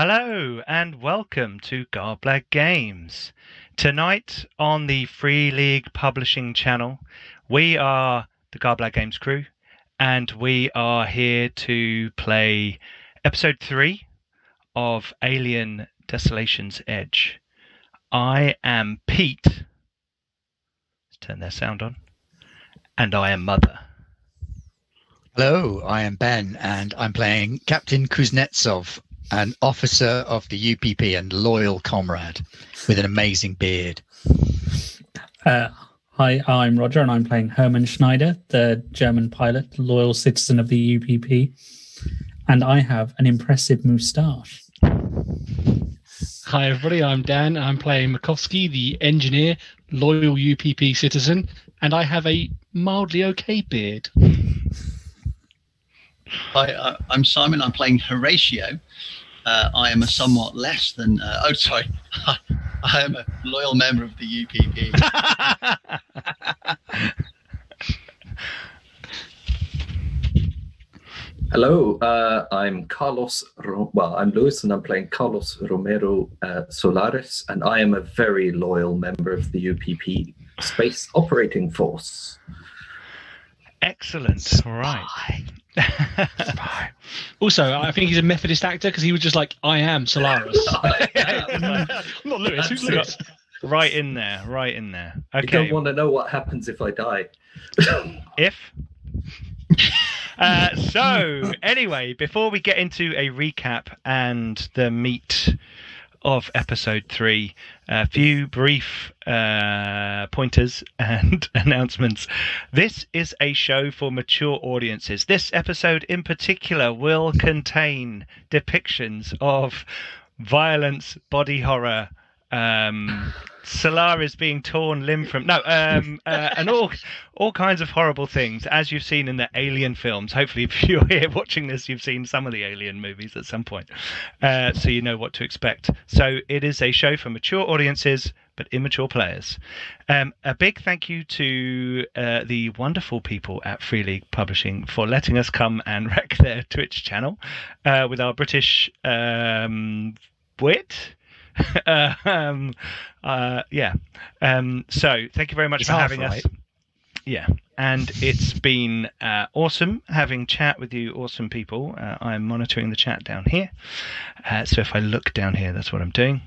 Hello and welcome to Garblag Games. Tonight on the Free League Publishing channel, we are the Garblag Games crew and we are here to play episode 3 of Alien Desolation's Edge. I am Pete. Let's turn their sound on. And I am Mother. Hello, I am Ben and I'm playing Captain Kuznetsov, an officer of the UPP and loyal comrade with an amazing beard. Hi, I'm Roger and I'm playing Hermann Schneider, the German pilot, loyal citizen of the UPP. And I have an impressive moustache. Hi everybody, I'm Dan. I'm playing Makovsky, the engineer, loyal UPP citizen, and I have a mildly okay beard. Hi, I'm Simon. I'm playing Horatio. I am a somewhat less than... I am a loyal member of the UPP. Hello, I'm Carlos. I'm Luis, and I'm playing Carlos Romero Solares, and I am a very loyal member of the UPP Space Operating Force. Excellent. All right. Also, I think he's a Methodist actor because he was just like, I am Solaris. I'm not Lewis, who's Lewis? Right in there. Okay. You don't want to know what happens if I die. If? So, anyway, before we get into a recap and the meat of episode 3, a few brief pointers and announcements. This is a show for mature audiences. This episode in particular will contain depictions of violence, body horror, Solaris being torn limb from and all kinds of horrible things, as you've seen in the Alien films. Hopefully, if you're here watching this, you've seen some of the Alien movies at some point, so you know what to expect. So it is a show for mature audiences but immature players. A big thank you to the wonderful people at Free League Publishing for letting us come and wreck their Twitch channel with our British wit. So thank you very much for having us. Yeah, and it's been awesome having chat with you awesome people. I'm monitoring the chat down here, so if I look down here, that's what I'm doing.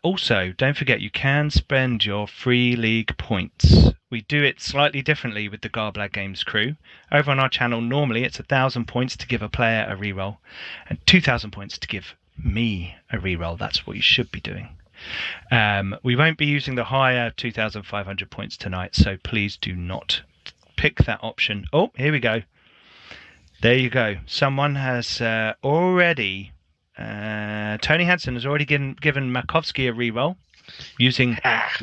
Also, don't forget you can spend your Free League points. We do it slightly differently with the Garblag Games crew. Over on our channel, normally it's 1,000 points to give a player a reroll and 2,000 points to give me a reroll. That's what you should be doing. We won't be using the higher 2,500 points tonight, so please do not pick that option. Oh, here we go. There you go. Someone has already... Tony Hansen has already given Makovsky a reroll using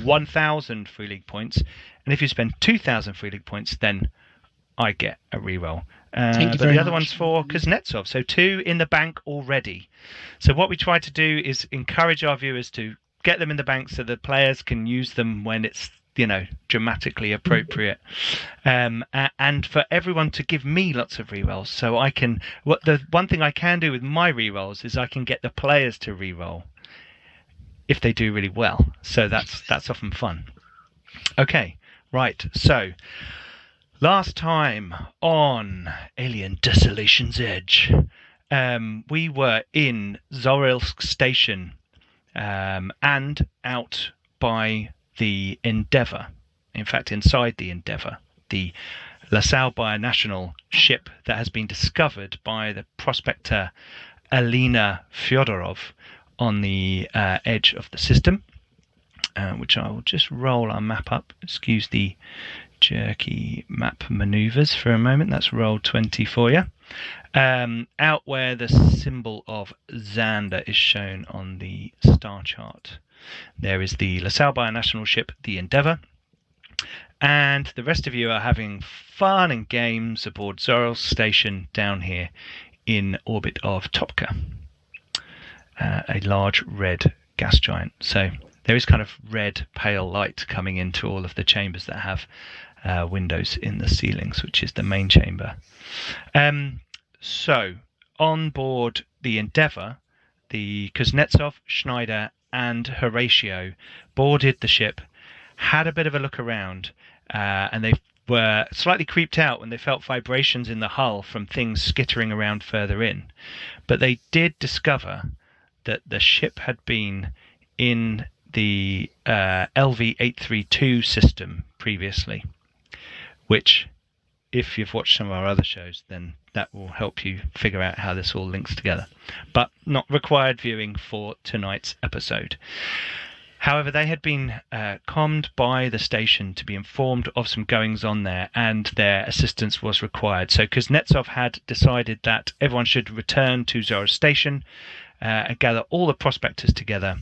1,000 Free League points, and if you spend 2,000 Free League points, then I get a reroll. But the other one's for Kuznetsov, so 2 in the bank already. So what we try to do is encourage our viewers to get them in the bank so the players can use them when it's, dramatically appropriate, and for everyone to give me lots of rerolls, so I can. The one thing I can do with my rerolls is I can get the players to reroll if they do really well. So that's often fun. Okay, right. So last time on Alien Desolation's Edge, we were in Zorilsk station and out by the Endeavour. In fact, inside the Endeavour, the LaSalle binational ship that has been discovered by the prospector Alina Fyodorov on the edge of the system, which I will just roll our map up. Excuse the jerky map maneuvers for a moment. That's roll 20 for you. Out where the symbol of Xander is shown on the star chart. There is the LaSalle binational ship, the Endeavour, and the rest of you are having fun and games aboard Zorilsk station down here in orbit of Topka, a large red gas giant. So there is kind of red pale light coming into all of the chambers that have windows in the ceilings, which is the main chamber. So on board the Endeavour, the Kuznetsov, Schneider, and Horatio boarded the ship, had a bit of a look around, and they were slightly creeped out when they felt vibrations in the hull from things skittering around further in. But they did discover that the ship had been in the LV-832 system previously, which, if you've watched some of our other shows, then that will help you figure out how this all links together. But not required viewing for tonight's episode. However, they had been commed by the station to be informed of some goings-on there, and their assistance was required. So Kuznetsov had decided that everyone should return to Zorilsk station and gather all the prospectors together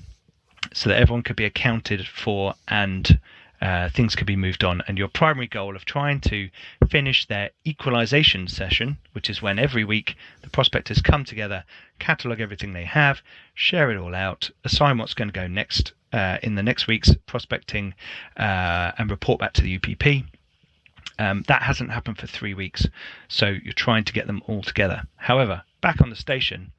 so that everyone could be accounted for and things could be moved on. And your primary goal of trying to finish their equalisation session, which is when every week the prospectors come together, catalogue everything they have, share it all out, assign what's going to go next in the next week's prospecting, and report back to the UPP. That hasn't happened for 3 weeks, so you're trying to get them all together. However, back on the station,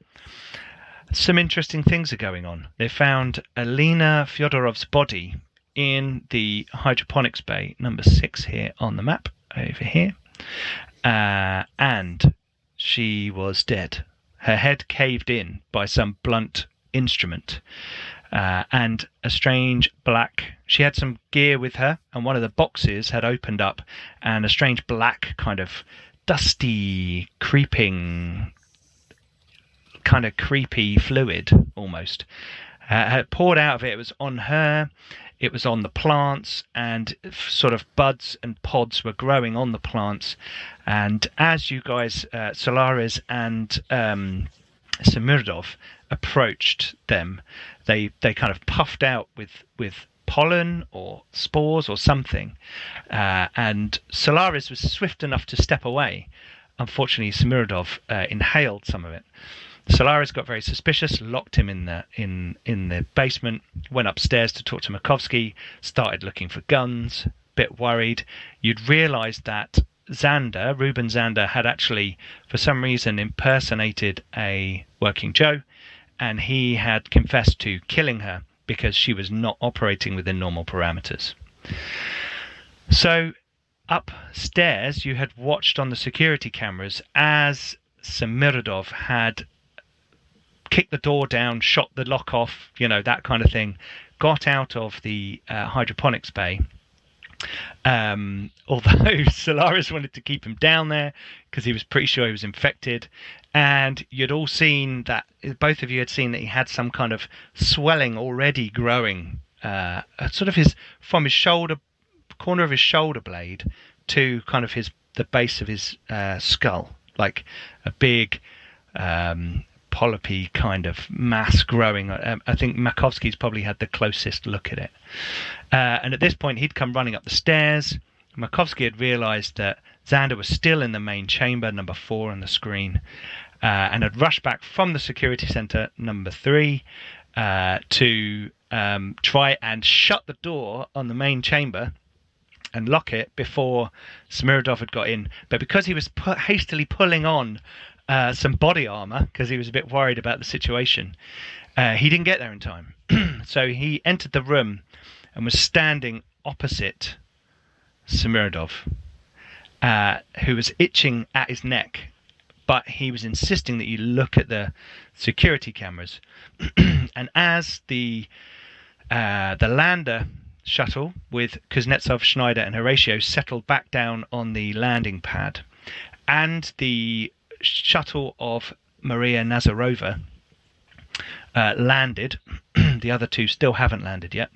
some interesting things are going on. They found Alina Fyodorov's body in the hydroponics bay, number 6 here on the map, over here, and she was dead. Her head caved in by some blunt instrument, and a strange black... She had some gear with her, and one of the boxes had opened up, and a strange black kind of dusty, creeping, kind of creepy fluid almost had poured out of it. It was on her, it was on the plants, and sort of buds and pods were growing on the plants. And as you guys, Solaris and Semirdov, approached them, they kind of puffed out with pollen or spores or something, and Solaris was swift enough to step away. Unfortunately, Semirdov inhaled some of it. Solaris got very suspicious, locked him in the basement, went upstairs to talk to Makovsky, started looking for guns, bit worried. You'd realised that Ruben Zander, had actually, for some reason, impersonated a working Joe, and he had confessed to killing her because she was not operating within normal parameters. So upstairs, you had watched on the security cameras as Semirdov had kicked the door down, shot the lock off, that kind of thing, got out of the hydroponics bay. Although Solaris wanted to keep him down there because he was pretty sure he was infected. And you'd all seen that, both of you had seen that he had some kind of swelling already growing, sort of from his shoulder, corner of his shoulder blade to kind of the base of his skull, like a big polypy kind of mass growing. I think Makovsky's probably had the closest look at it. And at this point, he'd come running up the stairs. Makovsky had realised that Zander was still in the main chamber, number 4 on the screen, and had rushed back from the security centre, number 3, to try and shut the door on the main chamber and lock it before Semirdov had got in. But because he was hastily pulling on some body armour, because he was a bit worried about the situation, he didn't get there in time. So he entered the room and was standing opposite Semirdov, who was itching at his neck, but he was insisting that you look at the security cameras. And as the lander shuttle with Kuznetsov, Schneider and Horatio settled back down on the landing pad, and the shuttle of Maria Nazarova landed, the other two still haven't landed yet.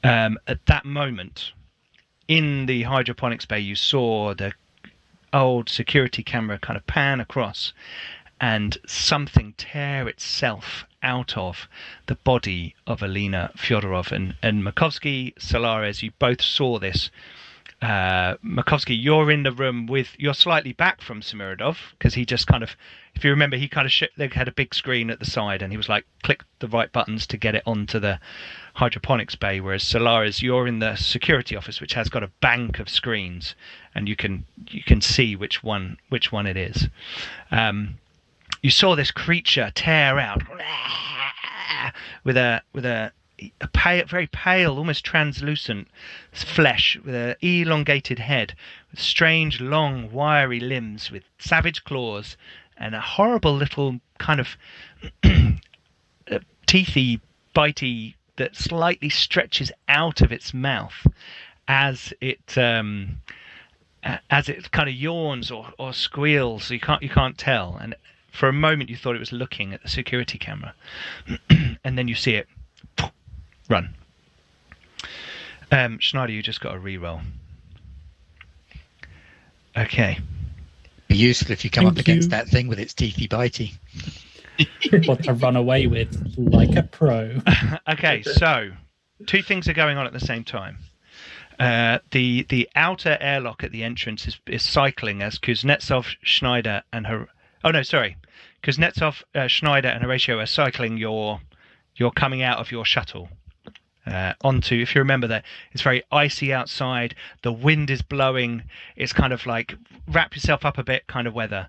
At that moment, in the hydroponics bay, you saw the old security camera kind of pan across and something tear itself out of the body of Alina Fyodorov. And Makovsky, Solaris, you both saw this. Makovsky, you're in the room you're slightly back from Semirdov, because he just kind of, if you remember, he kind of they had a big screen at the side and he was like, click the right buttons to get it onto the hydroponics bay, whereas Solaris, you're in the security office, which has got a bank of screens, and you can see which one it is. you saw this creature tear out with a pale, very pale, almost translucent flesh, with an elongated head, with strange, long, wiry limbs, with savage claws, and a horrible little kind of teethy, bitey that slightly stretches out of its mouth as it kind of yawns or squeals. So you can't tell. And for a moment, you thought it was looking at the security camera, and then you see it run. Schneider, you just got a reroll. Okay. Be useful if you come Thank up against you. that thing with its teethy bitey. What to run away with like a pro. Okay, so 2 things are going on at the same time. The outer airlock at the entrance is cycling as Kuznetsov, Schneider, and her. Oh no, sorry. Kuznetsov, Schneider, and Horatio are cycling your coming out of your shuttle onto. If you remember that, it's very icy outside. The wind is blowing. It's kind of like wrap yourself up a bit kind of weather.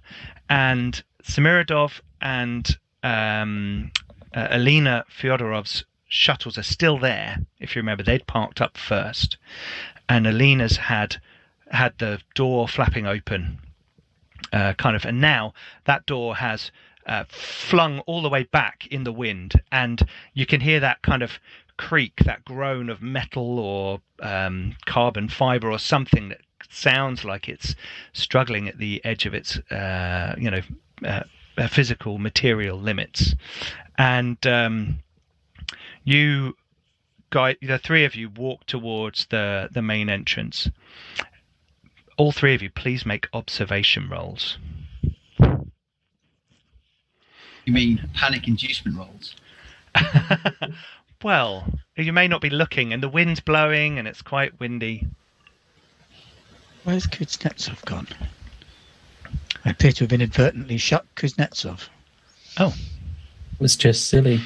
And Semiradov and Alina Fyodorov's shuttles are still there. If you remember, they'd parked up first, and Alina's had the door flapping open, and now that door has flung all the way back in the wind, and you can hear that kind of creak, that groan of metal or carbon fiber or something that sounds like it's struggling at the edge of its physical material limits. And the 3 of you walk towards the main entrance. All 3 of you, please make observation rolls. You mean panic inducement rolls? Well, you may not be looking, and the wind's blowing, and it's quite windy. Where's Kuznetsov gone? I appear to have inadvertently shut Kuznetsov. Oh. It was just silly.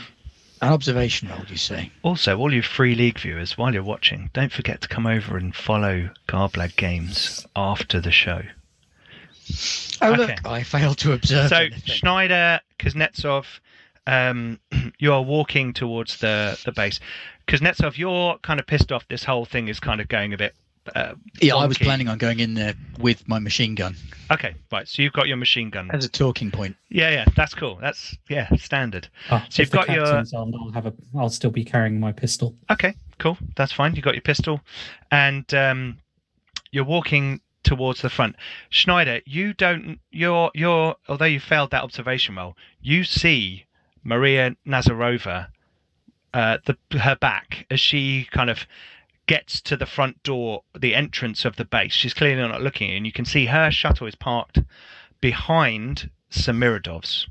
An observation roll, you say? Also, all you Free League viewers, while you're watching, don't forget to come over and follow Garblag Games after the show. Oh, Okay. look, I failed to observe So, anything. Schneider, Kuznetsov, you are walking towards the base. Kuznetsov, you're kind of pissed off this whole thing is kind of going a bit Yeah, I was wonky. planning on going in there with my machine gun Okay, right, so you've got your machine gun. as a talking point. Yeah, that's cool. That's, standard. So If you've the got your... captain's armed, I'll still be carrying my pistol. Okay, cool. That's fine. You got your pistol, and you're walking towards the front. Schneider, you're although you failed that observation roll, you see Maria Nazarova, her back as she kind of gets to the front door, the entrance of the base. She's clearly not looking, and you can see her shuttle is parked behind Semiradov's.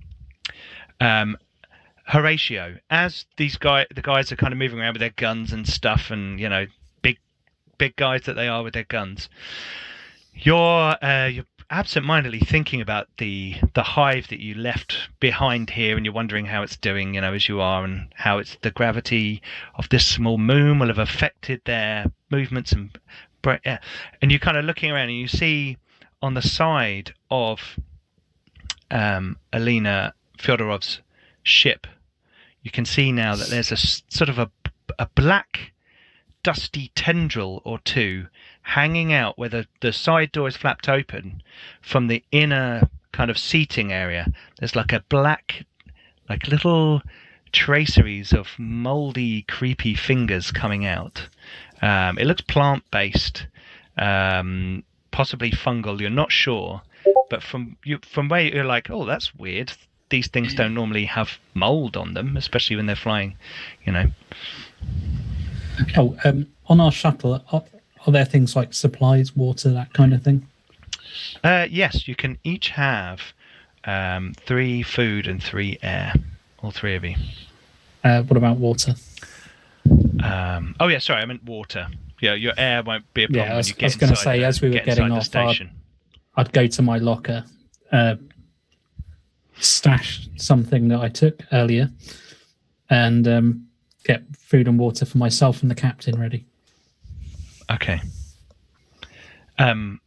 Horatio, as the guys are kind of moving around with their guns and stuff, and big guys that they are with their guns, you're absent-mindedly thinking about the hive that you left behind here, and you're wondering how it's doing, as you are, and how it's the gravity of this small moon will have affected their movements, and you're kind of looking around, and you see on the side of Alina Fyodorov's ship, you can see now that there's a sort of a black dusty tendril or two hanging out where the side door is flapped open from the inner kind of seating area. There's like a black, like little traceries of moldy, creepy fingers coming out. It looks plant-based, possibly fungal, you're not sure, but from where you're like, oh, that's weird. These things don't normally have mold on them, especially when they're flying, Oh, on our shuttle, are there things like supplies, water, that kind of thing? Yes, you can each have 3 food and 3 air, all 3 of you. What about water? Oh yeah, sorry, I meant water. Yeah, your air won't be a problem. Yeah, I when was you get going to inside say, as we were get getting inside the off, station. I'd go to my locker, stash something that I took earlier, and get food and water for myself and the captain ready. Okay. Can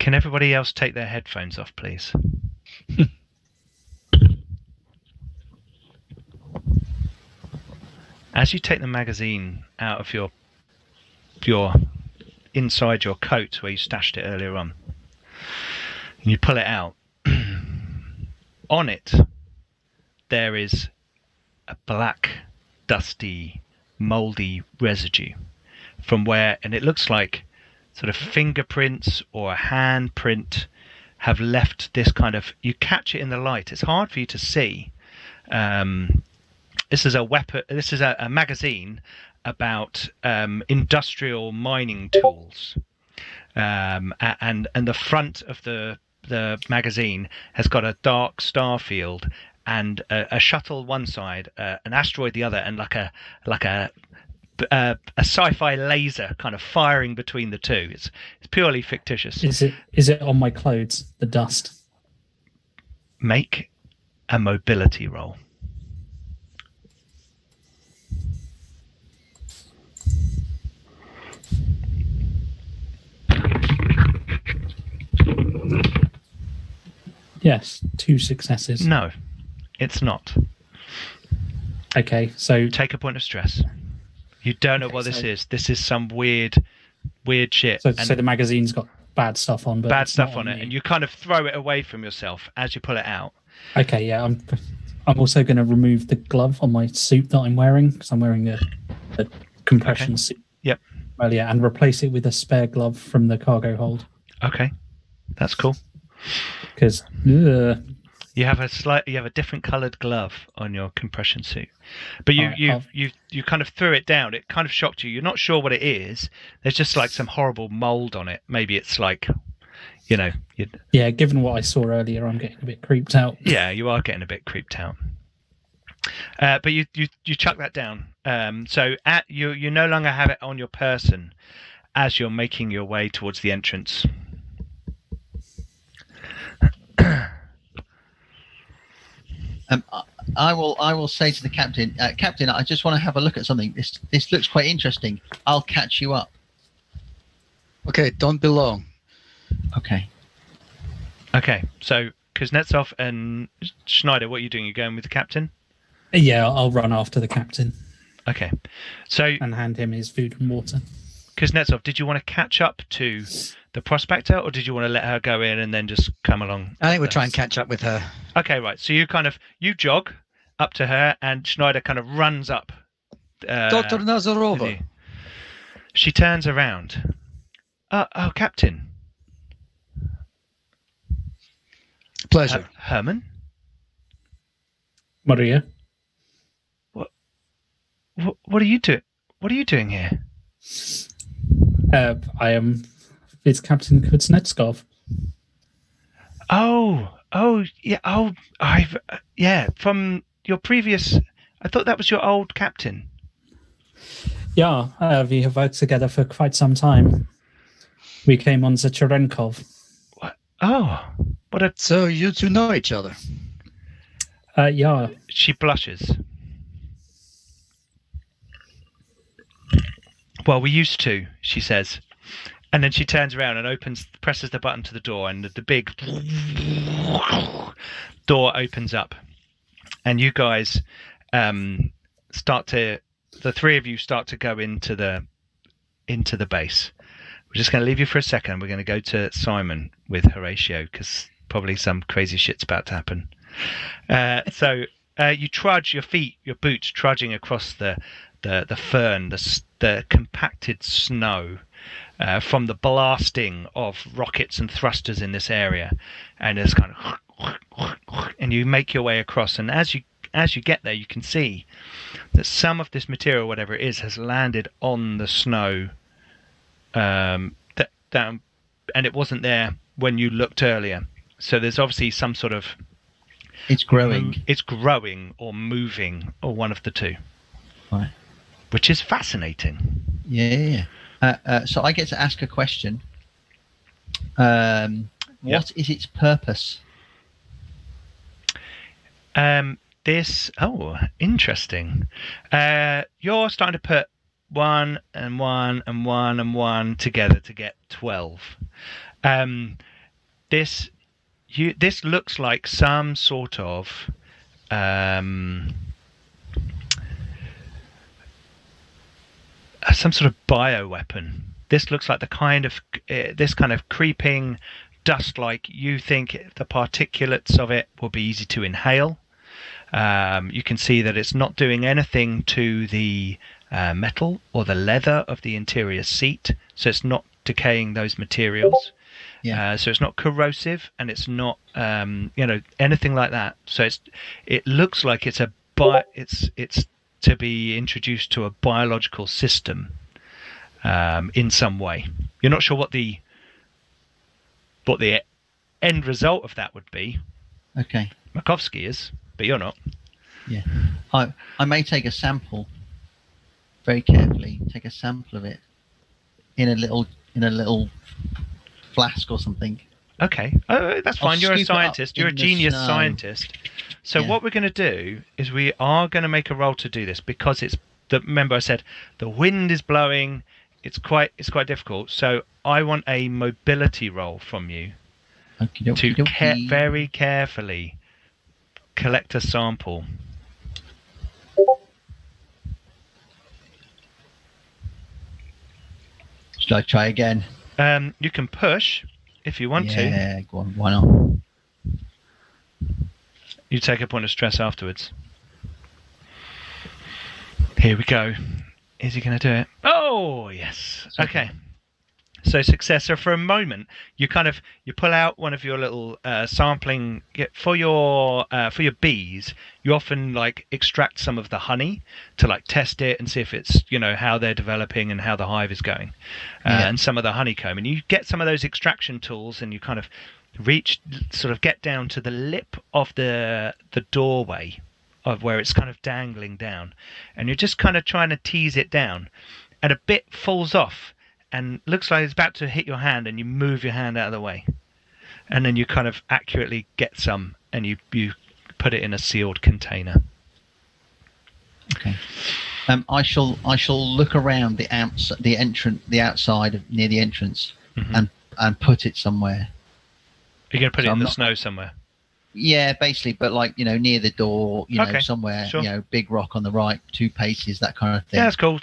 everybody else take their headphones off, please? As you take the magazine out of your inside your coat where you stashed it earlier on, and you pull it out, on it there is a black, dusty, mouldy residue from where, and it looks like sort of fingerprints or a handprint have left this kind of, you catch it in the light, it's hard for you to see. This is a weapon. This is a magazine about industrial mining tools, and the front of the magazine has got a dark star field and a shuttle one side, an asteroid the other, and like a sci-fi laser kind of firing between the two. It's purely fictitious. Is it on my clothes? The dust. Make a mobility roll. Yes, 2 successes. No, it's not. Okay, so Take a point of stress. You don't know Okay, what this so- is. This is some weird shit. so, and so the magazine's got bad stuff on, but bad it's not stuff on it, me. and you kind of throw it away from yourself as you pull it out. Okay, yeah, I'm also going to remove the glove on my suit that I'm wearing because I'm wearing a compression suit. Yep. Well, yeah, and replace it with a spare glove from the cargo hold Okay, that's cool. because You have a different coloured glove on your compression suit, but All right, you kind of threw it down. It kind of shocked you. You're not sure what it is. There's just like some horrible mold on it. Maybe it's like, yeah. Given what I saw earlier, I'm getting a bit creeped out. yeah, you are getting a bit creeped out. But you chuck that down. So you no longer have it on your person as you're making your way towards the entrance. I will say to the captain, Captain, I just want to have a look at something. This looks quite interesting. I'll catch you up. Okay, don't be long. Okay. Okay, so Kuznetsov and Schneider, what are you doing? You going with the captain? Yeah, I'll run after the captain Okay, so and hand him his food and water. Kuznetsov, did you want to catch up to the prospector, or did you want to let her go in and then just come along? I think we'll try and catch up with her. Okay, right. So you jog up to her, and Schneider kind of runs up. Dr. with Nazarova. you. She turns around. Oh, Captain. Pleasure. Herman? Maria, What are you doing? What are you doing here? I am. It's Captain Kuznetsov. Oh, yeah. From your previous. I thought that was your old captain. Yeah, we have worked together for quite some time. We came on the Cherenkov. What? Oh, what a. So you two know each other. Yeah, She blushes. Well, we used to, she says. And then she turns around and presses the button to the door, and the big door opens up. And you guys the three of you start to go into the base. We're just going to leave you for a second. We're going to go to Simon with Horatio, because probably some crazy shit's about to happen. So you trudge your boots trudging across the fern, the compacted snow from the blasting of rockets and thrusters in this area, and it's kind of, and you make your way across. And as you get there, you can see that some of this material, whatever it is, has landed on the snow, down, and it wasn't there when you looked earlier. So there's obviously some sort of. It's growing. It's growing or moving, or one of the two. Right. Which is fascinating. Yeah. So I get to ask a question. What is its purpose? Interesting. You're starting to put 1 and 1 and 1 and 1 together to get 12. This looks like some sort of some sort of bioweapon. This looks like the kind of this kind of creeping dust-like. You think the particulates of it will be easy to inhale. You can see that it's not doing anything to the metal or the leather of the interior seat, so it's not decaying those materials. Yeah. So it's not corrosive, and it's not anything like that. So it looks like it's it's to be introduced to a biological system in some way. You're not sure what the end result of that would be. Okay. Makovsky is, but you're not. Yeah. I may take a sample very carefully. Take a sample of it in a little flask or something. Okay. Oh, that's fine. You're a scientist. You're a genius scientist. So what we're going to do is we are going to make a roll to do this because remember I said the wind is blowing. It's quite difficult. So I want a mobility roll from you to very carefully collect a sample. Should I try again? You can push if you want to. Yeah, go on. Why not? You take a point of stress afterwards. Here we go. Is he going to do it? Oh, yes. Okay. So success. So for a moment, you pull out one of your little sampling for your bees. You often extract some of the honey to test it and see if it's how they're developing and how the hive is going, and some of the honeycomb. And you get some of those extraction tools, and you kind of get down to the lip of the doorway of where it's kind of dangling down, and you're just kind of trying to tease it down, and a bit falls off and looks like it's about to hit your hand, and you move your hand out of the way, and then you kind of accurately get some, and you put it in a sealed container. Okay. I shall look around the outside near the entrance, and put it somewhere. You're going to put it in the snow somewhere? Yeah, basically, but near the door, somewhere, sure. Big rock on the right, 2 paces, that kind of thing. Yeah, that's cool.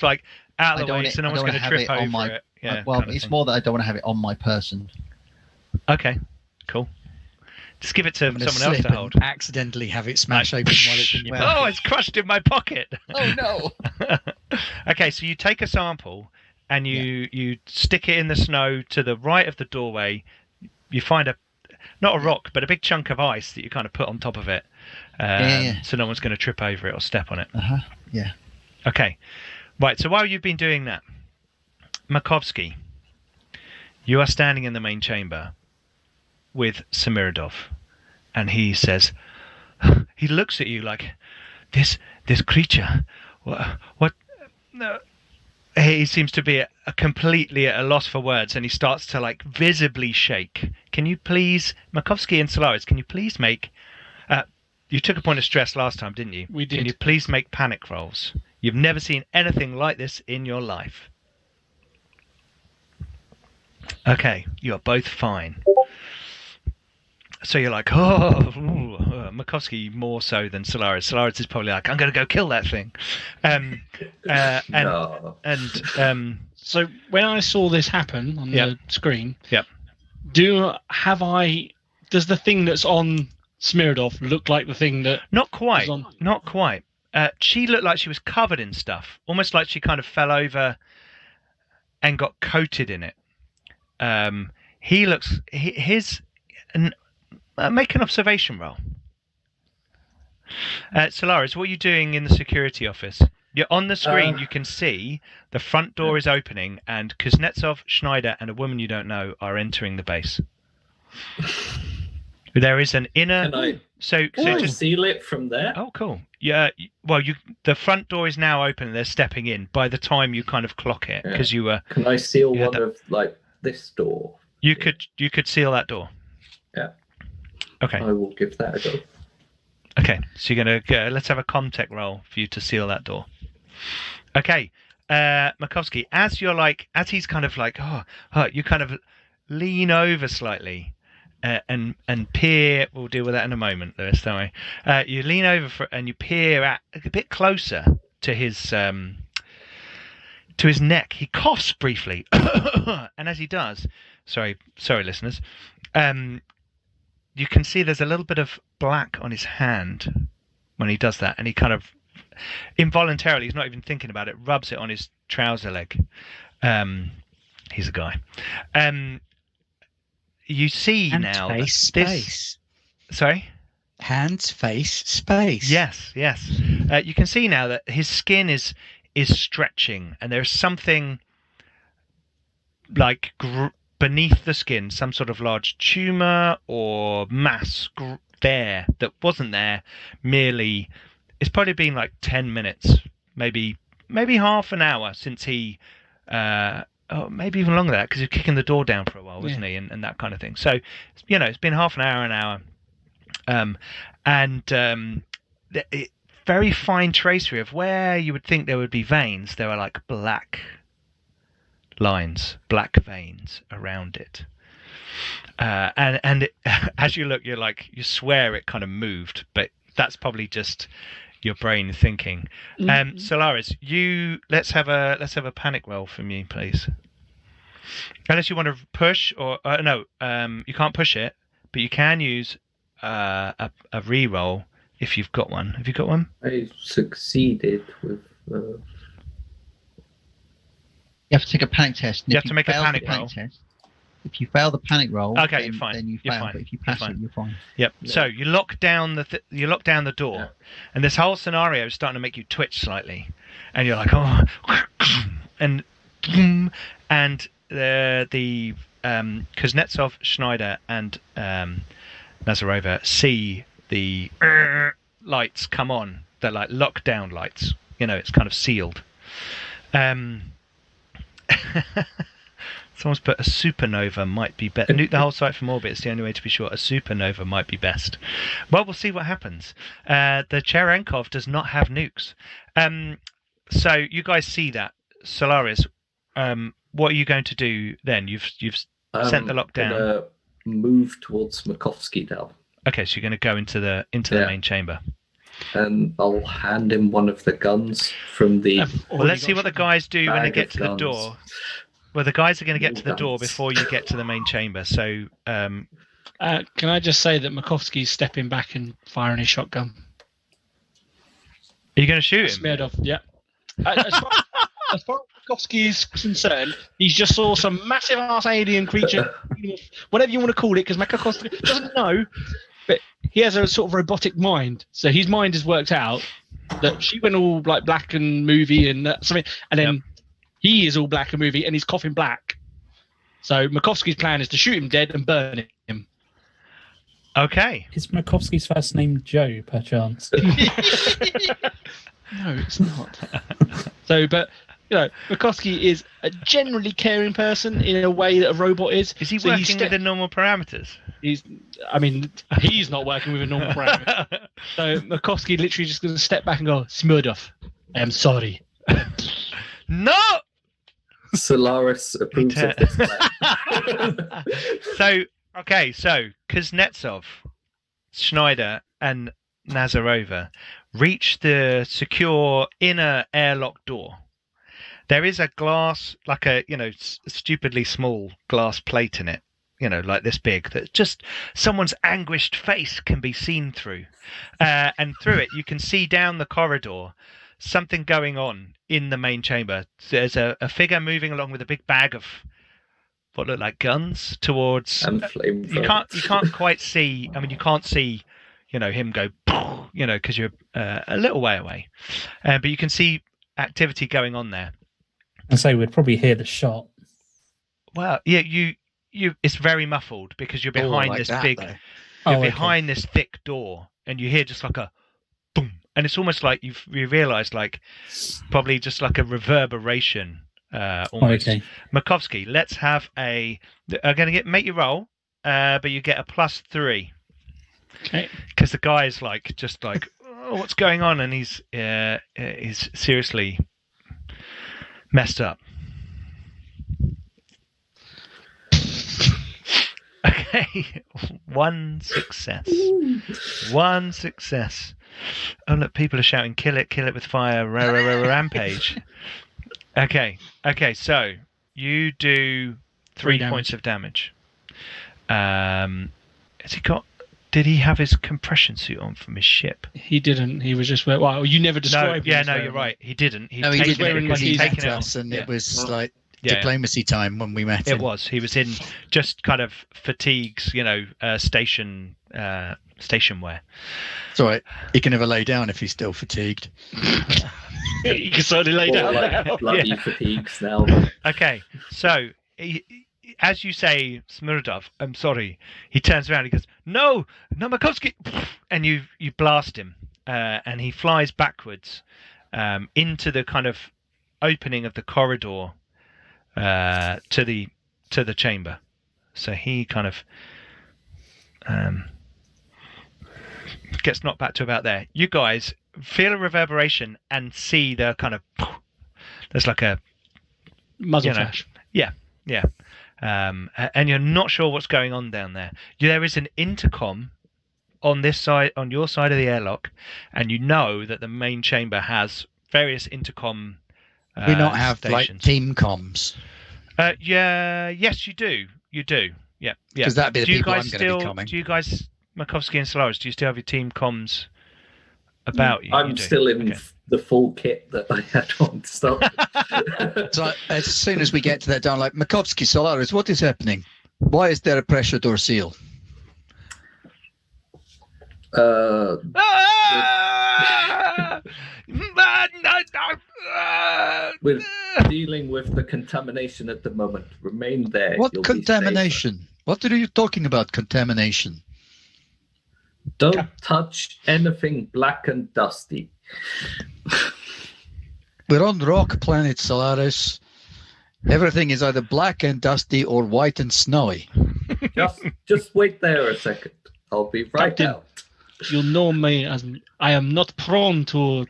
Out of the way, so no one's going to trip over it. Yeah, it's more that I don't want to have it on my person. Okay, cool. Just give it to someone else to hold. Accidentally have it smash open while it's in your pocket. Oh, it's crushed in my pocket. Oh no. Okay, so you take a sample and you stick it in the snow to the right of the doorway. You find not a rock, but a big chunk of ice that you kind of put on top of it, so no one's going to trip over it or step on it. Yeah. Okay, right. So while you've been doing that, Makovsky, you are standing in the main chamber with Semiradov, and he says, he looks at you like, this creature, what? No. He seems to be completely at a loss for words, and he starts to visibly shake. Can you please, Makovsky and Solaris, can you please make, you took a point of stress last time, didn't you? We did. Can you please make panic rolls? You've never seen anything like this in your life. Okay, you are both fine. So you're like, Makovsky more so than Solaris. Solaris is probably like, I'm going to go kill that thing. So when I saw this happen on the screen, does the thing that's on Smirodov look like the thing that... Not quite. Not quite. She looked like she was covered in stuff, almost like she kind of fell over and got coated in it. Make an observation roll. Solaris, what are you doing in the security office? You're on the screen. You can see the front door is opening, and Kuznetsov, Schneider, and a woman you don't know are entering the base. There is an inner. Can I just seal it from there? Oh, cool. Yeah. Well, the front door is now open, and they're stepping in. By the time you kind of clock it, because you were. Can I seal one of this door? You could seal that door. Yeah. Okay. I will give that a go. Okay, so you're going to go. Let's have a contact roll for you to seal that door. Okay, Makovsky, as he's kind of you kind of lean over slightly and peer. We'll deal with that in a moment, Lewis, don't we? You lean over and you peer a bit closer to his to his neck. He coughs briefly, and as he does, sorry, listeners, you can see there's a little bit of black on his hand when he does that, and he kind of involuntarily, he's not even thinking about it, rubs it on his trouser leg. He's a guy. You see Hands, now face, space. Sorry? Hands, face, space. Yes. You can see now that his skin is stretching, and there's something like beneath the skin, some sort of large tumor or mass there that wasn't there merely. It's probably been like 10 minutes, maybe half an hour since he maybe even longer than that, because he was kicking the door down for a while, wasn't he, and that kind of thing. So it's been half an hour, very fine tracery of where you would think there would be veins. There are like black lines, black veins around it. And it, as you look, you swear it kind of moved, but that's probably just your brain thinking. Solaris, let's have a panic roll from you, please. Unless you want to push, or no, you can't push it, but you can use a re-roll if you've got one. Have you got one? I succeeded with. You have to take a panic test. And You if have to make a panic roll. Test, if you fail the panic roll, Okay, then, you're fine. Then you You're fail. fine. But if you You're pass fine. it, you're fine. Yep. Yeah. So you lock down the door, and this whole scenario is starting to make you twitch slightly, and you're like, oh, and the Kuznetsov, Schneider, and Nazarova see the lights come on. They're like lockdown lights. It's kind of sealed. Someone's put a supernova might be better. Nuke the whole site from orbit. It's the only way to be sure. A supernova might be best. Well, we'll see what happens. The Cherenkov does not have nukes. So you guys see that. Solaris, what are you going to do then? You've sent the lockdown. I'm gonna move towards Makovsky now. Okay, so you're going to go into the main chamber. And I'll hand him one of the guns from the. Well, let's see what the guys do when they bag get of to the guns. door. Well, the guys are going to get to the door Guns. before you get to the main chamber. So, Can I just say that Makovsky's stepping back and firing his shotgun? are you going to shoot him? Smeared off, yeah. As far as Makovsky is concerned, he's just saw some massive ass alien creature, whatever you want to call it, because Makovsky doesn't know, but he has a sort of robotic mind. So his mind has worked out that she went all like black and movie and something, and then he is all black and movie and he's coughing black. So Makovsky's plan is to shoot him dead and burn him. Okay. Is Makovsky's first name Joe, perchance? No, it's not. So, but Makovsky is a generally caring person in a way that a robot is. Is he So working within normal parameters? He's not working with a normal parameter. So Makovsky literally just going to step back and go, Smirnov, I am sorry. No! Solaris approves of this plan. So Kuznetsov, Schneider, and Nazarova reach the secure inner airlock door. There is a glass, like a stupidly small glass plate in it, like this big, that just someone's anguished face can be seen through, and through it you can see down the corridor something going on in the main chamber. There's a figure moving along with a big bag of what look like guns towards. And flame. You can't quite see. I mean, you can't see, him go, because you're a little way away, but you can see activity going on there. And so we'd probably hear the shot. Well, yeah, you. It's very muffled because you're behind like this that, big. though. You're okay. behind this thick door, and you hear just like a boom, and it's almost like you realise like probably just like a reverberation. Almost. Okay. Makovsky, let's have I'm going to make you roll, but you get a +3. Okay. Because the guy is just like, oh, what's going on, and he's seriously messed up. Okay, one success. One success. Oh look, people are shouting, "Kill it with fire, rampage." Okay. So you do 3 damage. points of damage. Has he got? Did he have his compression suit on from his ship? He didn't. He was just well. You never No. described. him Yeah. as No, wearing you're one. right. He didn't. No, he was wearing because like he he's met taken it us, and Yeah. it was like Yeah. diplomacy time when we met It him. was. He was in just kind of fatigues, station wear. It's all right. He can never lay down if he's still fatigued. You can certainly lay More down. like now. bloody Yeah. fatigues now. Okay, so as you say, Smirdov, I'm sorry. He turns around. He goes, "No, Makovsky," and you blast him, and he flies backwards into the kind of opening of the corridor to the chamber. So he kind of gets knocked back to about there. You guys feel a reverberation and see the kind of there's like a Muzzle flash. yeah, and you're not sure what's going on down there. There is an intercom on this side, on your side of the airlock, and you know that the main chamber has various intercom. We not have stations. like team comms, Yes, you do. You do. Yeah. because that'd be the Do you people guys I'm going to still? be coming. Do you guys, Makovsky and Solaris, do you still have your team comms about you? You I'm do. still in Okay. the full kit that I had on to start. So as soon as we get to that down, like Makovsky, Solaris, what is happening? Why is there a pressure door seal? We're dealing with the contamination at the moment. Remain there. What You'll be contamination? What are you talking about? Contamination? safe. Don't touch anything black and dusty. We're on rock planet Solaris. Everything is either black and dusty or white and snowy. Just wait there a second. I'll be right Captain. out. You'll know me as I am not prone to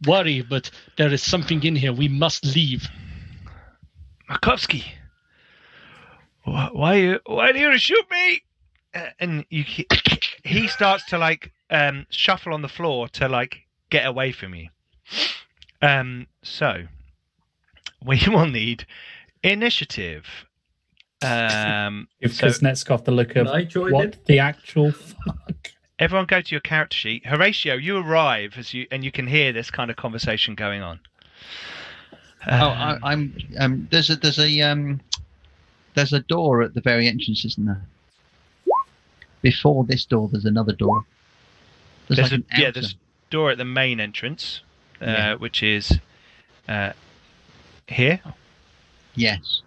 worry, but there is something in here. We must leave. Makovsky, why do you shoot me? And he starts to like shuffle on the floor to like get away from you. So we will need initiative. Give So- Kuznetsov the look Can of I join what in? the actual fuck. Everyone go to your character sheet. Horatio, you arrive and you can hear this kind of conversation going on. I'm. There's a door at the very entrance, isn't there? Before this door, there's another door. There's like an outer. there's a door at the main entrance, Yeah. which is here. Yes.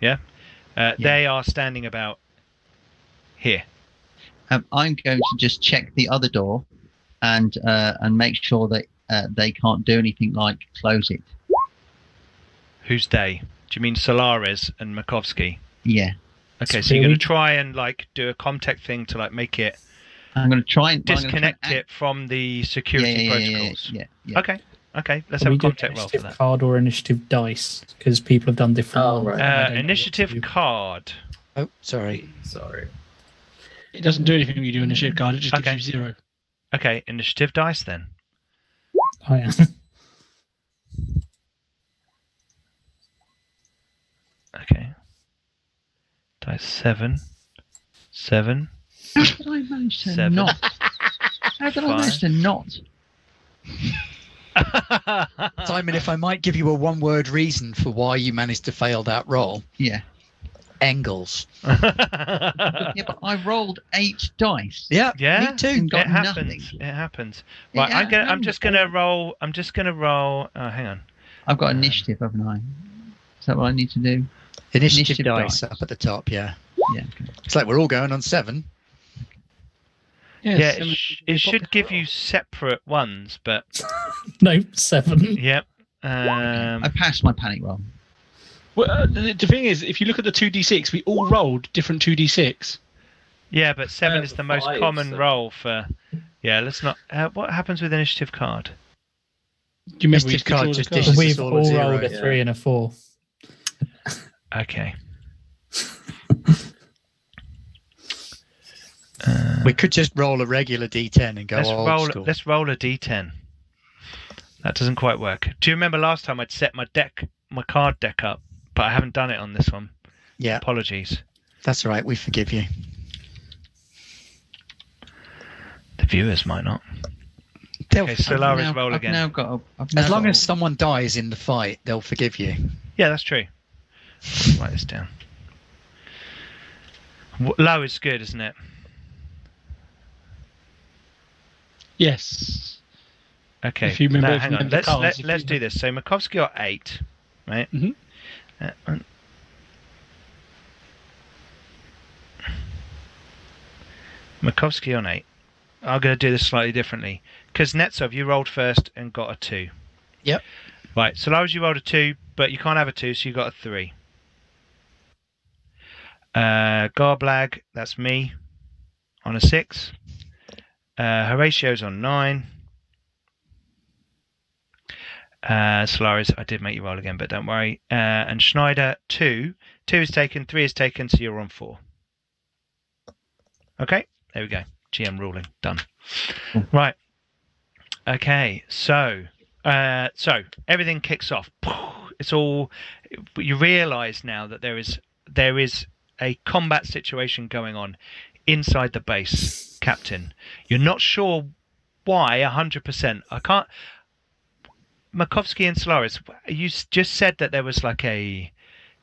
They are standing about here. I'm going to just check the other door, and make sure that they can't do anything like close it. Who's they? Do you mean Solaris and Makovsky? Yeah. Okay, so you're going Really? to try and like do a Comtech thing to like make it I'm going to try and disconnect it from the security protocols. Yeah. Okay, let's Can have we a do Comtech roll for initiative that. card or initiative dice? Because people have done different Oh, ones. right. and I don't know what Initiative to do. card. Oh, sorry. Sorry. It doesn't do anything when you do initiative card. It just Okay. gives you 0. Okay, initiative dice then. Oh, yeah. Okay. Dice 7. How did I manage to 7. not? How did I manage to not? Simon, if I might give you a one-word reason for why you managed to fail that roll. Yeah. Engels. Yeah, but I rolled 8 dice. Yeah, Yeah? me too. And got It happens. nothing. It happens. It Right, I'm happens. just gonna roll. Oh, hang on. I've got initiative, haven't I? Is that what I need to do? Initiative Initiative dice dice. up at the top, yeah. Yeah. Okay. It's like we're all going on 7. Yeah, it should give you separate ones, but No, 7. yep. I passed my panic roll. Well, the thing is, if you look at the 2d6, we all rolled different 2d6. Yeah, but 7 is the most 5, common so- roll for. Yeah, let's not. What happens with initiative card? Do you remember we Initiative card draw the just cards? dishes We've us all a all 0. rolled a 3 and a 4. Okay. We could just roll a regular D10 and go old school. Let's roll a d10. That doesn't quite work. Do you remember last time I'd set my my card deck up, but I haven't done it on this one. Yeah, Apologies. that's all right. We forgive you. The viewers might not. They'll, Okay, Solaris, roll I've again. now got as long as someone dies in the fight, they'll forgive you. Yeah, that's true. Write this down. Low is good, isn't it? Yes. Okay. If you remember, now, if you hang on. remember the cards, if Let's you- do this. So Makovsky got 8, right? Mhm. Makovsky on 8. I'm going to do this slightly differently. Kuznetsov, you rolled first and got a 2. Yep. Right, so Lars, you rolled a 2, but you can't have a 2, so you got a 3. Garblag, that's me, on a 6. Horatio's on 9. Solaris, I did make you roll again, but don't worry. And Schneider, 2. 2 is taken, 3 is taken, so you're on 4. Okay, there we go. GM ruling, done. Right. Okay, so everything kicks off. It's all. You realise now that there is a combat situation going on inside the base, Captain. You're not sure why 100%. I can't. Makovsky and Solaris, you just said that there was like a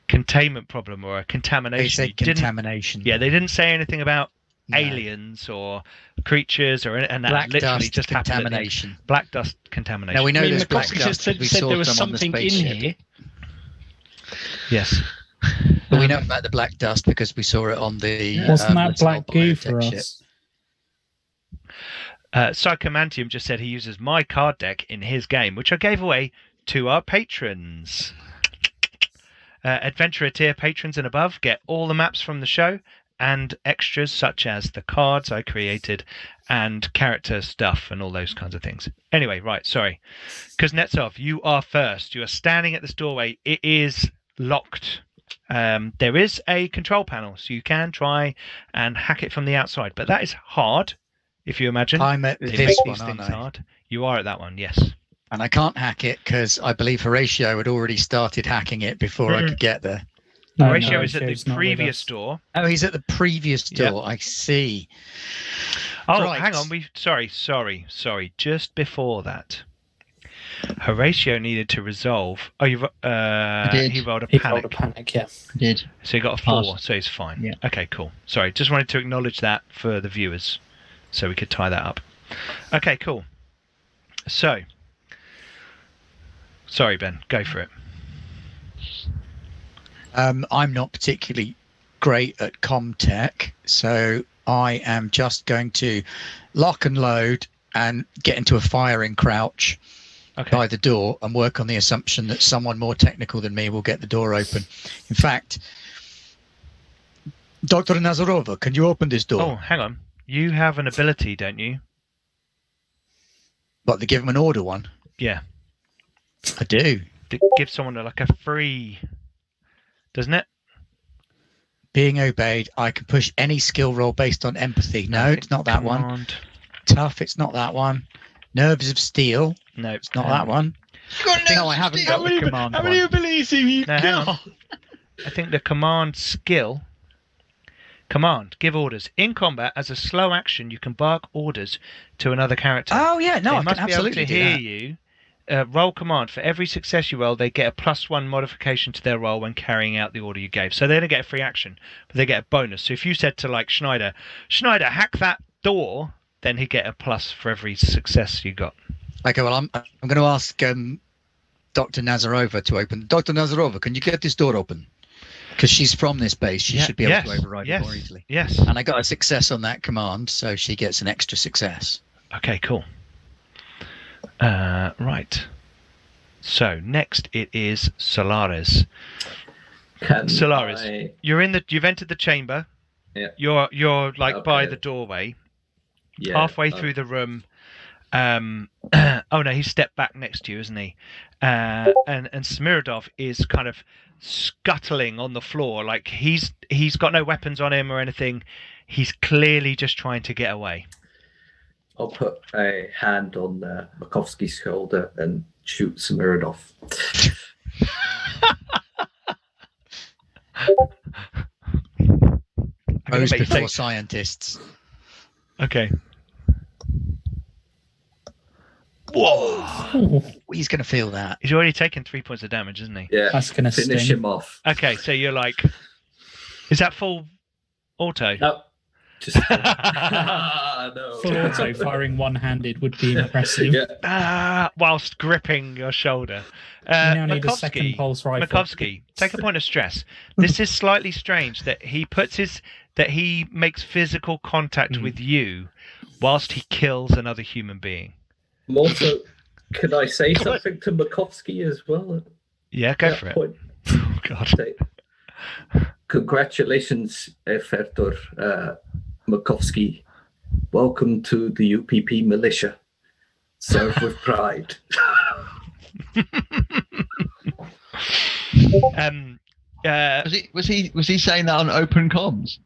containment problem or a contamination. They say contamination. Yeah, they didn't say anything about No. aliens or creatures or and that Black literally dust just happened. contamination. Black dust contamination. Now we know I mean, there's black Makovsky dust. just said, We said saw there was some on the something in spaceship. here. Yes. But we know about the black dust because we saw it on the. Wasn't that the black goo for biotech ship. us? Psychomantium just said he uses my card deck in his game, which I gave away to our patrons. Adventurer tier patrons and above get all the maps from the show and extras such as the cards I created and character stuff and all those kinds of things. Anyway, right, sorry. Kuznetsov, you are first. You are standing at this doorway. It is locked. There is a control panel, so you can try and hack it from the outside, but that is hard, if you imagine. I'm at They this make one, these aren't things I? hard. You are at that one, yes. And I can't hack it because I believe Horatio had already started hacking it before I could get there. No, Horatio no, is at Horatio's the not with previous us. door. Oh, he's at the previous door. I see. Oh, Right. hang on. Sorry. Just before that, Horatio needed to resolve. Oh, did. he rolled a He panic. rolled a panic, yeah. I did. So he got a 4, Passed. so he's fine. Yeah. Okay, cool. Sorry, just wanted to acknowledge that for the viewers, so we could tie that up. Okay, cool. So, sorry, Ben, go for it. I'm not particularly great at comtech, so I am just going to lock and load and get into a firing crouch Okay. by the door and work on the assumption that someone more technical than me will get the door open. In fact, Dr. Nazarova, can you open this door? Oh, hang on. You have an ability, don't you? But they give him an order one. Yeah. I do. To give someone like a free, doesn't it? Being obeyed, I can push any skill roll based on empathy. No, it's not that one. Command. Tough, it's not that one. Nerves of steel, No, it's not that one. No, I haven't got the command How many one. abilities have you No, hang on. got? I think the command skill. Command, give orders. In combat, as a slow action, you can bark orders to another character. Oh yeah, no, they I must can be able absolutely to do hear that. you. Roll command. For every success you roll, they get a +1 modification to their roll when carrying out the order you gave. So they don't get a free action, but they get a bonus. So if you said to like Schneider, hack that door, then he'd get a plus for every success you got. Okay, well, I'm going to ask Dr. Nazarova to open. Dr. Nazarova, can you get this door open? Because she's from this base, she should be able to override it more easily. Yes. And I got a success on that command, so she gets an extra success. Okay, cool. Right. So next it is Solaris. Can Solaris, I- you've entered the chamber. Yeah. You're like by Okay. the doorway, Yeah, halfway through the room. Oh no, he's stepped back next to you, isn't he? And Smirodov is kind of scuttling on the floor, like he's got no weapons on him or anything. He's clearly just trying to get away. I'll put a hand on Makovsky's shoulder and shoot Smirodov. gonna Rose make you before take- scientists. Okay. Whoa! Ooh, He's going to feel that. He's already taken 3 points of damage, isn't he? Yeah. that's gonna Finish sting. him off. Okay, so you're like, is that full auto? No. Just no. Full auto firing one-handed would be impressive. Yeah. Whilst gripping your shoulder. You now need a second Makovsky, pulse rifle. Makovsky, take a point of stress. This is slightly strange that he makes physical contact with you whilst he kills another human being. Also, can I say something to Makovsky as well? Yeah, go At for that it. point? Oh, God. Say, congratulations, Effertor Makovsky. Welcome to the UPP militia. Serve with pride. Was he saying that on open comms?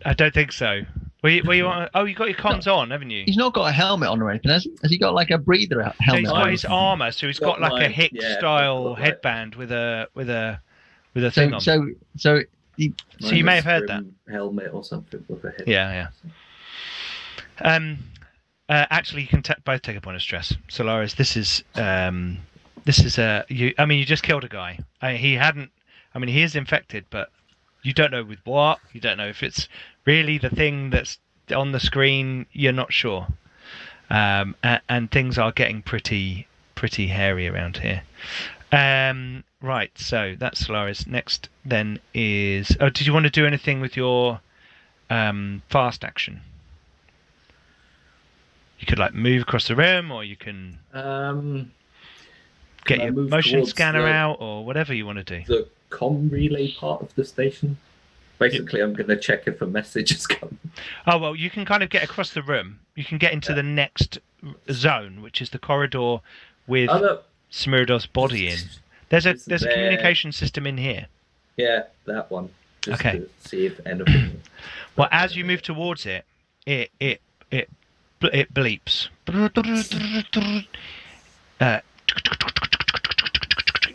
I don't think so. You got your comms on, haven't you? He's not got a helmet on or anything, has he? Has he got like a breather So helmet he's on? got his armor, so he's got Not like a mine, hick yeah, style right. headband with a thing on. So he, So you may have heard that. Helmet or something with a head. Yeah. Actually, you can both take a point of stress. Solaris, this is you. I mean, you just killed a guy. He is infected, but you don't know with what. You don't know if it's really the thing that's on the screen. You're not sure, and things are getting pretty hairy around here. Right, so that's Solaris. Next, then is. Oh, did you want to do anything with your fast action? You could like move across the room, or you can get I your move motion towards scanner the- out, or whatever you want to do. The comm relay part of the station. Basically, I'm going to check if a message has come. Oh well, you can kind of get across the room. You can get into the next zone, which is the corridor with Oh, no. Smirdov's body in. There's a It's there's a there. communication system in here. Yeah, that one. Just Okay. to see if anything. Well, as you move towards it, it bleeps.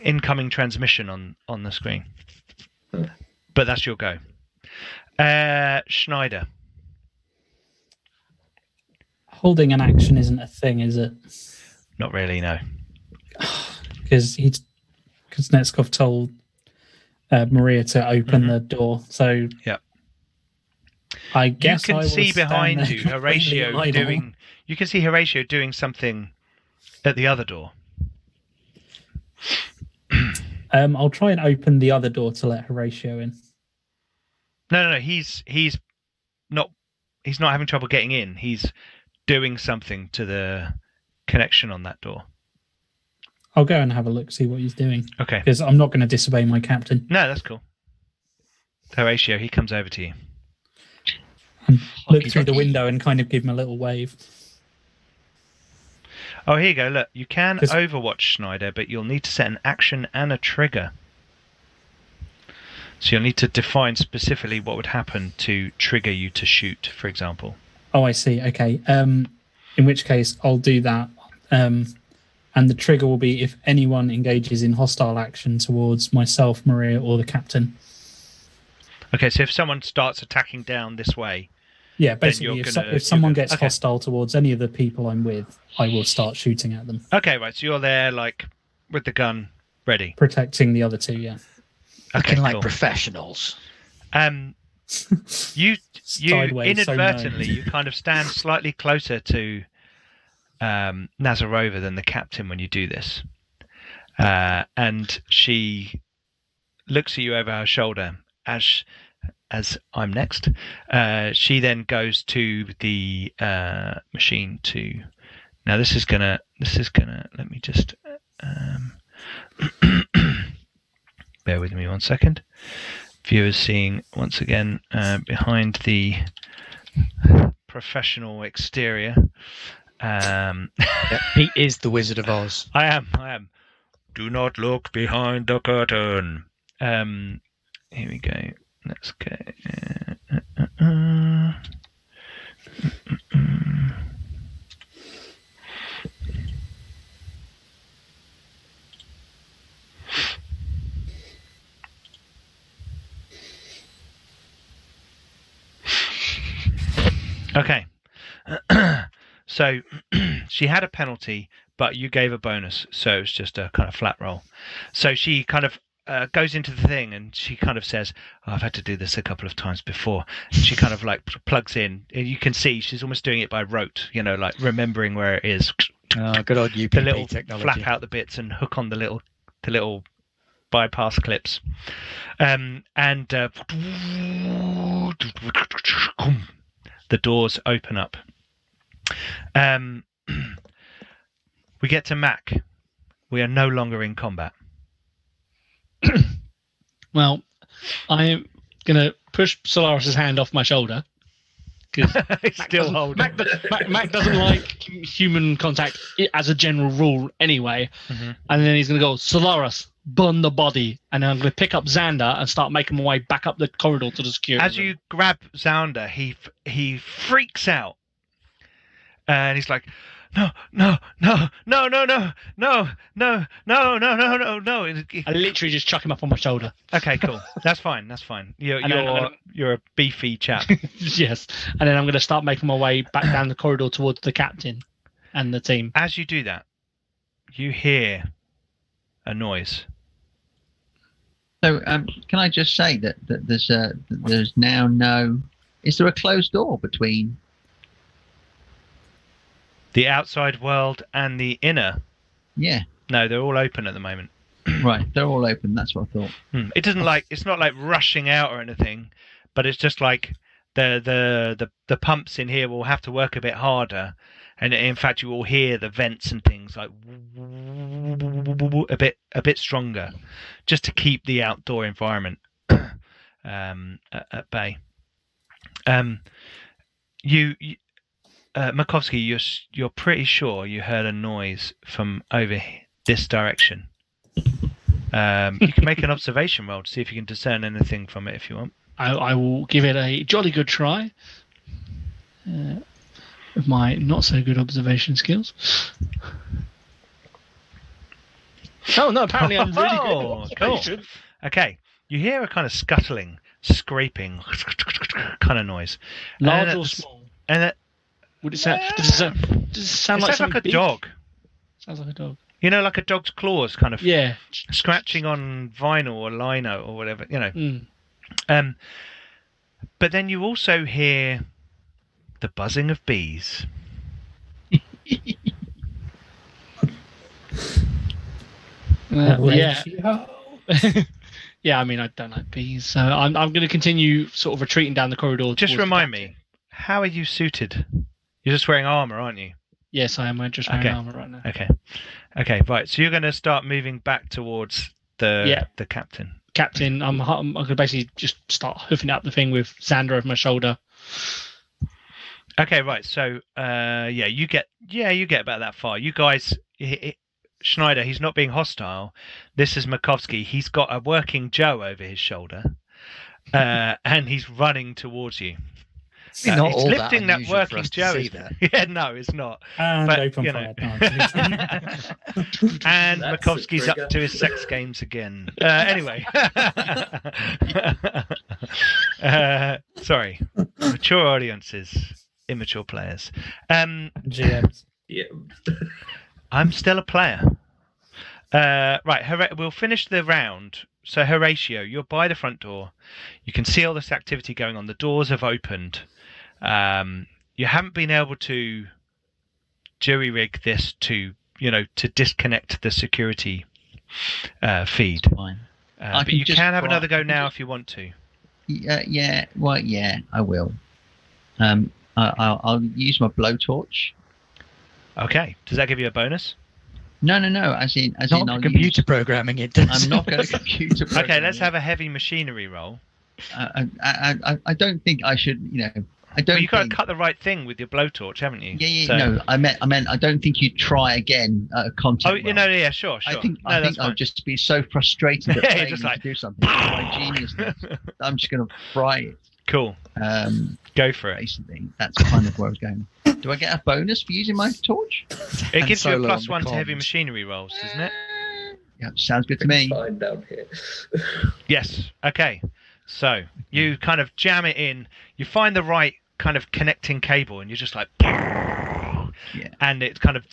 Incoming transmission on the screen. But that's your go. Schneider. Holding an action isn't a thing, is it? Not really, no. Because Kuznetsov told Maria to open the door. So Yep. I You guess I can will see stand behind there you completely Horatio idle. doing. You can see Horatio doing something at the other door. I'll try and open the other door to let Horatio in. No. He's not having trouble getting in. He's doing something to the connection on that door. I'll go and have a look, see what he's doing. Okay. Because I'm not going to disobey my captain. No, that's cool. Horatio, he comes over to you. And look Okie through the dokie. window and kind of give him a little wave. Oh, here you go. Look, you can 'Cause- overwatch Schneider, but you'll need to set an action and a trigger. So you'll need to define specifically what would happen to trigger you to shoot, for example. Oh, I see. Okay. In which case, I'll do that. And the trigger will be if anyone engages in hostile action towards myself, Maria, or the captain. Okay, so if someone starts attacking down this way, Yeah, basically, you're if, gonna- if someone you're gonna- gets okay. hostile towards any of the people I'm with, I will start shooting at them, okay, right. So you're there, like with the gun ready. protecting the other two. Yeah. Okay, Looking like cool. professionals. You Sideways, so inadvertently no. you kind of stand slightly closer to Nazarova than the captain when you do this, and she looks at you over her shoulder as I'm next. She then goes to the machine to. Now this is gonna. Let me just. Bear with me 1 second. Viewers seeing once again behind the professional exterior. He is the Wizard of Oz. I am. Do not look behind the curtain. Here we go. Let's go. Okay. So she had a penalty, but you gave a bonus, so it's just a kind of flat roll. So she kind of goes into the thing, and she kind of says, I've had to do this a couple of times before. And she kind of like plugs in. And you can see she's almost doing it by rote, like remembering where it is. Oh, good old UPP The little technology. flap out the bits and hook on the little bypass clips. The doors open up. We get to Mac. We are no longer in combat. Well, I'm going to push Solaris's hand off my shoulder. Still holding. Mac doesn't like human contact as a general rule anyway. Mm-hmm. And then he's going to go, Solaris, burn the body. And then I'm going to pick up Xander and start making my way back up the corridor to the security As room. you grab Xander, he freaks out. And he's like, no. I literally just chuck him up on my shoulder. Okay, cool. That's fine. You're a beefy chap. Yes. And then I'm going to start making my way back down the corridor towards the captain and the team. As you do that, you hear a noise. So, can I just say that there's now no... Is there a closed door between... The outside world and the inner? Yeah. No, they're all open at the moment. Right, they're all open. That's what I thought. It doesn't it's not like rushing out or anything, but it's just like the pumps in here will have to work a bit harder, and in fact you will hear the vents and things like a bit stronger, just to keep the outdoor environment at bay. Makovsky, you're pretty sure you heard a noise from over this direction. You can make an observation roll to see if you can discern anything from it if you want. I will give it a jolly good try with my not so good observation skills. Oh no! Apparently I'm really good at observation. Cool. Okay, you hear a kind of scuttling, scraping kind of noise. Large or small? And would it sound? Does it sound like a big? dog? Sounds like a dog. Like a dog's claws, kind of. Yeah. Scratching on vinyl or lino or whatever, But then you also hear the buzzing of bees. Yeah. Yeah, I mean, I don't like bees, so I'm going to continue sort of retreating down the corridor. Just remind me, how are you suited? You're just wearing armor, aren't you? Yes, I am just wearing armor right now. Okay, right. So you're going to start moving back towards the captain. Captain, I'm going to basically just start hoofing up the thing with Xander over my shoulder. Okay, right. So you get about that far. You guys, Schneider, he's not being hostile. This is Makovsky. He's got a working Joe over his shoulder, and he's running towards you. Not it's all lifting that unusual working Joe. Yeah, no, it's not. And But, open fire. And That's Makovsky's a up trigger. to his sex games again. Anyway. Sorry. Mature audiences, immature players. GMs. Yeah. I'm still a player. Right, we'll finish the round. So, Horatio, you're by the front door. You can see all this activity going on. The doors have opened. You haven't been able to jury rig this to disconnect the security feed. Fine. But you can have another go now if you want to. Yeah. Well, yeah, I will. I'll use my blowtorch. Okay. Does that give you a bonus? No. As in, I'll computer programming it does. I'm not going to computer program. Okay, let's have a heavy machinery roll. I don't think I should. I don't. But you've got to cut the right thing with your blowtorch, haven't you? Yeah. So- No, I meant. I don't think you'd try again at a contact. Oh, yeah, sure. I think that's I'll fine. just be so frustrated at Yeah, failing just to like- do something. My geniusness. I'm just going to fry it. Cool. Go for it. Basically, that's kind of where I was going. Do I get a bonus for using my torch? It And gives you a solo on the +1 to heavy comms. machinery rolls, doesn't it? Yeah, sounds good to me. Fine down here. Yes. Okay. So you kind of jam it in. You find the right kind of connecting cable, and you're just like, Yeah. and it kind of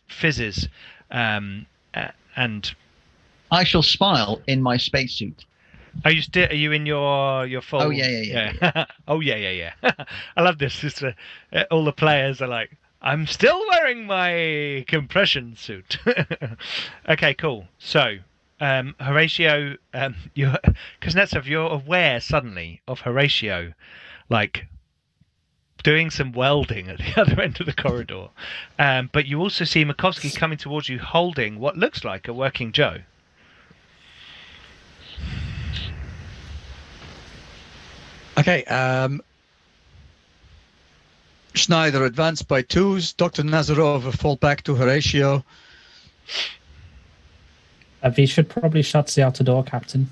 fizzes, and I shall smile in my spacesuit. are you in your full? Oh, yeah. Oh yeah. I love this. It's, all the players are like, I'm still wearing my compression suit. Okay, cool. So, Horatio, Kuznetsov, you're aware suddenly of Horatio, like doing some welding at the other end of the corridor, but you also see Makovsky coming towards you, holding what looks like a working Joe. Okay. Schneider advance by 2s. Dr. Nazarov fall back to Horatio. We should probably shut the outer door, Captain.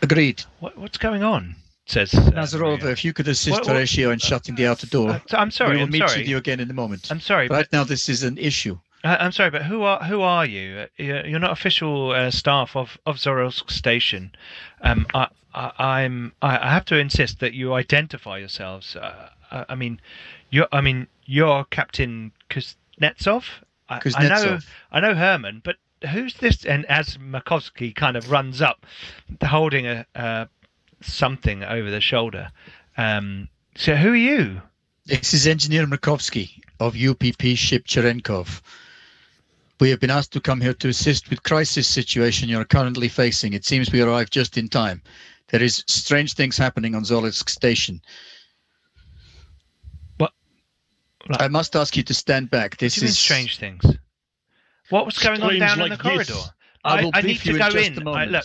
Agreed. What's going on? Says Nazarov, Maria. if you could assist What- Horatio in shutting the outer door. I'm sorry. We will I'm meet sorry. with you again in a moment. I'm sorry, Right now, this is an issue. I'm sorry, but who are you? You're not official staff of Zorilsk Station. I have to insist that you identify yourselves. You're Captain Kuznetsov. Kuznetsov. I know Herman, but who's this? And as Makovsky kind of runs up, holding a something over the shoulder. So who are you? This is Engineer Makovsky of UPP ship Cherenkov. We have been asked to come here to assist with crisis situation you're currently facing. It seems we arrived just in time. There is strange things happening on Zorilsk Station. What? I must ask you to stand back. This What do you mean is strange things? What was going on Strange down in like the corridor? this. I will need brief to you in go just in. a moment. Look,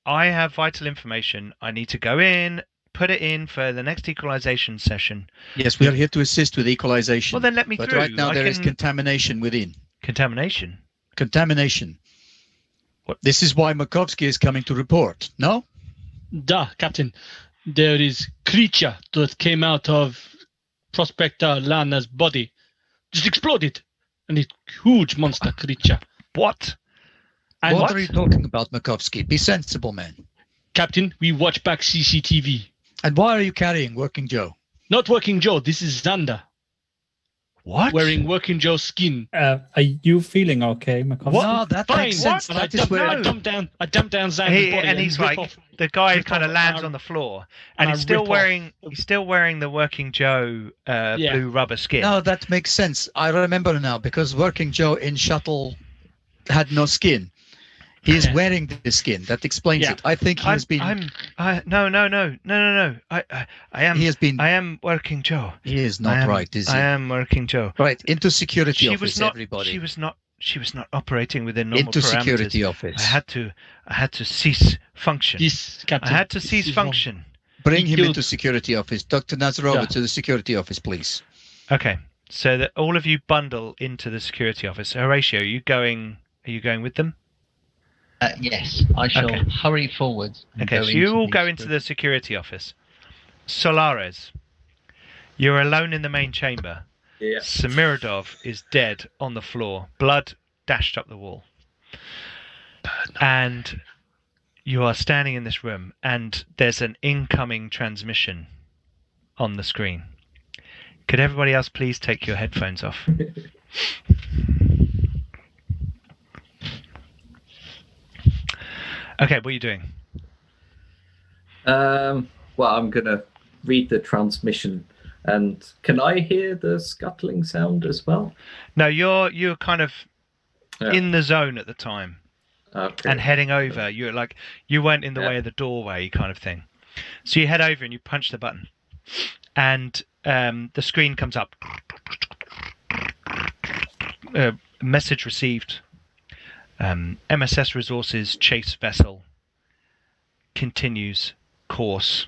I have vital information. I need to go in, put it in for the next equalization session. Yes, we are here to assist with equalization. Well, then let me but through. right now I there is can- contamination within. Contamination. Contamination. What? This is why Makovsky is coming to report. No? Da, Captain. There is creature that came out of Prospector Lana's body. Just exploded. And it's huge monster creature. What? And What are you talking about, Makovsky? Be sensible, man. Captain, we watch back CCTV. And why are you carrying Working Joe? Not Working Joe. This is Xander What? wearing Working Joe's skin. Are you feeling okay, Makovsky? No, that Fine. makes sense. And I That is dumped, where I dumped down Xander's body And he's rip like, off- the guy rip kind of off lands our- on the floor, and and I he's still rip off- wearing the Working Joe blue rubber skin. No, that makes sense. I remember now because Working Joe in Shuttle had no skin. He is Yeah. wearing the skin. That explains Yeah. it. I think he has been. No. He has been. I am Working Joe. He is I not am- right, is he? I am Working Joe. Right into security She office, was not. everybody. She was not operating within normal Into parameters. security office. I had to cease function. This, I Captain. had to this cease is wrong. function. Bring He him killed- into security office. Dr. Nazarova Yeah. to the security office, please. Okay, so that all of you bundle into the security office. Horatio, are you going with them? Yes, I shall Okay. hurry forward. and Okay, go so you all the go into the security office. Solares, you're alone in the main chamber. Yeah. Semiradov is dead on the floor, blood dashed up the wall. And you are standing in this room, and there's an incoming transmission on the screen. Could everybody else please take your headphones off? Okay, what are you doing? Well, I'm gonna read the transmission, and can I hear the scuttling sound as well? No, you're kind of Yeah. in the zone at the time Okay. and heading over. You're like, you weren't in the Yeah. way of the doorway kind of thing. So you head over and you punch the button, and the screen comes up. Message received. MSS Resources chase vessel continues course.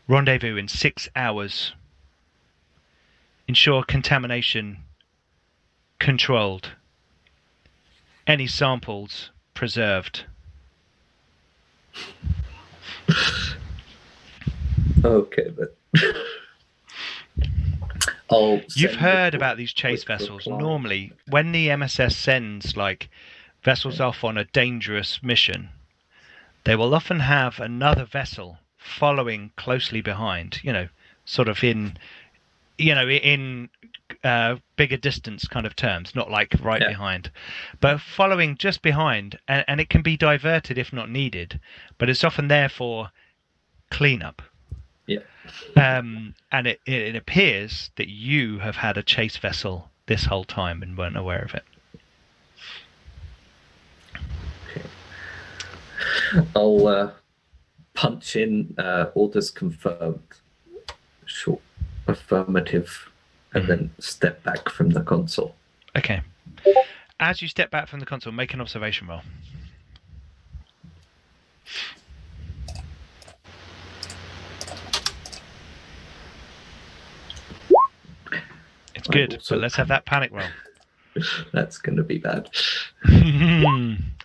Rendezvous in 6 hours. Ensure contamination controlled. Any samples preserved. Okay, but I'll You've send heard a about these chase quick vessels. reply. Normally, when the MSS sends like vessels off on a dangerous mission, they will often have another vessel following closely behind. Sort of in bigger distance kind of terms, not like right behind, but following just behind, and it can be diverted if not needed, but it's often there for cleanup. Yeah. And it appears that you have had a chase vessel this whole time and weren't aware of it. Okay. I'll punch in orders confirmed, short affirmative, and then step back from the console. Okay. As you step back from the console, make an observation roll. It's good, also but let's have that panic roll. That's going to be bad.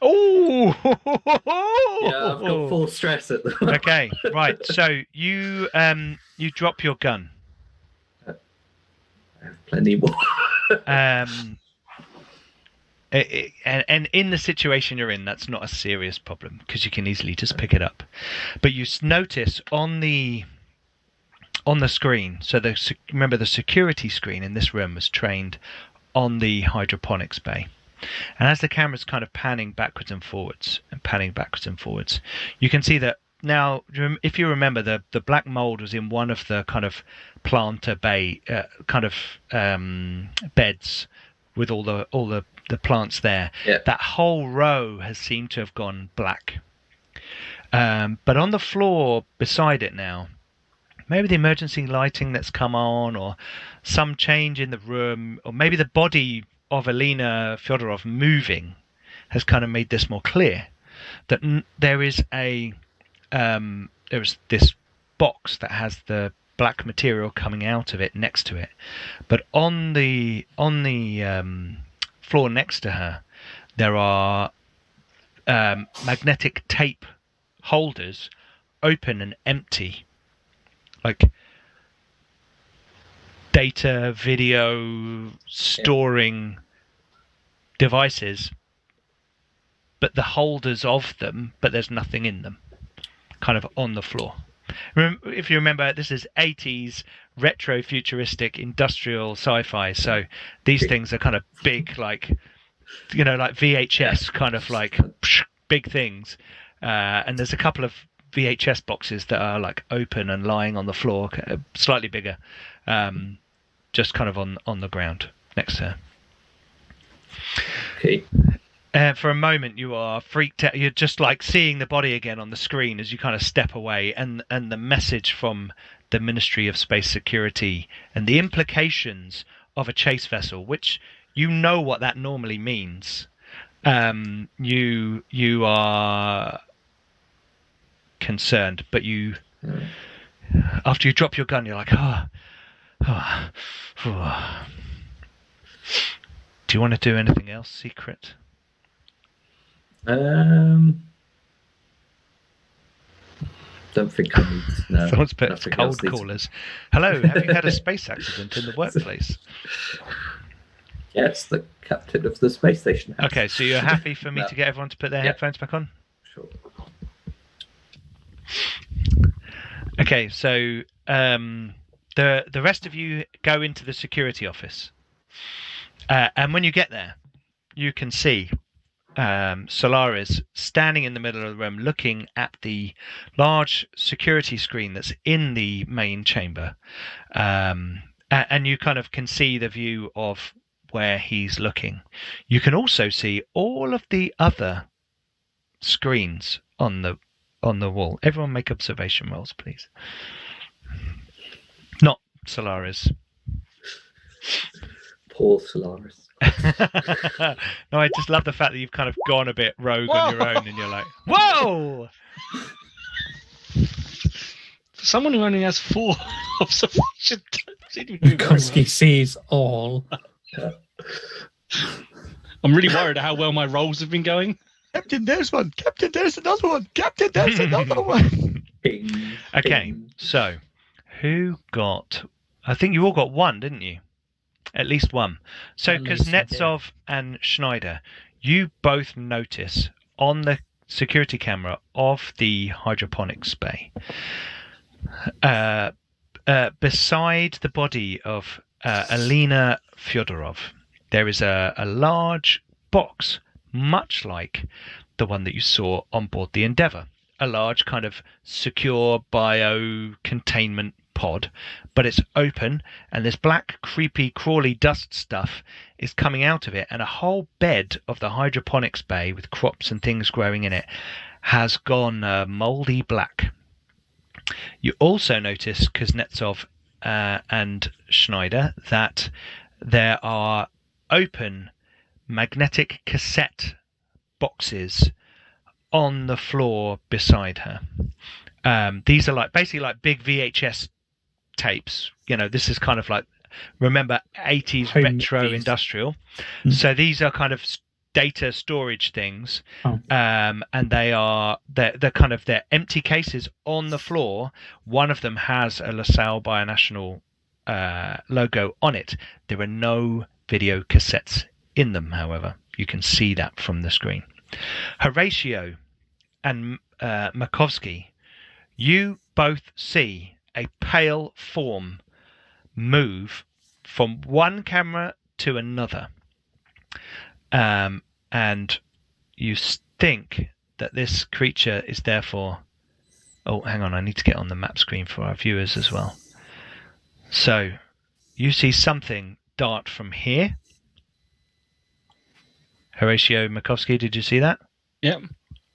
Oh! Yeah, I've got full stress at the moment. Okay, right. So you drop your gun. I have plenty more. And in the situation you're in, that's not a serious problem because you can easily just pick it up. But you notice on the screen, so remember the security screen in this room was trained on the hydroponics bay. And as the camera's kind of panning backwards and forwards, you can see that now, if you remember, the black mold was in one of the kind of planter bay beds with all the plants there. Yeah. That whole row has seemed to have gone black. But on the floor beside it now, maybe the emergency lighting that's come on, or some change in the room, or maybe the body of Alina Fyodorov moving has kind of made this more clear. That there is this box that has the black material coming out of it next to it, but on the floor next to her, there are magnetic tape holders, open and empty, like data, video storing devices, but the holders of them, but there's nothing in them, kind of on the floor. If you remember, this is 80s retro futuristic industrial sci-fi, so these things are kind of big, like like VHS kind of like big things, and there's a couple of VHS boxes that are like open and lying on the floor, slightly bigger, just kind of on the ground next to her. Okay. For a moment, you are freaked out. You're just like seeing the body again on the screen as you kind of step away, and the message from the Ministry of Space Security and the implications of a chase vessel, which you know what that normally means. You are concerned, but after you drop your gun, you're like, oh. Do you want to do anything else secret? Don't think I need to know. Someone's put Nothing cold else needs- callers. Hello, have you had a space accident in the workplace? Yes, the captain of the space station has. Okay, so you're happy for me No. to get everyone to put their Yeah. headphones back on? Sure. Okay, so the rest of you go into the security office, and when you get there, you can see Solaris standing in the middle of the room, looking at the large security screen that's in the main chamber, and you kind of can see the view of where he's looking. You can also see all of the other screens on the wall. Everyone make observation rolls, please. Not Solaris. Poor Solaris. No, I just love the fact that you've kind of gone a bit rogue on your own, and you're like, whoa! For someone who only has 4 observation, Koski sees all. I'm really worried how well my rolls have been going. Captain, there's one. Captain, there's another one. Captain, there's another one. Ping, Okay, ping. so who got? I think you all got one, didn't you? At least one. So At least we did. Kuznetsov and Schneider, you both notice on the security camera of the hydroponics bay. Beside the body of Alina Fyodorov, there is a large box, much like the one that you saw on board the Endeavour. A large kind of secure bio-containment pod, but it's open, and this black, creepy, crawly dust stuff is coming out of it, and a whole bed of the hydroponics bay with crops and things growing in it has gone mouldy black. You also notice, Kuznetsov and Schneider, that there are open magnetic cassette boxes on the floor beside her. These are basically like big VHS tapes. This is kind of like, remember, 80s Home retro movies. industrial. Mm. So these are kind of data storage things. Oh. And they're empty cases on the floor. One of them has a LaSalle Bionational logo on it. There are no video cassettes in them, however. You can see that from the screen. Horatio and Makovsky, you both see a pale form move from one camera to another. And you think that this creature is therefore... Oh, hang on, I need to get on the map screen for our viewers as well. So, you see something dart from here. Horatio Makovsky, did you see that? Yep.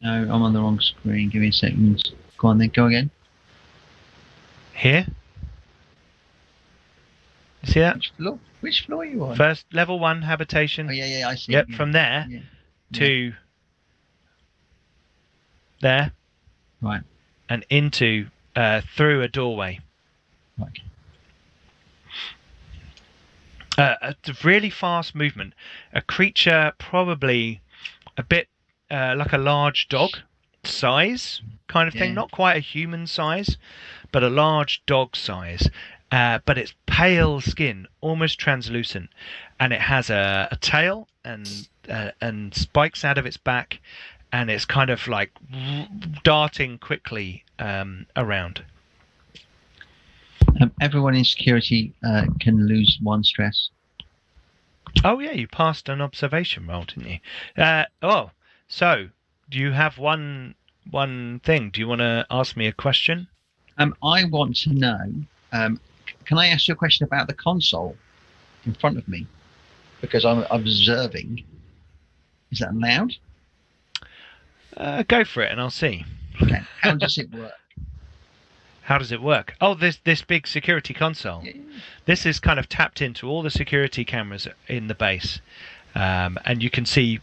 No, I'm on the wrong screen. Give me a second. Go on then, go again. Here? You see that? Which floor are you on? First, level 1 habitation. Oh, yeah, I see. Yep, yeah. from there Yeah. to there. Right. And into, through a doorway. Right. A really fast movement. A creature probably a bit like a large dog size kind of thing. Yeah. Not quite a human size, but a large dog size. But it's pale skin, almost translucent, and it has a tail and spikes out of its back, and it's kind of like darting quickly around. Everyone in security can lose 1 stress. Oh yeah, you passed an observation roll, didn't you? So do you have one thing? Do you want to ask me a question? I want to know. Can I ask you a question about the console in front of me? Because I'm observing. Is that allowed? Go for it, and I'll see. Okay. How does it work? How does it work? Oh, this big security console. Yeah. This is kind of tapped into all the security cameras in the base, and you can see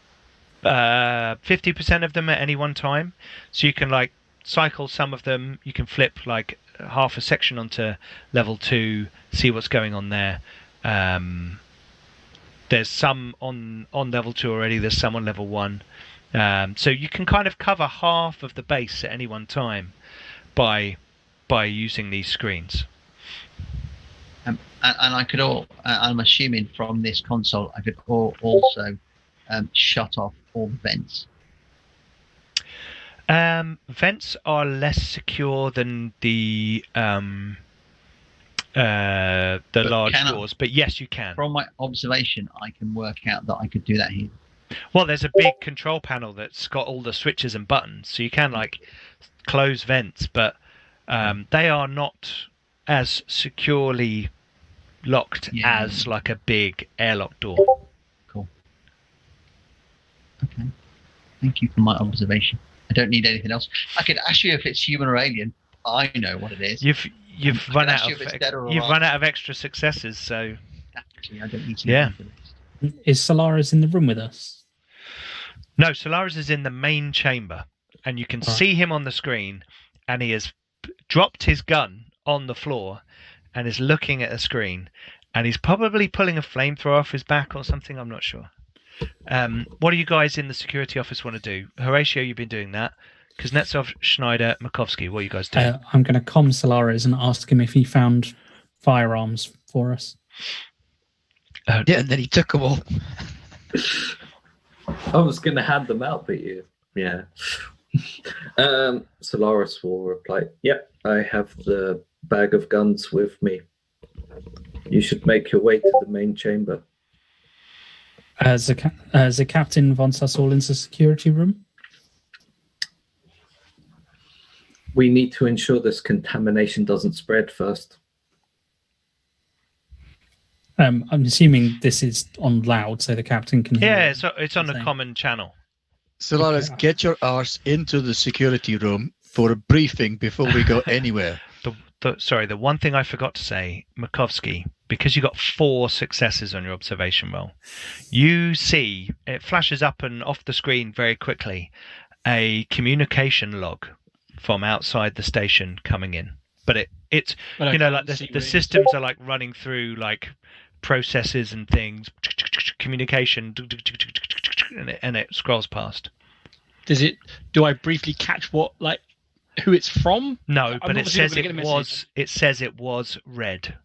50% of them at any one time. So you can like cycle some of them. You can flip like half a section onto level 2, see what's going on there. There's some on level 2 already. There's some on level 1. So you can kind of cover half of the base at any one time by using these screens. And I could I'm assuming from this console, I could also shut off all the vents. Vents are less secure than the large doors, but yes, you can. From my observation, I can work out that I could do that here. Well, there's a big control panel that's got all the switches and buttons, so you can like close vents, but they are not as securely locked as like a big airlock door. Cool. Okay. Thank you for my observation. I don't need anything else. I could ask you if it's human or alien. I know what it is. You've run out of extra successes, so actually I don't need to. Yeah. Is Solaris in the room with us? No, Solaris is in the main chamber, and you can see him on the screen, and he has dropped his gun on the floor and is looking at a screen, and he's probably pulling a flamethrower off his back or something. I'm not sure. What do you guys in the security office want to do? Horatio, you've been doing that. Kuznetsov, Schneider, Makovsky, what are you guys doing? I'm going to comm Solaris and ask him if he found firearms for us. Yeah, and then he took them all. I was going to hand them out, but yeah. Solaris will reply, "Yep, I have the bag of guns with me. You should make your way to the main chamber." The captain wants us all into the security room. We need to ensure this contamination doesn't spread first. I'm assuming this is on loud, so the captain can hear. Yeah, it. so it's on a Same. common channel. Solaris, Okay. get your arse into the security room for a briefing before we go anywhere. The one thing I forgot to say, Makovsky, because you got 4 successes on your observation roll, you see it flashes up and off the screen very quickly a communication log from outside the station coming in. But it's But I you know, can't like see the what it is. systems are like running through like processes and things, communication, and it scrolls past. Do I briefly catch who it's from? No, I'm but it obviously not says gonna get a message. it says it was red.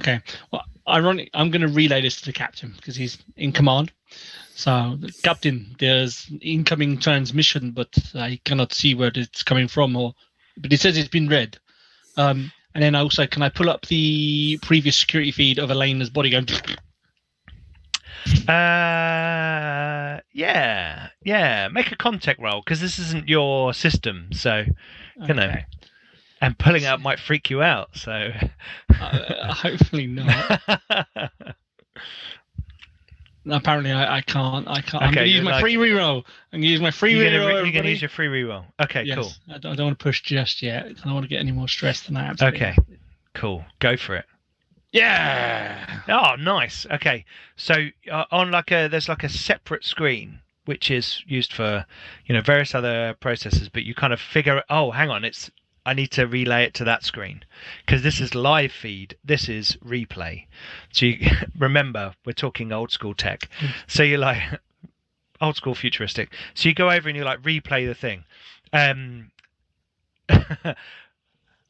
Okay. Well, ironic. I'm going to relay this to the captain because he's in command. So, Captain, there's incoming transmission, but I cannot see where it's coming from. But it says it's been read. And then also, can I pull up the previous security feed of Elena's body going? Yeah. Make a contact roll because this isn't your system, so you know. Okay. And pulling out might freak you out. So Hopefully not. Apparently, I can't. I'm going to use my free reroll. I'm going to use my free reroll. You're going to use your free reroll. Okay, Yes. cool. I don't want to push just yet. I don't want to get any more stress than that. Okay, cool. Go for it. Yeah. Oh, nice. Okay, so on there's like a separate screen which is used for various other processes, but you kind of figure, oh, hang on, I need to relay it to that screen because this is live feed. This is replay. So you remember, we're talking old school tech. So you're like old school futuristic. So you go over and you like replay the thing.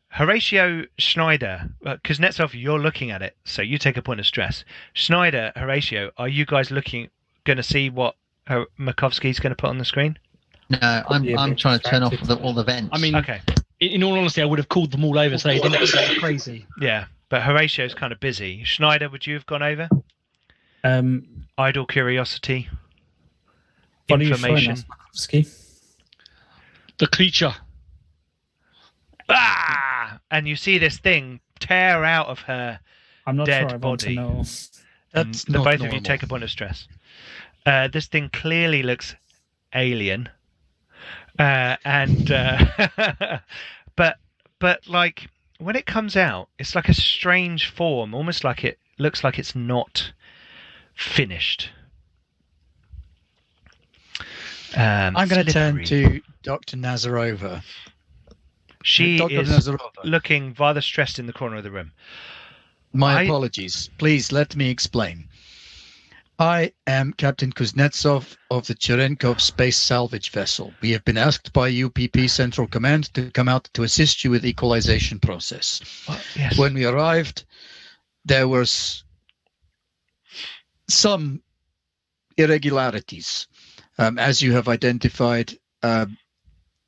Horatio Schneider, Kuznetsov, you're looking at it, so you take a point of stress. Schneider, Horatio, are you guys going to see what Makovsky's going to put on the screen? No, I'm trying to turn off all the vents. I mean, Okay. In all honesty, I would have called them all over so they didn't go crazy. Yeah, but Horatio's kind of busy. Schneider, would you have gone over? Idle curiosity. What are you showing Information. us, Makovsky? The creature. Ah! And you see this thing tear out of her. I'm not Dead sure I want to body. know. That's The not both normal. of you take a point of stress. This thing clearly looks alien. But like when it comes out, it's like a strange form, almost like it looks like it's not finished. I'm going to turn slippery. to Dr. Nazarova. She Dr. is Nazarova, looking rather stressed in the corner of the room. my apologies. Please let me explain. I am Captain Kuznetsov of the Cherenkov space salvage vessel. We have been asked by UPP Central Command to come out to assist you with the equalization process. Yes. When we arrived, there was some irregularities. As you have identified,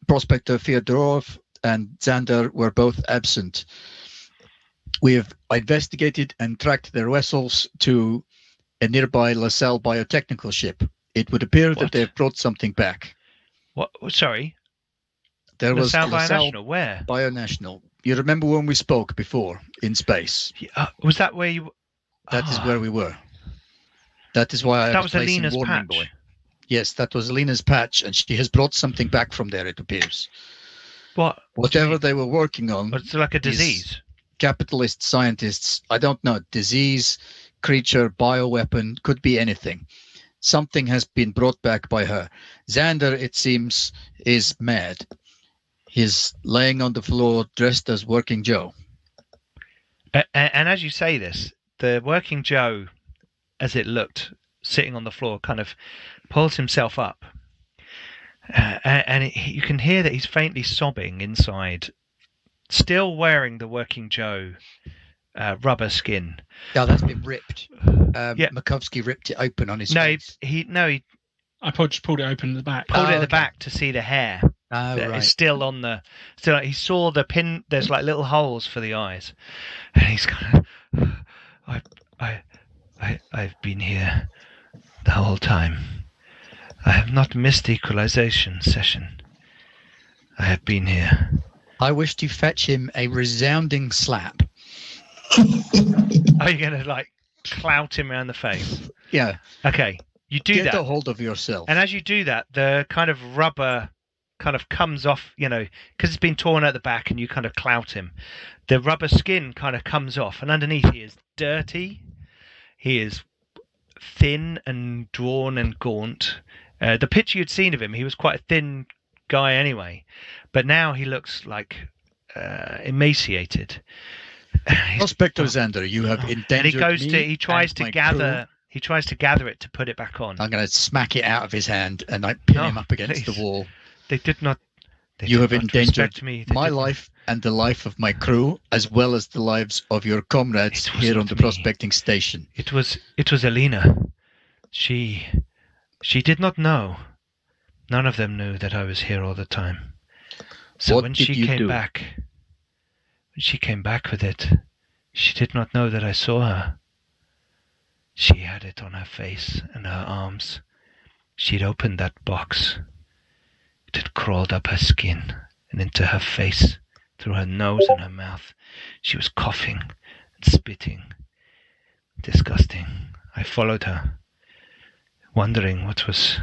Prospector Fyodorov and Xander were both absent. We have investigated and tracked their vessels to a nearby LaSalle biotechnical ship. It would appear What? that they've brought something back. What? Sorry. There was LaSalle LaSalle Bionational. Where? Bionational. You remember when we spoke before in space? Was that where you? That is where we were. That is why I That was was placing Alina's warning patch. boy. Yes, that was Alina's patch, and she has brought something back from there, it appears. What? Whatever they were working on, It's like a is disease. capitalist scientists, I don't know, disease, creature, bioweapon, could be anything. Something has been brought back by her. Xander, it seems, is mad. He's laying on the floor dressed as Working Joe. And as you say this, the Working Joe, as it looked, sitting on the floor, kind of pulls himself up. You can hear that he's faintly sobbing inside, still wearing the Working Joe rubber skin. Yeah, that's been ripped. Yeah. Makovsky ripped it open on his No, face. he I probably just pulled it open at the back. Pulled it at okay. the back to see the hair. Oh, That is right. still on the. Still, he saw the pin. There's like little holes for the eyes, and he's kind of. I've been here the whole time. I have not missed the equalisation session. I have been here. I wish to fetch him a resounding slap. Are you going to like clout him around the face? Yeah. Okay, you do Get that. a hold of yourself. And as you do that, the kind of rubber kind of comes off, because it's been torn at the back and you kind of clout him. The rubber skin kind of comes off, and underneath he is dirty. He is thin and drawn and gaunt. The picture you'd seen of him, he was quite a thin guy anyway. But now he looks like emaciated. Prospector Xander, you have endangered and he tries and to my gather. He tries to gather it to put it back on. crew. I'm going to smack it out of his hand and I pin No, him up against please. the wall. They did not. They You did have not endangered respect me. my life and the life of my crew, as well as the lives of your comrades It was here on not the me. prospecting station. It was Elena. She did not know. None of them knew that I was here all the time. So What when did she you came do? back with it, she did not know that I saw her. She had it on her face and her arms. She'd opened that box. It had crawled up her skin and into her face, through her nose and her mouth. She was coughing and spitting. Disgusting. I followed her, wondering what was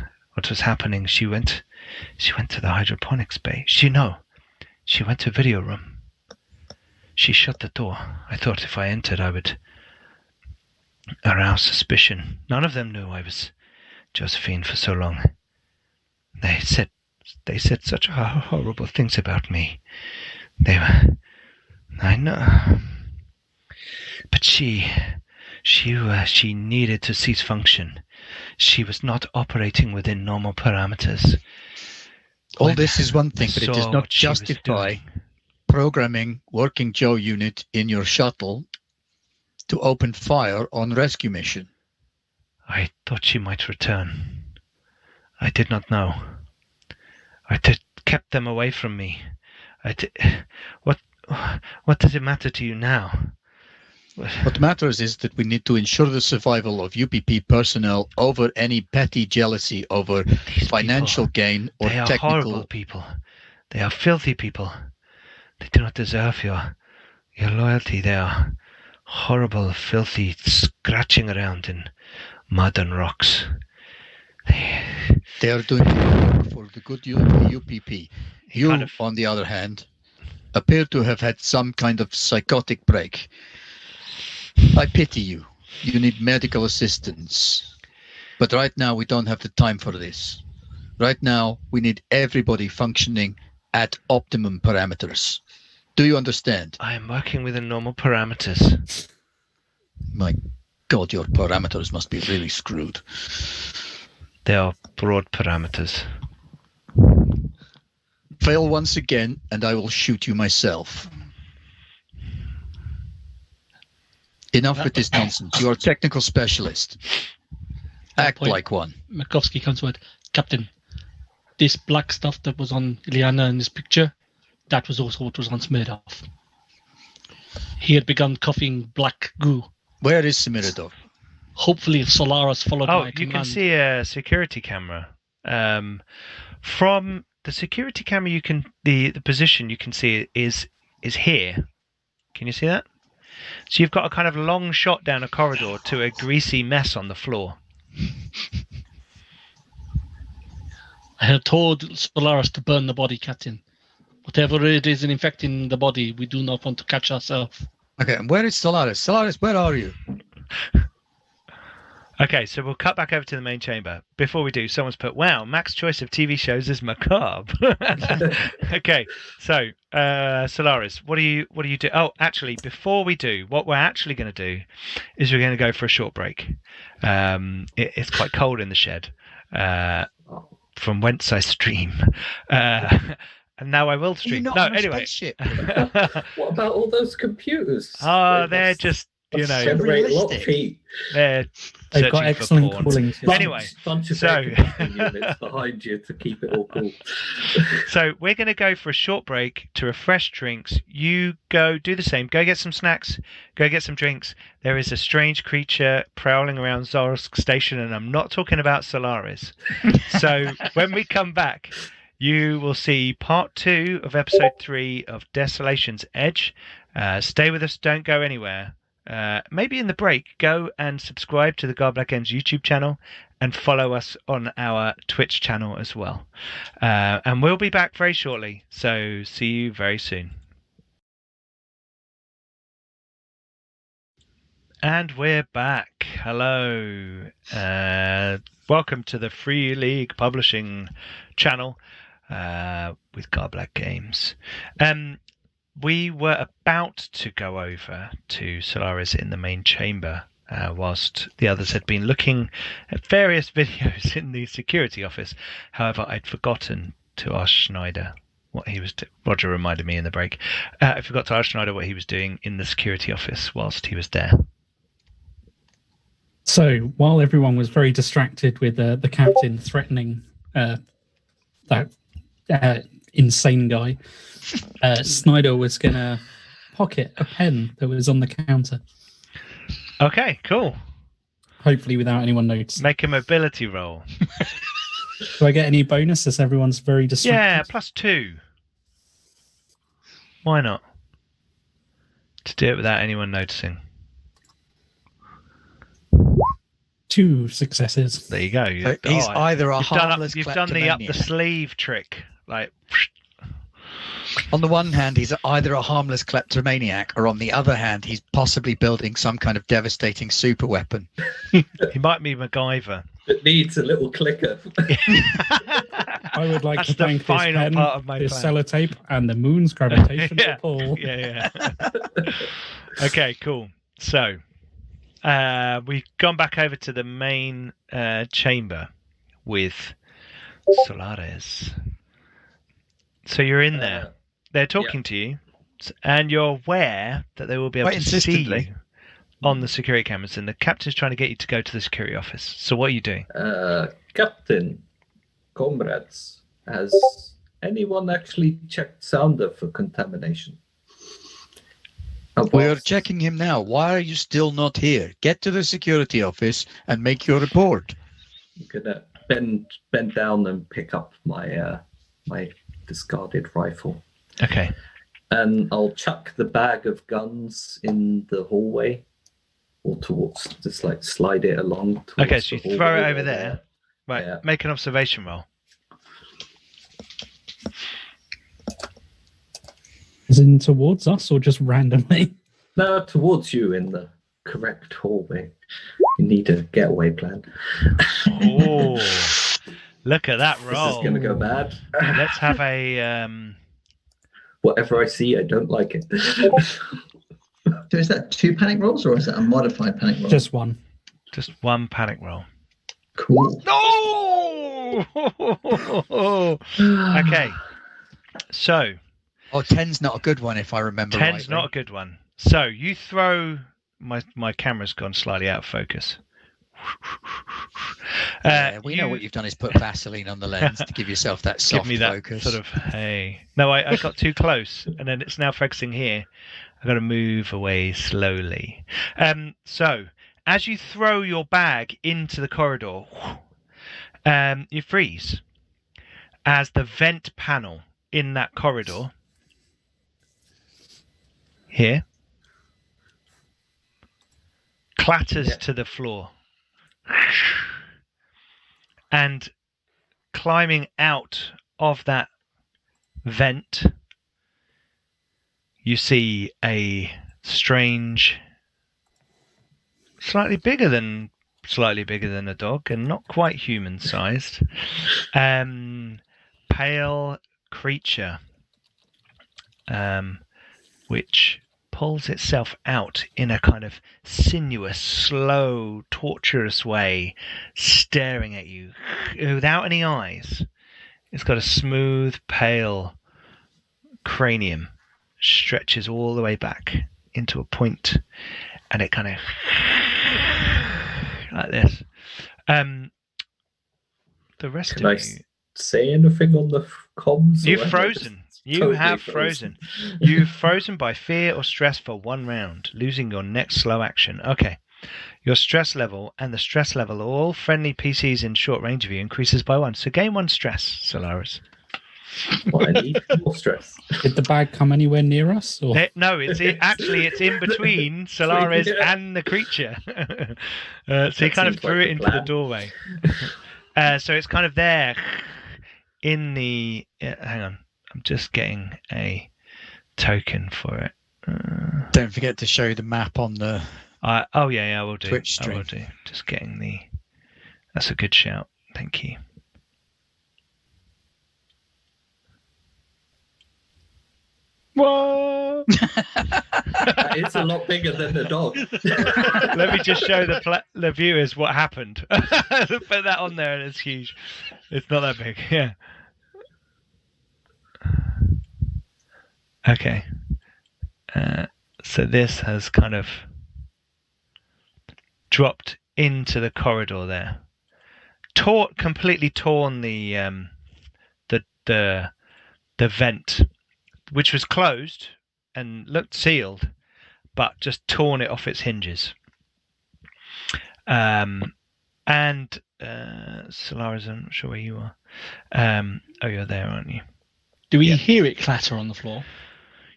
happening. She went to the hydroponics bay. She went to video room. She shut the door. I thought if I entered, I would arouse suspicion. None of them knew I was Josephine for so long. They said such horrible things about me. I know. But she needed to cease function. She was not operating within normal parameters. All When this is one thing, I but it does saw not what she was justify doing. programming Working Joe unit in your shuttle to open fire on rescue mission. I thought she might return. I did not know. Kept them away from me. What does it matter to you now? What matters is that we need to ensure the survival of UPP personnel over any petty jealousy over These financial people, gain or they are technical. horrible people. They are filthy people. They do not deserve your loyalty. They are horrible, filthy, scratching around in mud and rocks. They are doing work for the good UPP. You, kind of- on the other hand, appear to have had some kind of psychotic break. I pity you. You need medical assistance. But right now, we don't have the time for this. Right now, we need everybody functioning at optimum parameters. Do you understand? I am working within normal parameters. My God, your parameters must be really screwed. They are broad parameters. Fail once again, and I will shoot you myself. Enough with this nonsense. You are a technical specialist. Act point. like one. Makovsky comes forward. Captain, this black stuff that was on Ilyana in this picture, that was also what was on Smirnov. He had begun coughing black goo. Where is Semiradov? Hopefully, if Solaris followed Oh, my you command. can see a security camera. From the security camera, the position you can see is here. Can you see that? So you've got a kind of long shot down a corridor to a greasy mess on the floor. I had told Solaris to burn the body, Captain. Whatever it is infecting the body, we do not want to catch ourselves. Okay, and where is Solaris? Solaris, where are you? Okay, so we'll cut back over to the main chamber. Before we do, someone's put, wow, Mac's choice of TV shows is macabre. Okay, so Solaris, what do you do? Oh, actually, before we do, what we're actually going to do is we're going to go for a short break. It's quite cold in the shed, from whence I stream. And now I will stream. You're not No, on a anyway. spaceship. What about all those computers? Oh, They they're must- just you know, Generate a lot of realistic. heat. they're They've got searching for excellent porn. cooling systems. Anyway, Bunch of so- air conditioning units behind you to keep it all cool. So we're going to go for a short break to refresh drinks. You go do the same. Go get some snacks. Go get some drinks. There is a strange creature prowling around Zorilsk station, and I'm not talking about Solaris. So when we come back, you will see part 2 of episode 3 of Desolation's Edge. Stay with us. Don't go anywhere. Maybe in the break, go and subscribe to the God Black Games YouTube channel and follow us on our Twitch channel as well. And we'll be back very shortly. So see you very soon. And we're back. Hello. Welcome to the Free League Publishing channel with God Black Games. We were about to go over to Solaris in the main chamber whilst the others had been looking at various videos in the security office. However, I'd forgotten to ask Schneider what he was doing. Roger reminded me in the break. I forgot to ask Schneider what he was doing in the security office whilst he was there. So while everyone was very distracted with the captain threatening that insane guy, Snyder was going to pocket a pen that was on the counter, Okay, cool. hopefully without anyone noticing. Make a mobility roll. Do I get any bonus as everyone's very distracted? Yeah, +2. Why not? To do it without anyone noticing. 2 successes. There you go. So he's either a You've harmless done the up the kleptomaniac. sleeve trick. Like, On the one hand, he's either a harmless kleptomaniac, or on the other hand, he's possibly building some kind of devastating super weapon. he might be MacGyver. It needs a little clicker. I would like That's to the thank this final pen, part of my this plan. sellotape, and the moon's gravitational Yeah. pull. Yeah. Okay, cool. So, we've gone back over to the main chamber with Solaris. So you're in there. They're talking to you, and you're aware that they will be able Quite to see insistently. you on the security cameras, and the captain's trying to get you to go to the security office. So what are you doing? Captain, comrades, has anyone actually checked Sounder for contamination? We are checking him now. Why are you still not here? Get to the security office and make your report. I'm gonna bend down and pick up my my discarded rifle, Okay. and I'll chuck the bag of guns in the hallway, or towards, just like slide it along. Towards Okay, so you the throw it hallway over there. Right. Yeah. Make an observation roll. Is it towards us or just randomly? No, towards you in the correct hallway. You need a getaway plan. Oh, look at that This roll. is gonna go bad. Let's have a Whatever I see, I don't like it. So is that 2 panic rolls or is that a modified panic roll? Just one. just one panic roll. Cool. No. Okay. So Oh, 10's not a good one, if I remember 10's rightly. not a good one. So you throw my camera's gone slightly out of focus. Yeah, we know what you've done is put Vaseline on the lens to give yourself that soft give me that focus. sort of hey. No, I got too close, and then it's now focusing here. I've got to move away slowly. So as you throw your bag into the corridor, you freeze as the vent panel in that corridor here clatters to the floor. And climbing out of that vent, you see a strange, slightly bigger than a dog and not quite human-sized, pale creature, which pulls itself out in a kind of sinuous, slow, torturous way, staring at you without any eyes. It's got a smooth, pale cranium, stretches all the way back into a point, and it kind of like this. The rest Can of I you, say anything on the comms? you've or am I frozen. just You totally have frozen. You've frozen by fear or stress for 1 round, losing your next slow action. Okay. Your stress level and the stress level of all friendly PCs in short range of you increases by 1. So gain 1 stress, Solaris. Well, I need more stress. Did the bag come anywhere near us? Or? No, it's in between Solaris Yeah. and the creature. So he kind of seems threw like it the into the plan. doorway. So it's kind of there in the... hang on. I'm just getting a token for it. Don't forget to show the map on the Oh, yeah, I will do. Twitch I will stream. do. Just getting the... That's a good shout. Thank you. What? It's a lot bigger than the dog. Let me just show the viewers what happened. Put that on there and it's huge. It's not that big. Yeah. Okay. So this has kind of dropped into the corridor there. Completely torn the vent, which was closed and looked sealed, but just torn it off its hinges. And Solaris, I'm not sure where you are. Oh, you're there, aren't you? Do we Yeah. hear it clatter on the floor?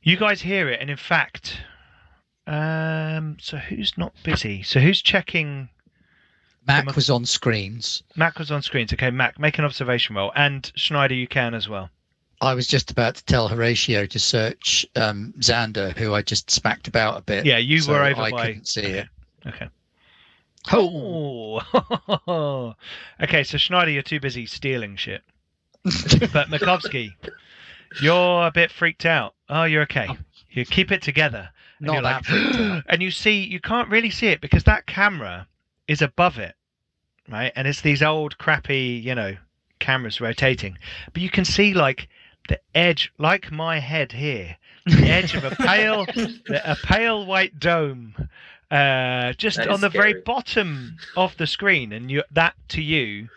You guys hear it, and in fact, so who's not busy? So who's checking? Mac was on screens. Mac was on screens. Okay, Mac, make an observation roll, and Schneider, you can as well. I was just about to tell Horatio to search Xander, who I just smacked about a bit. Yeah, you so were over I by. couldn't see it. Okay. Oh, Oh. Okay, so Schneider, you're too busy stealing shit. But Makovsky, you're a bit freaked out. Oh, you're okay. You keep it together. And not you're that freaked out. And you can't really see it because that camera is above it, right? And it's these old crappy, cameras rotating. But you can see like the edge, like my head here, the edge of a pale white dome, just That on is the very scary. bottom of the screen, and that to you,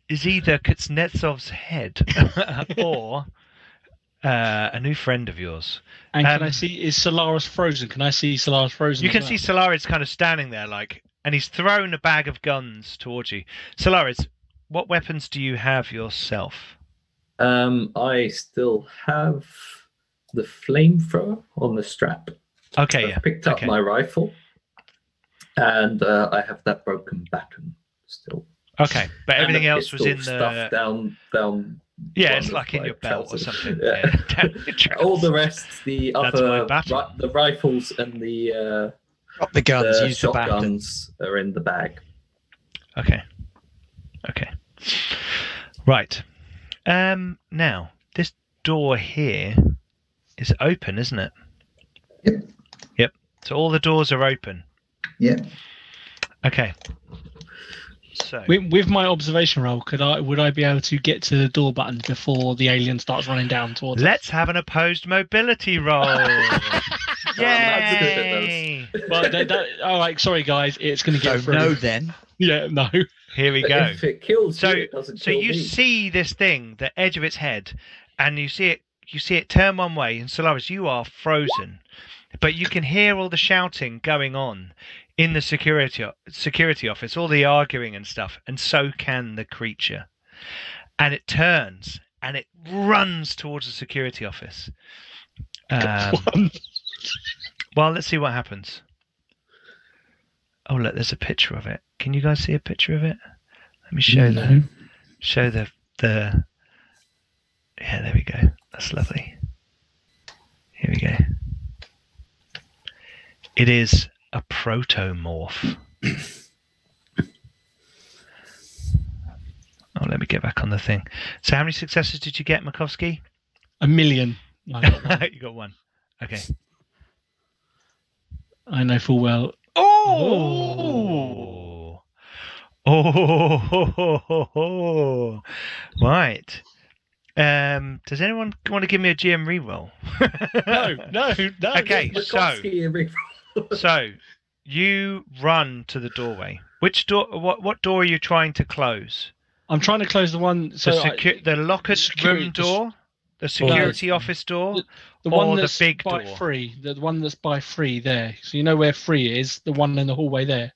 is either Kuznetsov's head or a new friend of yours. And can I see, is Solaris frozen? Can I see Solaris frozen? You as can well? see Solaris kind of standing there, and he's thrown a bag of guns towards you. Solaris, what weapons do you have yourself? I still have the flamethrower on the strap. Okay, I've picked up my rifle, and I have that broken baton still. Okay, but everything And a else was in pistol the... stuffed down. Yeah, one it's of like in my your belt or trousers. something. Yeah. Yeah. All the rest, the That's my other, baton. the rifles and the Drop the guns, use the baton. shotguns are in the bag. Okay. Right. Now, this door here is open, isn't it? Yep. So all the doors are open. Yeah. Okay. So With my observation roll, would I be able to get to the door button before the alien starts running down towards us? let's have an opposed mobility roll. Yay! Well, all right, sorry guys, it's going to get through. No, then. Yeah, no. Here we But go. if it kills So, you, it doesn't so kill you me. see this thing, the edge of its head, and you see it turn one way, and Solaris, you are frozen, but you can hear all the shouting going on in the security office, all the arguing and stuff, and so can the creature. And it turns and it runs towards the security office. Well, let's see what happens. Oh, look, there's a picture of it. Can you guys see a picture of it? Let me show No. show the yeah, there we go. That's lovely. Here we go. It is a protomorph. Oh, let me get back on the thing. So how many successes did you get, Makovsky? 1,000,000. I got one. You got one. Okay. I know full well. Oh! Oh! Right. Does anyone want to give me a GM reroll? No. Okay, so Makovsky, So you run to the doorway. Which door? What door are you trying to close? I'm trying to close the one. The So the locked room door, the security office door, the one or that's the big by door. free, the one that's by free there. So you know where free is, the one in the hallway there.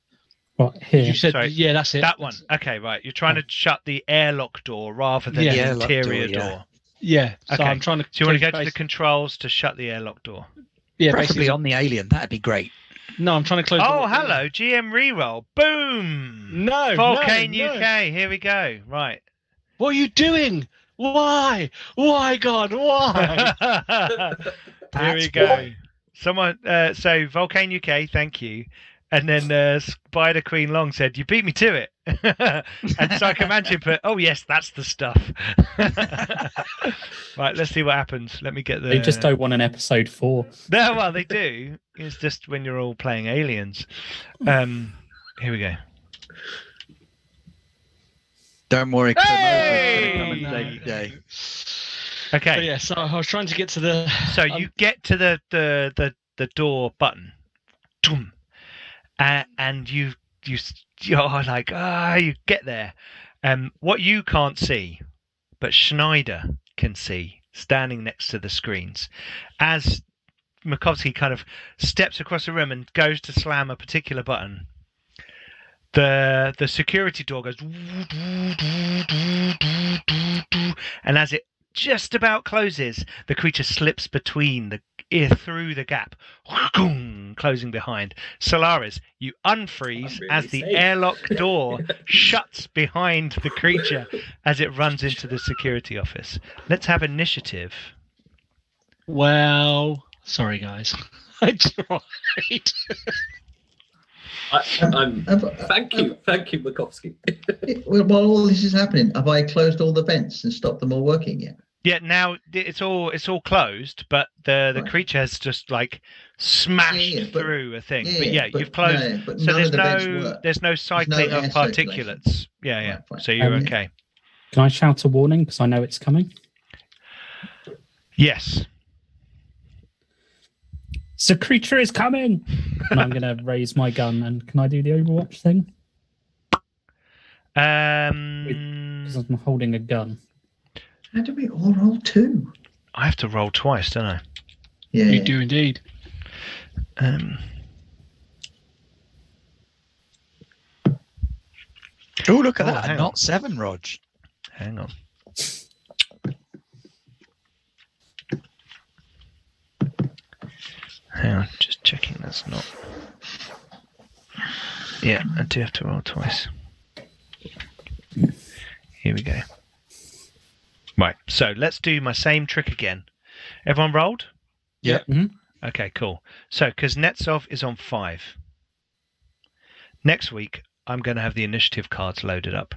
What here? You said, Sorry, yeah, that's it. That one. Okay, right. You're trying to shut the airlock door rather than Yeah. the Airlock interior door, yeah. door. Yeah. So Okay. I'm trying to. So you want to go to the controls to shut the airlock door. Yeah, Preferably basically. on the alien. That'd be great. No, I'm trying to close. Oh, hello, GM reroll. Boom. No, Volcane no. UK. Here we go. Right. What are you doing? Why? Why, God? Why? Here we go. Someone, so Volcane UK, thank you. And then Spider Queen Long said, "You beat me to it." And Psychomantic put, "Oh yes, that's the stuff." Right, let's see what happens. Let me get the. They just don't want an episode 4. No, well, they do. It's just when you're all playing aliens. Here we go. Don't worry, Hey! come and save the day. Okay. So, yeah, so I was trying to get to the. So you get to the door button, Doom. And you're like, you get there. What you can't see, but Schneider can see, standing next to the screens, as Makovsky kind of steps across the room and goes to slam a particular button. The security door goes, and as it just about closes, the creature slips between through the gap, closing behind. Solaris, you unfreeze really as the safe. airlock door shuts behind the creature as it runs into the security office. Let's have initiative. Well, sorry, guys. I tried. Thank you, Makovsky. While all this is happening, have I closed all the vents and stopped them all working yet? Yeah, now it's all closed, but the Right. creature has just like smashed through a thing. But you've closed. but So none there's of the vents no work. there's no cycling of air circulation. particulates. Yeah. Right, fine. So you're Um, okay. Can I shout a warning because I know it's coming? Yes. The creature is coming, and I'm going to raise my gun. And can I do the Overwatch thing? Because I'm holding a gun. How do we all roll 2? I have to roll twice, don't I? Yeah. You do indeed. Oh, look at Oh, that. hang on. Not 7, Rog. Hang on. Hang on, just checking that's not. Yeah, I do have to roll twice. Here we go. Right, so let's do my same trick again. Everyone rolled? Yep. Mhm. Okay, cool. So, Kuznetsov is on 5. Next week, I'm going to have the initiative cards loaded up.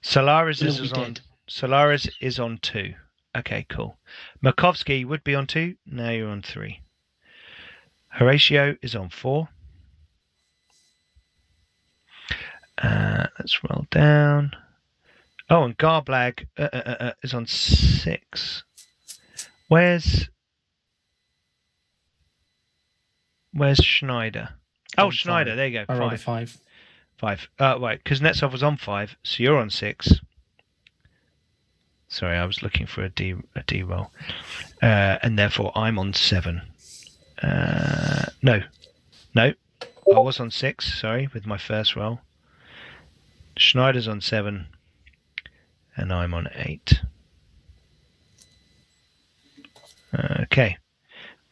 Solaris Will is be on. dead. Solaris is on 2. Okay, cool. Makovsky would be on 2. Now you're on 3. Horatio is on 4. Let's roll down. Oh, and Garblag is on 6. Where's Schneider? Oh, On Schneider. 5. There you go. I rolled a 5. 5. 5. Right, Kuznetsov was on 5, so you're on 6. Sorry, I was looking for a D roll, and therefore I'm on 7. No, I was on 6. Sorry, with my first roll. Schneider's on 7, and I'm on 8. Okay,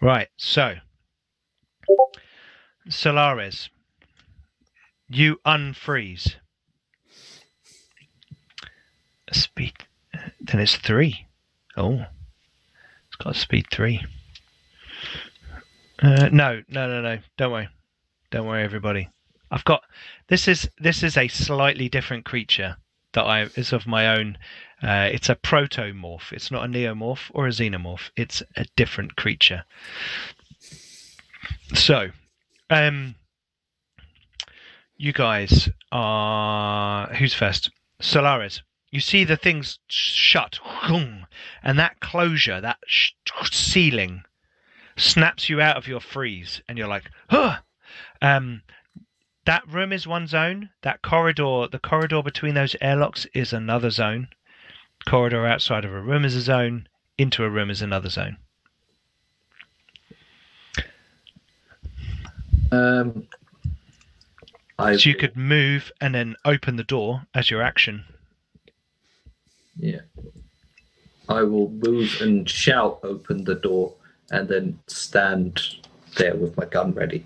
right. So, Solaris, you unfreeze. Speed. Then it's 3. Oh, it's got speed 3. No. Don't worry, everybody. I've got this is a slightly different creature that is of my own. It's a protomorph. It's not a neomorph or a xenomorph. It's a different creature. So, you guys are who's first? Solaris. You see the things shut, and that closure, that ceiling, snaps you out of your freeze, and you're like, huh! That room is one zone. That corridor, the corridor between those airlocks is another zone. Corridor outside of a room is a zone. Into a room is another zone. So you could move and then open the door as your action. Yeah. I will move and shout open the door and then stand there with my gun ready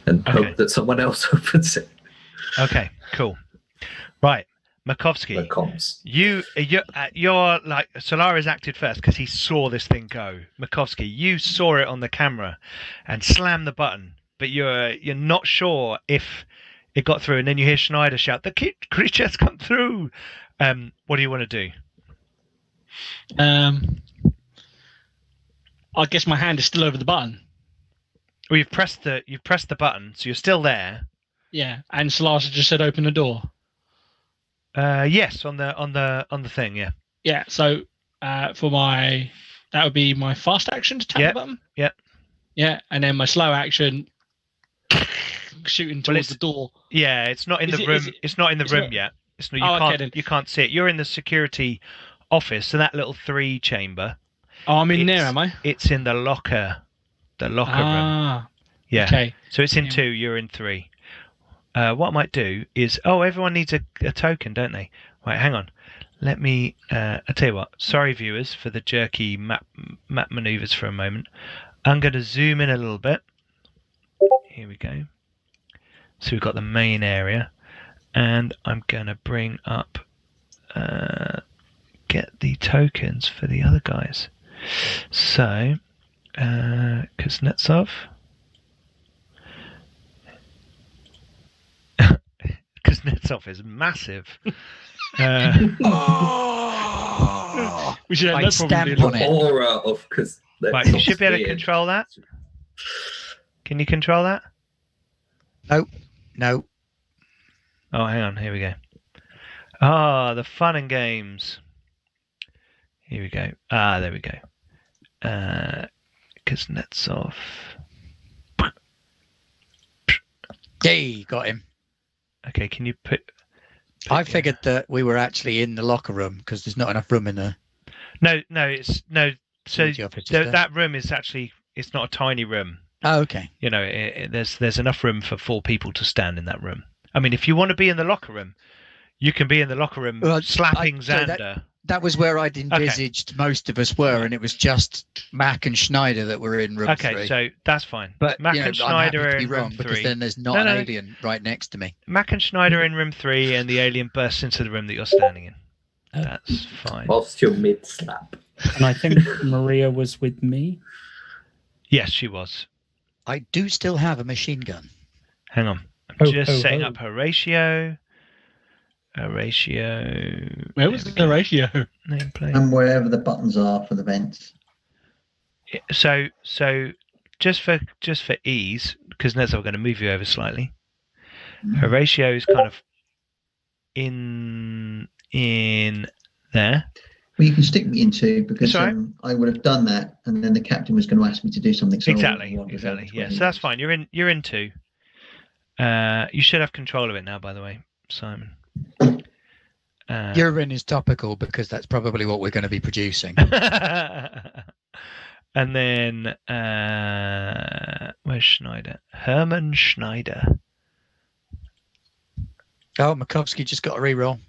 and hope that someone else opens it. Okay, cool. Right, Makovsky. The comms. You're like, Solaris acted first because he saw this thing go. Makovsky, you saw it on the camera and slammed the button, but you're not sure if it got through, and then you hear Schneider shout, "The creature's come through!" What do you want to do? I guess my hand is still over the button. Well, you've pressed the button, so you're still there. Yeah, and Solaris just said open the door. Yes, on the thing, yeah. Yeah, so that would be my fast action to tap the button. Yeah. Yeah, and then my slow action shooting towards the door. Yeah, it's not in the room. It's not in the room yet. It's not, you can't see it. You're in the security office, so that little 3 chamber. Oh, I'm in there, am I? It's in the locker room. Yeah. Okay. So it's in 2. You're in 3. What I might do is, everyone needs a token, don't they? Right, hang on. Let me. I tell you what. Sorry, viewers, for the jerky map maneuvers for a moment. I'm going to zoom in a little bit. Here we go. So we've got the main area, and I'm going to bring up, get the tokens for the other guys. So, Kuznetsov. Kuznetsov is massive. We should have no problem on it. Aura of Kuznetsov. Right, you should be able to control that. Can you control that? No. Oh, hang on. Here we go. The fun and games. Here we go. There we go. Kuznetsov. Yay, got him. Okay, can you put... I figured that we were actually in the locker room because there's not enough room in there. No. So that room is actually, it's not a tiny room. Oh, okay. You know, there's enough room for 4 people to stand in that room. I mean, if you want to be in the locker room, you can be in the locker room slapping Xander. That was where I'd envisaged most of us were, and it was just Mac and Schneider that were in room 3. Okay, so that's fine. But Mac and Schneider are in room 3. Because then there's not an alien right next to me. Mac and Schneider are in room 3, and the alien bursts into the room that you're standing in. That's fine. Whilst you're mid-slap. And I think Maria was with me. Yes, she was. I do still have a machine gun. Hang on. I'm just setting up her ratio. Where was the ratio? Nameplate. And wherever the buttons are for the vents. So just for ease, because Nezza, we're going to move you over slightly. Her ratio is kind of in there. Well, you can stick me in 2 because I would have done that, and then the captain was going to ask me to do something. So Exactly. Yeah, so that's fine. You're in 2. You should have control of it now, by the way, Simon. Urine is topical because that's probably what we're going to be producing. And then where's Schneider? Herman Schneider. Oh, Makovsky just got a reroll.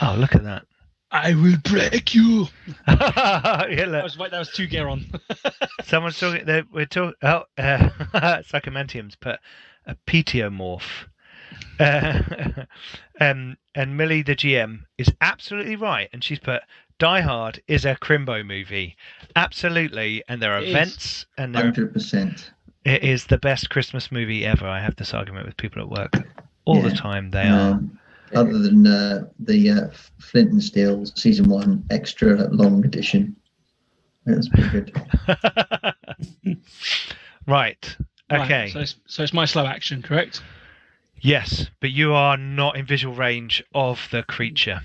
Oh, look at that. I will break you. Yeah, look. That was 2 Geron. Someone's talking. We're talking. Psychomantium's put a petiomorph. And Millie, the GM, is absolutely right, and she's put Die Hard is a Crimbo movie, absolutely, and there are events, and 100%. It is the best Christmas movie ever. I have this argument with people at work all the time. They are. Other than the Flint and Steel season 1 extra long edition, it was pretty good. Right. Okay. Right, so it's my slow action, correct? Yes, but you are not in visual range of the creature.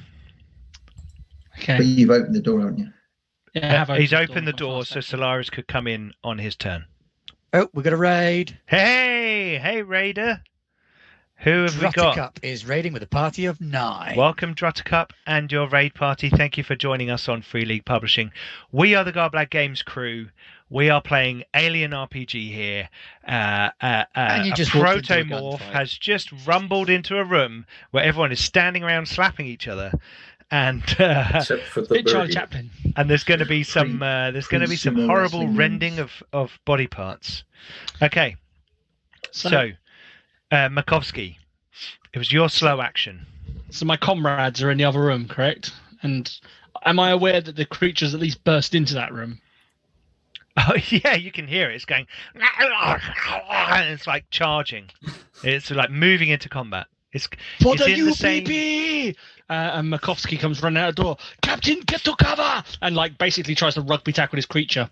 Okay. But you've opened the door, haven't you? Yeah, he's opened the door so Solaris could come in on his turn. Oh, we got a raid. Hey, Raider. Who have we got? Druttercup is raiding with a party of 9. Welcome, Druttercup, and your raid party. Thank you for joining us on Free League Publishing. We are the Garblag Games crew. We are playing Alien RPG here. And you A just walked into a protomorph gunfight. has just rumbled into a room where everyone is standing around slapping each other, and Except for the Bit Charlie birdie. Chaplin. and there's going to be some Pre-sumo horrible wrestling rending moves. of body parts. Okay, so Makovsky, it was your slow action. So my comrades are in the other room, correct? And am I aware that the creatures at least burst into that room? Oh yeah, you can hear it. It's going, and it's like charging. It's like moving into combat. It's For it's the in the same. UPP! And Makovsky comes running out the door. Captain, get to cover! And like basically tries to rugby tackle his creature.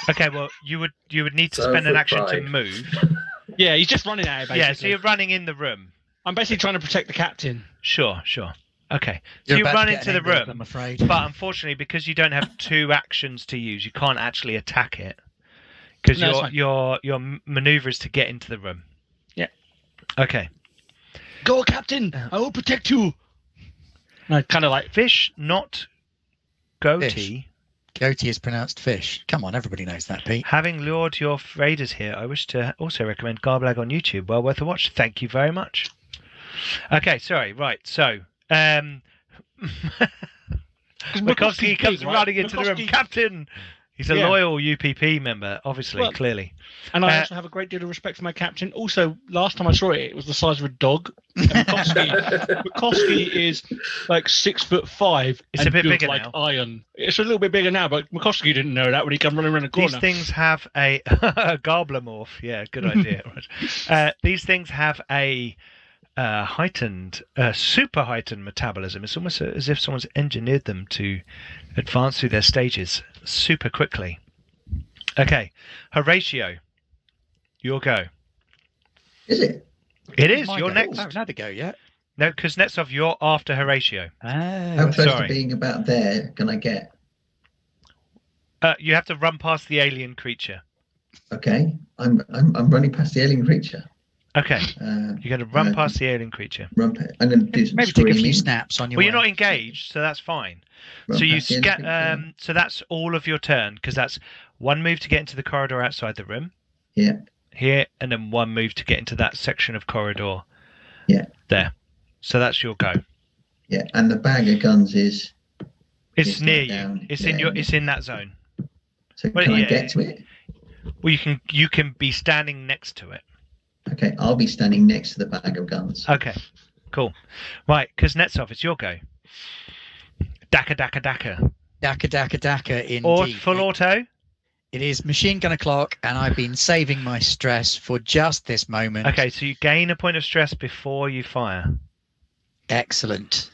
Okay, well you would need to So spend an for action to pride. move. Yeah, he's just running at it, basically. Yeah, so you're running in the room. I'm basically trying to protect the captain. Sure. Okay, so You're you about run to get into the an angle, room, I'm afraid. but unfortunately, because you don't have 2 actions to use, you can't actually attack it. Because No, it's fine. your maneuver is to get into the room. Yeah. Okay. Go, Captain! I will protect you! And I kind of like... Fish, not goatee. Goatee is pronounced fish. Come on, everybody knows that, Pete. Having lured your raiders here, I wish to also recommend Garblag on YouTube. Well worth a watch. Thank you very much. Okay, sorry. Right, so Makovsky comes running into the room. Captain! He's a Yeah. loyal UPP member, obviously, Well, clearly. And I Uh, also have a great deal of respect for my captain. Also, last time I saw it, it was the size of a dog. And Makovsky is like 6'5". It's and a bit built bigger like now. iron. It's a little bit bigger now, but Makovsky didn't know that when he came running around the corner. These things have a Garblemorph. Yeah, good idea. Right. These things have a super heightened metabolism. It's almost as if someone's engineered them to advance through their stages super quickly. Okay, Horatio, your go. Is it? It is. My You're go. next. I haven't had a go yet. No, Kuznetsov, you're after Horatio. How close sorry. to being about there can I get? You have to run past the alien creature. Okay, I'm running past the alien creature. Okay, you're going to run uh, past the alien creature. I'm going to do some Maybe take a few screaming. snaps on your Well, you're way. not engaged, so that's fine. Run So you past the alien creature. so that's all of your turn, because that's 1 move to get into the corridor outside the room. Yeah. Here, and then 1 move to get into that section of corridor. Yeah. There. So that's your go. Yeah, and the bag of guns is. It's It's near not you. down It's there, in your. is It's in that zone. So Well, can I yeah. get to it? Well, you can be standing next to it. Okay, I'll be standing next to the bag of guns. Okay. Cool. Right, Kuznetsov, it's your go. Daka. Daka, daka, indeed. Or full auto. It is machine gun o'clock, and I've been saving my stress for just this moment. Okay, so you gain a point of stress before you fire. Excellent.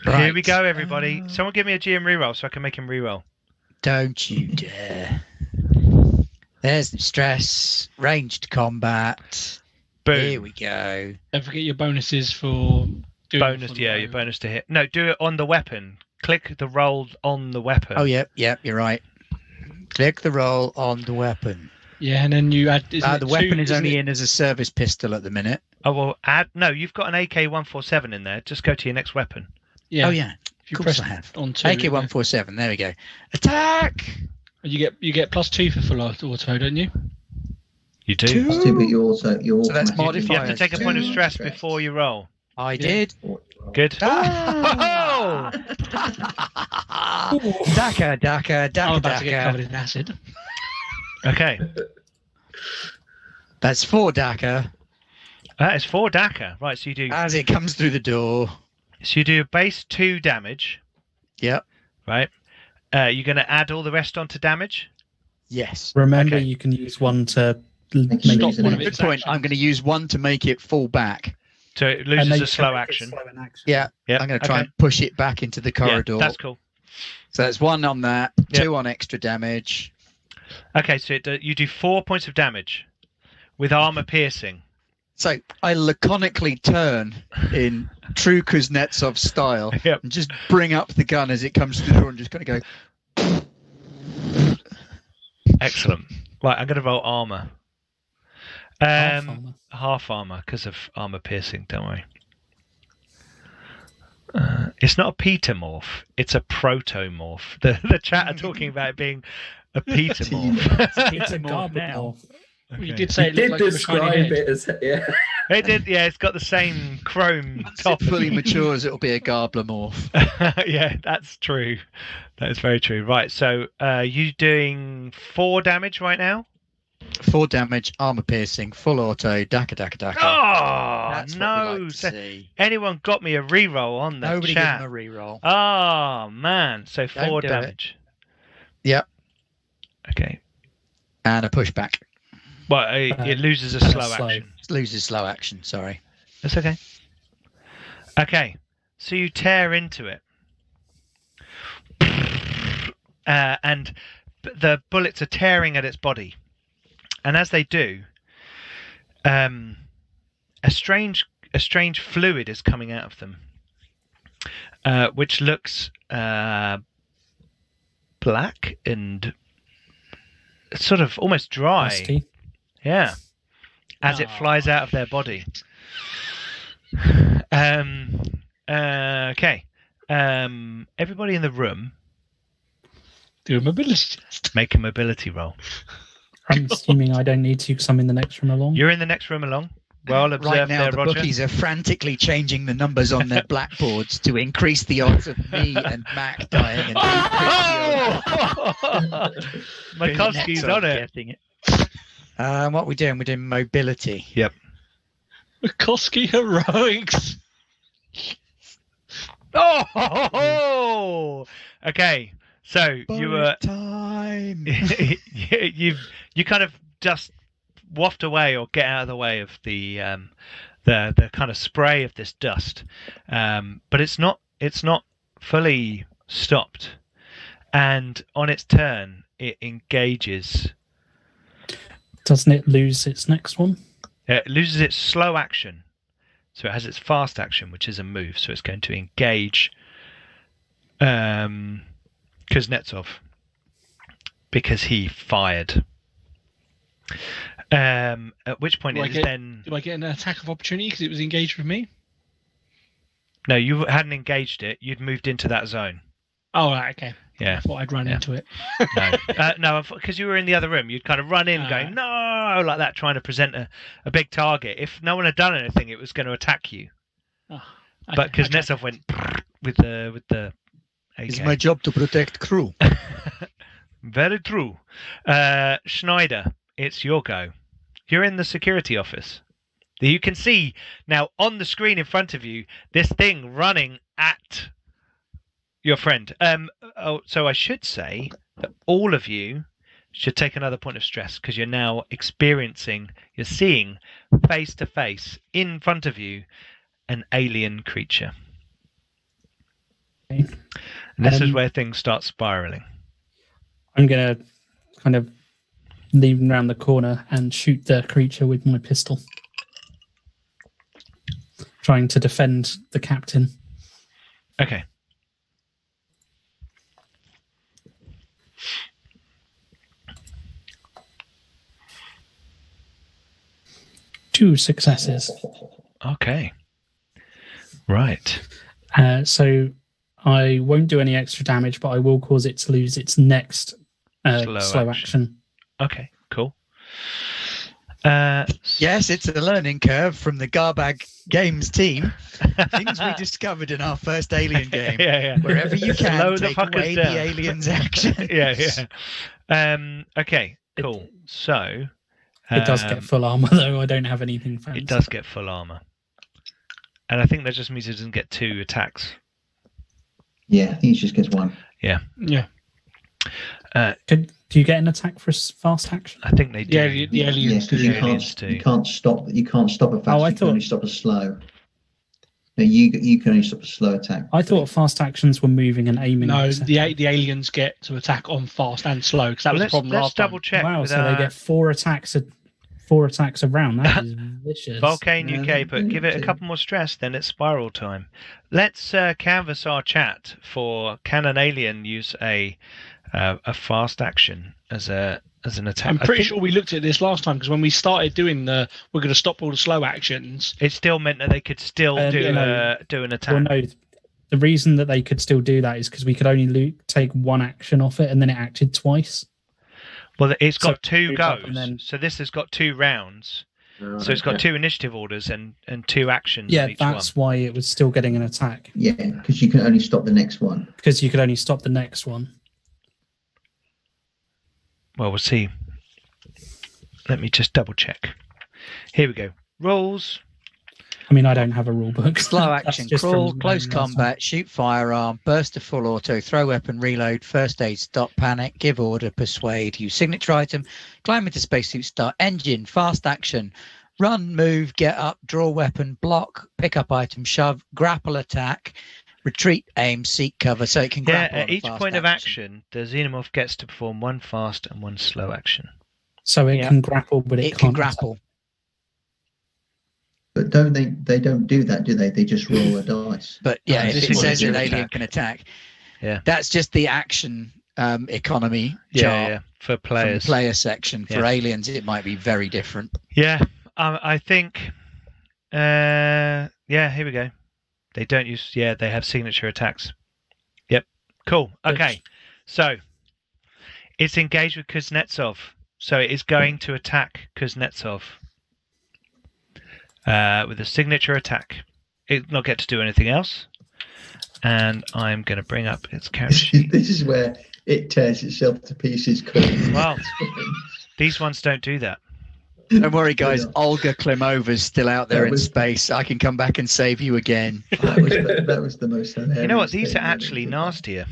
Here we Right. go, everybody. Someone give me a GM reroll so I can make him reroll. Don't you dare. There's the stress. Ranged combat. Boom. Here we go. Don't forget your bonuses for doing Bonus, for the yeah, row. your bonus to hit. No, do it on the weapon. Click the roll on the weapon. Oh, yep, you're right. Click the roll on the weapon. Yeah, and then you add. The weapon is only in as a service pistol at the minute. Oh, well, add. No, you've got an AK-147 in there. Just go to your next weapon. Yeah. Oh, yeah. If you Of course press I have. on 2, AK-147, there we go. Attack! you get +2 for full auto, don't you? You do. Two. Plus 2, but you also you're So that's automatically- You have to take a point of stress before you roll. I did. Good. Ah! Daka, daka, I'm about daka, to get covered daka. in acid. Okay. That's 4 daka That is 4 Daka. Right, so you do. as it comes through the door. So you do base 2 damage. Yep. Right. You're going to add all the rest onto damage. Yes. Remember, Okay. you can use one to Make make sure it it's one of an its Good point. actions. I'm going to use 1 to make it fall back. So it and loses then a slow action. Yeah. Yeah. I'm going to try and push it back into the corridor. Yeah, that's cool. So that's 1 on that, Yeah. 2 on extra damage. Okay, so you do 4 points of damage with armor piercing. So I laconically turn in true Kuznetsov style Yep. and just bring up the gun as it comes through the door and just kind of go. Excellent. Right, I'm going to roll armor. Half armor. Half armor because of armor piercing. Don't worry. It's not a petomorph. It's a protomorph. The chat are talking about it being a petomorph. It's a garblemorph. You did say You it looked did like a shiny describe head. it as It did. Yeah, it's got the same chrome Once top. it fully matures, it'll be a garblemorph. Yeah, that's true. That is very true. Right. So, you doing 4 damage right now? 4 damage, armor piercing, full auto, daka. Oh That's what we no! like to So see. anyone got me a reroll on the Nobody chat? give him a reroll. Oh man! So 4 do it. damage. Yep. Okay. And a pushback. Well, it loses a and a slow slow. action. Loses slow action, sorry. That's okay. Okay. So you tear into it, and the bullets are tearing at its body, and as they do, a strange fluid is coming out of them, which looks black and sort of almost dry. Rusty. Yeah, as it flies out of their body. Okay. Everybody in the room, Do a mobility test. make a mobility roll. I'm assuming I don't need to because I'm in the next room along. You're in the next room along. Well observed Right now, there, the Roger. bookies are frantically changing the numbers on their blackboards to increase the odds of me and Mac dying. And Makovsky's on it. getting it. What are we doing? We're doing mobility. Yep. Koski heroics. Oh! Okay. So you were time. you kind of just waft away or get out of the way of the kind of spray of this dust, but it's not fully stopped, and on its turn it engages. Doesn't it lose its next one? It loses its slow action, so it has its fast action, which is a move. So it's going to engage Kuznetsov because he fired. At which point Do it is then. Do I get an attack of opportunity because it was engaged with me? No, you hadn't engaged it. You'd moved into that zone. Oh, right, okay. Yeah. I thought I'd run Yeah. into it. No, because you were in the other room. You'd kind of run in, going no, like that, trying to present a big target. If no one had done anything, it was going to attack you. Oh, But Kuznetsov went with the. It's AK. my job to protect crew. Very true. Schneider, it's your go. You're in the security office. You can see now on the screen in front of you this thing running at your friend. So I should say that all of you should take another point of stress because you're now you're seeing face to face in front of you an alien creature. Okay. And this is where things start spiraling. I'm going to kind of lean around the corner and shoot the creature with my pistol. Trying to defend the captain. Okay. Two successes. Okay. Right. So I won't do any extra damage, but I will cause it to lose its next slow action. Okay, cool. Yes, it's a learning curve from the Garbag Games team. Things we discovered in our first Alien game. Yeah. Wherever you can, Slow the take fuckers away down. the alien's action. Yeah. Okay, cool. So It does get full armor, though. I don't have anything fancy. it does get full armor, and I think that just means it doesn't get 2 attacks. Yeah, I think he just gets one. Yeah. Do you get an attack for a fast action? I think they do. Yeah, the Yeah, aliens because do. you can't stop. You can't stop a fast. Oh, I you can thought- only stop a slow. No, you can only stop a slow attack. I thought fast actions were moving and aiming. No, etc. the aliens get to attack on fast and slow because that was the let's problem last time. double check. Wow, with, so they get 4 attacks 4 attacks a round. That is vicious. Volcane No, UK, but no, give it a two. couple more stress, then it's spiral time. Let's canvass our chat for can an alien use a fast action as an attack? I'm I pretty think sure we looked at this last time because when we started doing we're going to stop all the slow actions. it still meant that they could still do an attack. Well, no, the reason that they could still do that is because we could only take 1 action off it, and then it acted twice. Well, it's got So 2 move up goes, and then- so this has got 2 rounds. Oh, So it's got okay. 2 initiative orders and 2 actions Yeah, on each that's one. why it was still getting an attack, Yeah, because you can only stop the next one. because you could only stop the next one. Well, we'll see. Let me just double check. Here we go. Rules. I mean, I don't have a rule book. Slow That's action, just crawl, from close memory last combat, shoot firearm, burst to full auto, throw weapon, reload, first aid, stop panic, give order, persuade, use signature item, climb into spacesuit, start engine, fast action, run, move, get up, draw weapon, block, pick up item, shove, grapple attack, retreat, aim, seek cover, so it can Yeah, grapple. at each point of action, the xenomorph gets to perform 1 fast and 1 slow action. So it can grapple, but It can't can grapple. But don't they don't do that, do they? They just roll a dice. But yeah, No, if this it is says an an alien attack. can attack, Yeah. that's just the action economy Yeah, chart yeah, for from the players. player section. For Yeah. aliens, it might be very different. Yeah, I think. Yeah, here we go. They don't use. Yeah, they have signature attacks. Yep. Cool. Okay. So it's engaged with Kuznetsov. So it is going to attack Kuznetsov with a signature attack. It will not get to do anything else. And I'm going to bring up its character sheet. This is where it tears itself to pieces. Well, these ones don't do that. Don't worry, guys. Olga Klimova's still out there That in was- space. I can come back and save you again. that was the most hilarious. You know what? These thing are that actually it did. nastier.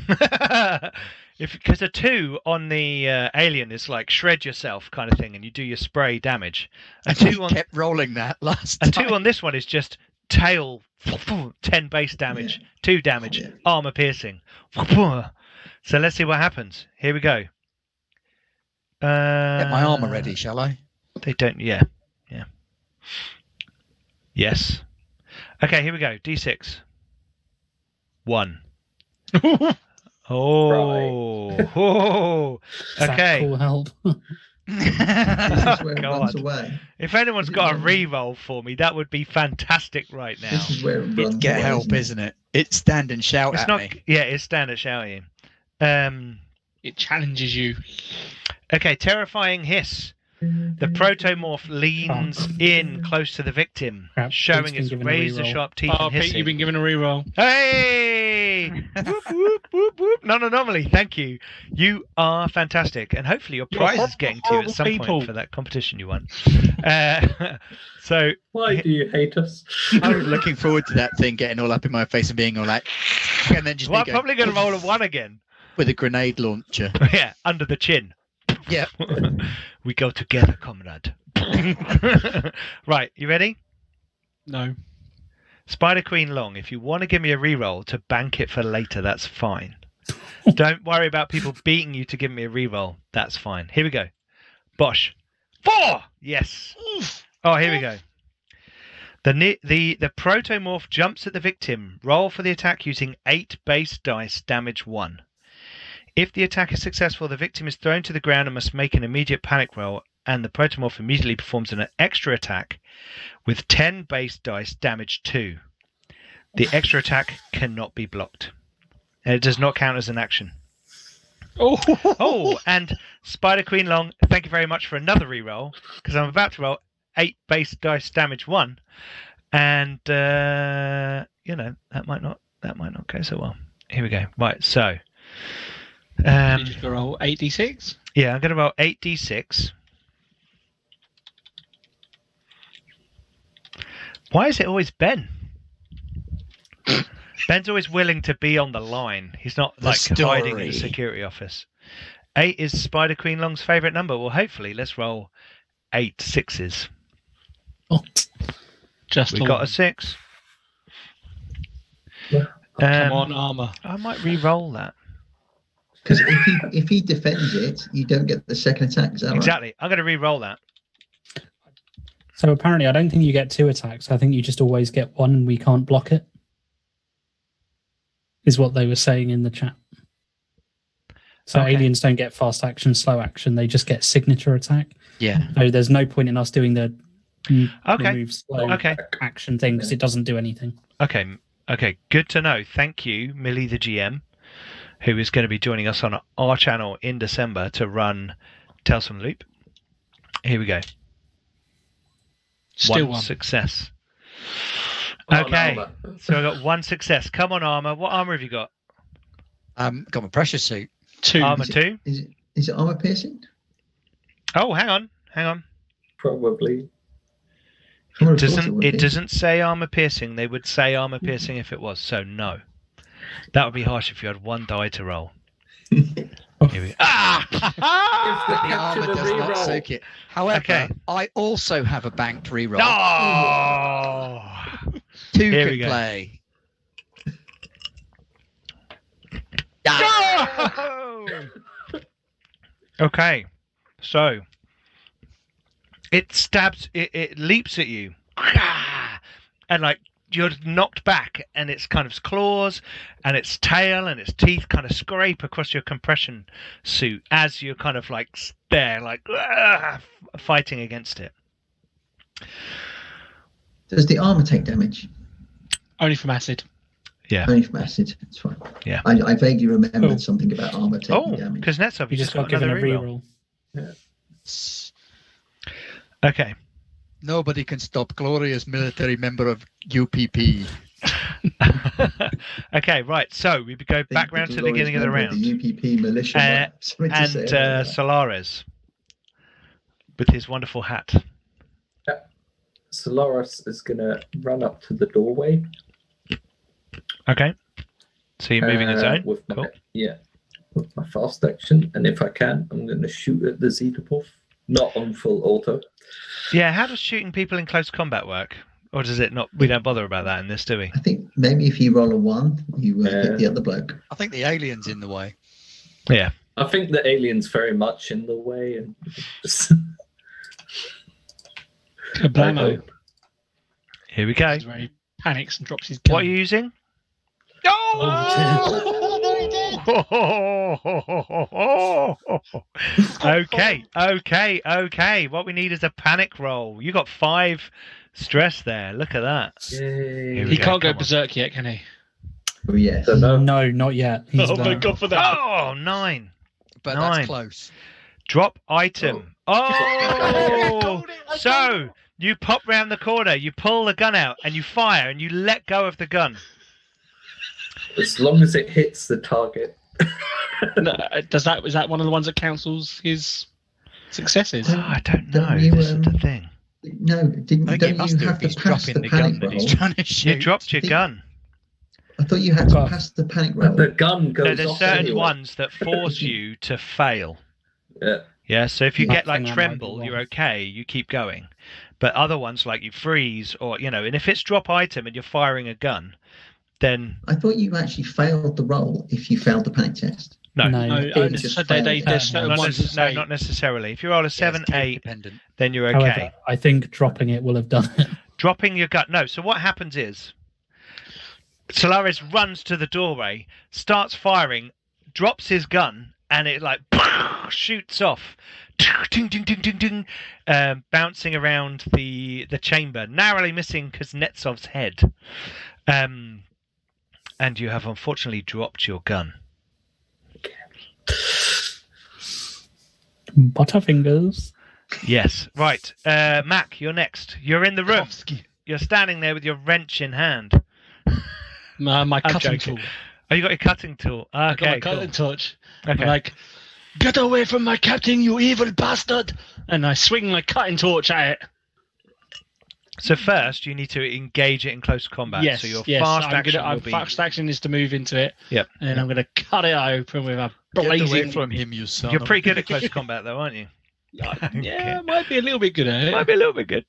Because a 2 on the alien is like shred yourself kind of thing, and you do your spray damage. A And we 2 on kept rolling that last a time. 2 on this one is just tail 10 base damage, 2 damage, Yeah. armor piercing. So let's see what happens. Here we go. Get my armor ready, shall I? They don't. Yeah. Yes. Okay, here we go. D6. 1. Oh. Oh. Does that Okay. call help? This is where it God. runs away. If anyone's got a re-roll for me, that would be fantastic right now. This is where it It's runs get away, help, isn't it? It's stand and shout It's at not. me. Yeah, it's standard shouting. It challenges you. Okay, terrifying hiss. The protomorph leans in close to the victim, Crap, showing Pete's been its given a razor-sharp teeth Oh, and Pete, hissing. you've been given a reroll. Hey! Whoop, whoop, whoop, whoop. Non-anomaly, thank you. You are fantastic. And hopefully your You're prize is horrible, getting to you at horrible some people. point for that competition you won. So, Why do you hate us? I'm looking forward to that thing getting all up in my face and being all like, and then just well, me I'm going, probably going to roll a 1 again. with a grenade launcher. Yeah, under the chin. Yep. We go together, comrade. Right, you ready? No. Spider Queen Long, if you want to give me a reroll to bank it for later, that's fine. Don't worry about people beating you to give me a reroll. That's fine. Here we go. Bosh. 4! Yes. Oh, here we go. The protomorph jumps at the victim. Roll for the attack using 8 base dice, damage 1. If the attack is successful, the victim is thrown to the ground and must make an immediate panic roll, and the protomorph immediately performs an extra attack with 10 base dice, damage 2. The extra attack cannot be blocked. And it does not count as an action. Oh, Oh, and Spider Queen Long, thank you very much for another reroll, because I'm about to roll 8 base dice, damage 1, and that might not go so well. Here we go. Right, so you just got to roll 8d6. yeah, I'm going to roll 8d6. Why is it always Ben? Ben's always willing to be on the line. He's not The like hiding in the story. security office. 8 is Spider Queen Long's favourite number. Well, hopefully, let's roll 8 6s. Oh, Just We all. got a 6. Come on, armor. I might re-roll that. Because if he defends it, you don't get the second attack. Is that right? Exactly. I'm going to re-roll that. So apparently, I don't think you get 2 attacks. I think you just always get 1, and we can't block it. Is what they were saying in the chat. So Okay. aliens don't get fast action, slow action. They just get signature attack. Yeah. So there's no point in us doing the Okay. remove slow Okay. action thing because it doesn't do anything. Okay. Good to know. Thank you, Millie the GM, who is going to be joining us on our channel in December to run Tales from the Loop. Here we go. Still one one. success. Oh, Okay, no, so I got 1 success. Come on, armor. What armor have you got? Got my pressure suit. 2. Armor Is it- 2. Is it armor piercing? Oh, hang on. Probably. I would have thought it would It be. doesn't say armor piercing. They would say armor piercing if it was. So no, that would be harsh if you had 1 die to roll. Here we go. Ah! The armor does not soak it. However, Okay. I also have a banked reroll. No! 2 Here we can go. play. Okay, so it stabs, it leaps at you, and like you're knocked back, and its kind of claws and its tail and its teeth kind of scrape across your compression suit as you're kind of like there, like fighting against it. Does the armor take damage? Only from acid. Yeah. Only from acid. It's fine. Yeah. I vaguely remembered Oh. something about armor taking Oh, damage. because Netsov, You just got given a reroll. Okay. Nobody can stop glorious military member of UPP. Okay, right. So we go back round to the beginning of the round. The UPP militia. might have something to And say about that. Solaris with his wonderful hat. Solaris is going to run up to the doorway. Okay. So you're moving a zone. With my, Cool. with my fast action. And if I can, I'm going to shoot at the Xenopov. Not on full auto. Yeah, how does shooting people in close combat work? Or does it not? We don't bother about that in this, do we? I think maybe if you roll a 1, you hit the other bloke. I think the alien's in the way. Yeah. I think the alien's very much in the way. And Kablamo. Here we go. This is where he panics and drops his gun. What are you using? Okay. What we need is a panic roll. You got 5 stress there. Look at that. Yay. Here we He go, can't go come on. berserk yet, can he? Oh, yes. Don't know. No, not yet. He's Oh my there. god, for that. Oh, 9. But 9. that's close. Drop item. Oh! So, you pop round the corner, you pull the gun out, and you fire, and you let go of the gun. As long as it hits the target. No, is that one of the ones that cancels his successes? Oh, I don't know. Don't you, This is the thing. No, I think he don't must you do have if to he's pass dropping the the gun panic that he's roll? trying to shoot. You dropped your gun. I thought you had to Oh. pass the panic roll. The gun goes No, there's off certain anyway. ones that force you to fail. Yeah. Yeah, so if you get like Nothing that might be tremble, wrong. you're okay, you keep going. But other ones like you freeze or, and if it's drop item and you're firing a gun, then I thought you actually failed the roll if you failed the panic test. no. No, No, it's- just so there's certain Not, ones that say not necessarily. If you roll a 7, Yeah, it's 8, dependent. then you're okay. However, I think dropping it will have done it. Dropping your gun. No, so what happens is Solaris runs to the doorway, starts firing, drops his gun, and it like shoots off, ding, ding, ding, ding, ding, bouncing around the chamber, narrowly missing Kuznetsov's head. And you have unfortunately dropped your gun. Butterfingers. Yes, right. Mac, you're next. You're in the room. Kovsky. You're standing there with your wrench in hand. My I'm cutting joking. tool. Oh, you got your cutting tool. I got my Okay, cool. cutting torch. Okay. I'm like, get away from my captain, you evil bastard! And I swing my cutting torch at it. So first, you need to engage it in close combat. Yes, So your yes. fast action will I'm be. fast action is to move into it. Yep. And then I'm going to cut it open with a Get away blazing. from him, you son You're of pretty a- good at close combat, though, aren't you? Yeah, might be a little bit good at it. Might be a little bit good.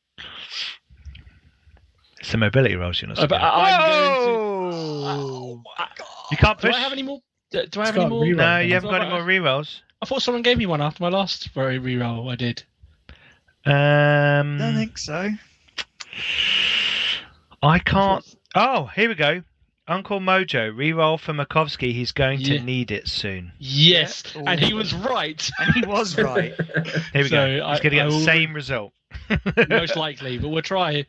It's the mobility rolls, you're not. But scared. I'm going Whoa! to. You can't Do push. I have any more? Do I It's have got any more? reroll. No, you haven't got any more rerolls. I thought someone gave me one after my last reroll. I did. Don't think so. I can't. Oh, here we go. Uncle Mojo, reroll for Makovsky. He's going to Yeah. need it soon. Yes, Yeah. and he was right. And he was right. Here we go. So He's going to I get the will- same result. Most likely, but we'll try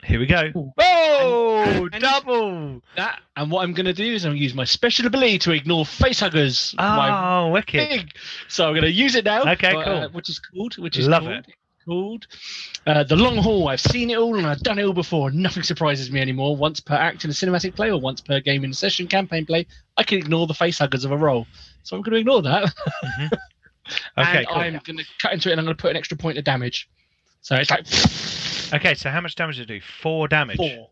Here we go. Ooh. Oh, And- double! that. And what I'm going to do is I'm going to use my special ability to ignore facehuggers. My Oh, wicked. big. So I'm going to use it now. Okay, cool. Which is called. Love it. Called the long haul. I've seen it all and I've done it all before. Nothing surprises me anymore. Once per act in a cinematic play or once per game in a session campaign play, I can ignore the facehuggers of a roll. So I'm going to ignore that. Mhm. Okay, and cool. I'm going to cut into it and I'm going to put an extra point of damage. So it's like Okay, so how much damage did it do? 4 damage. 4.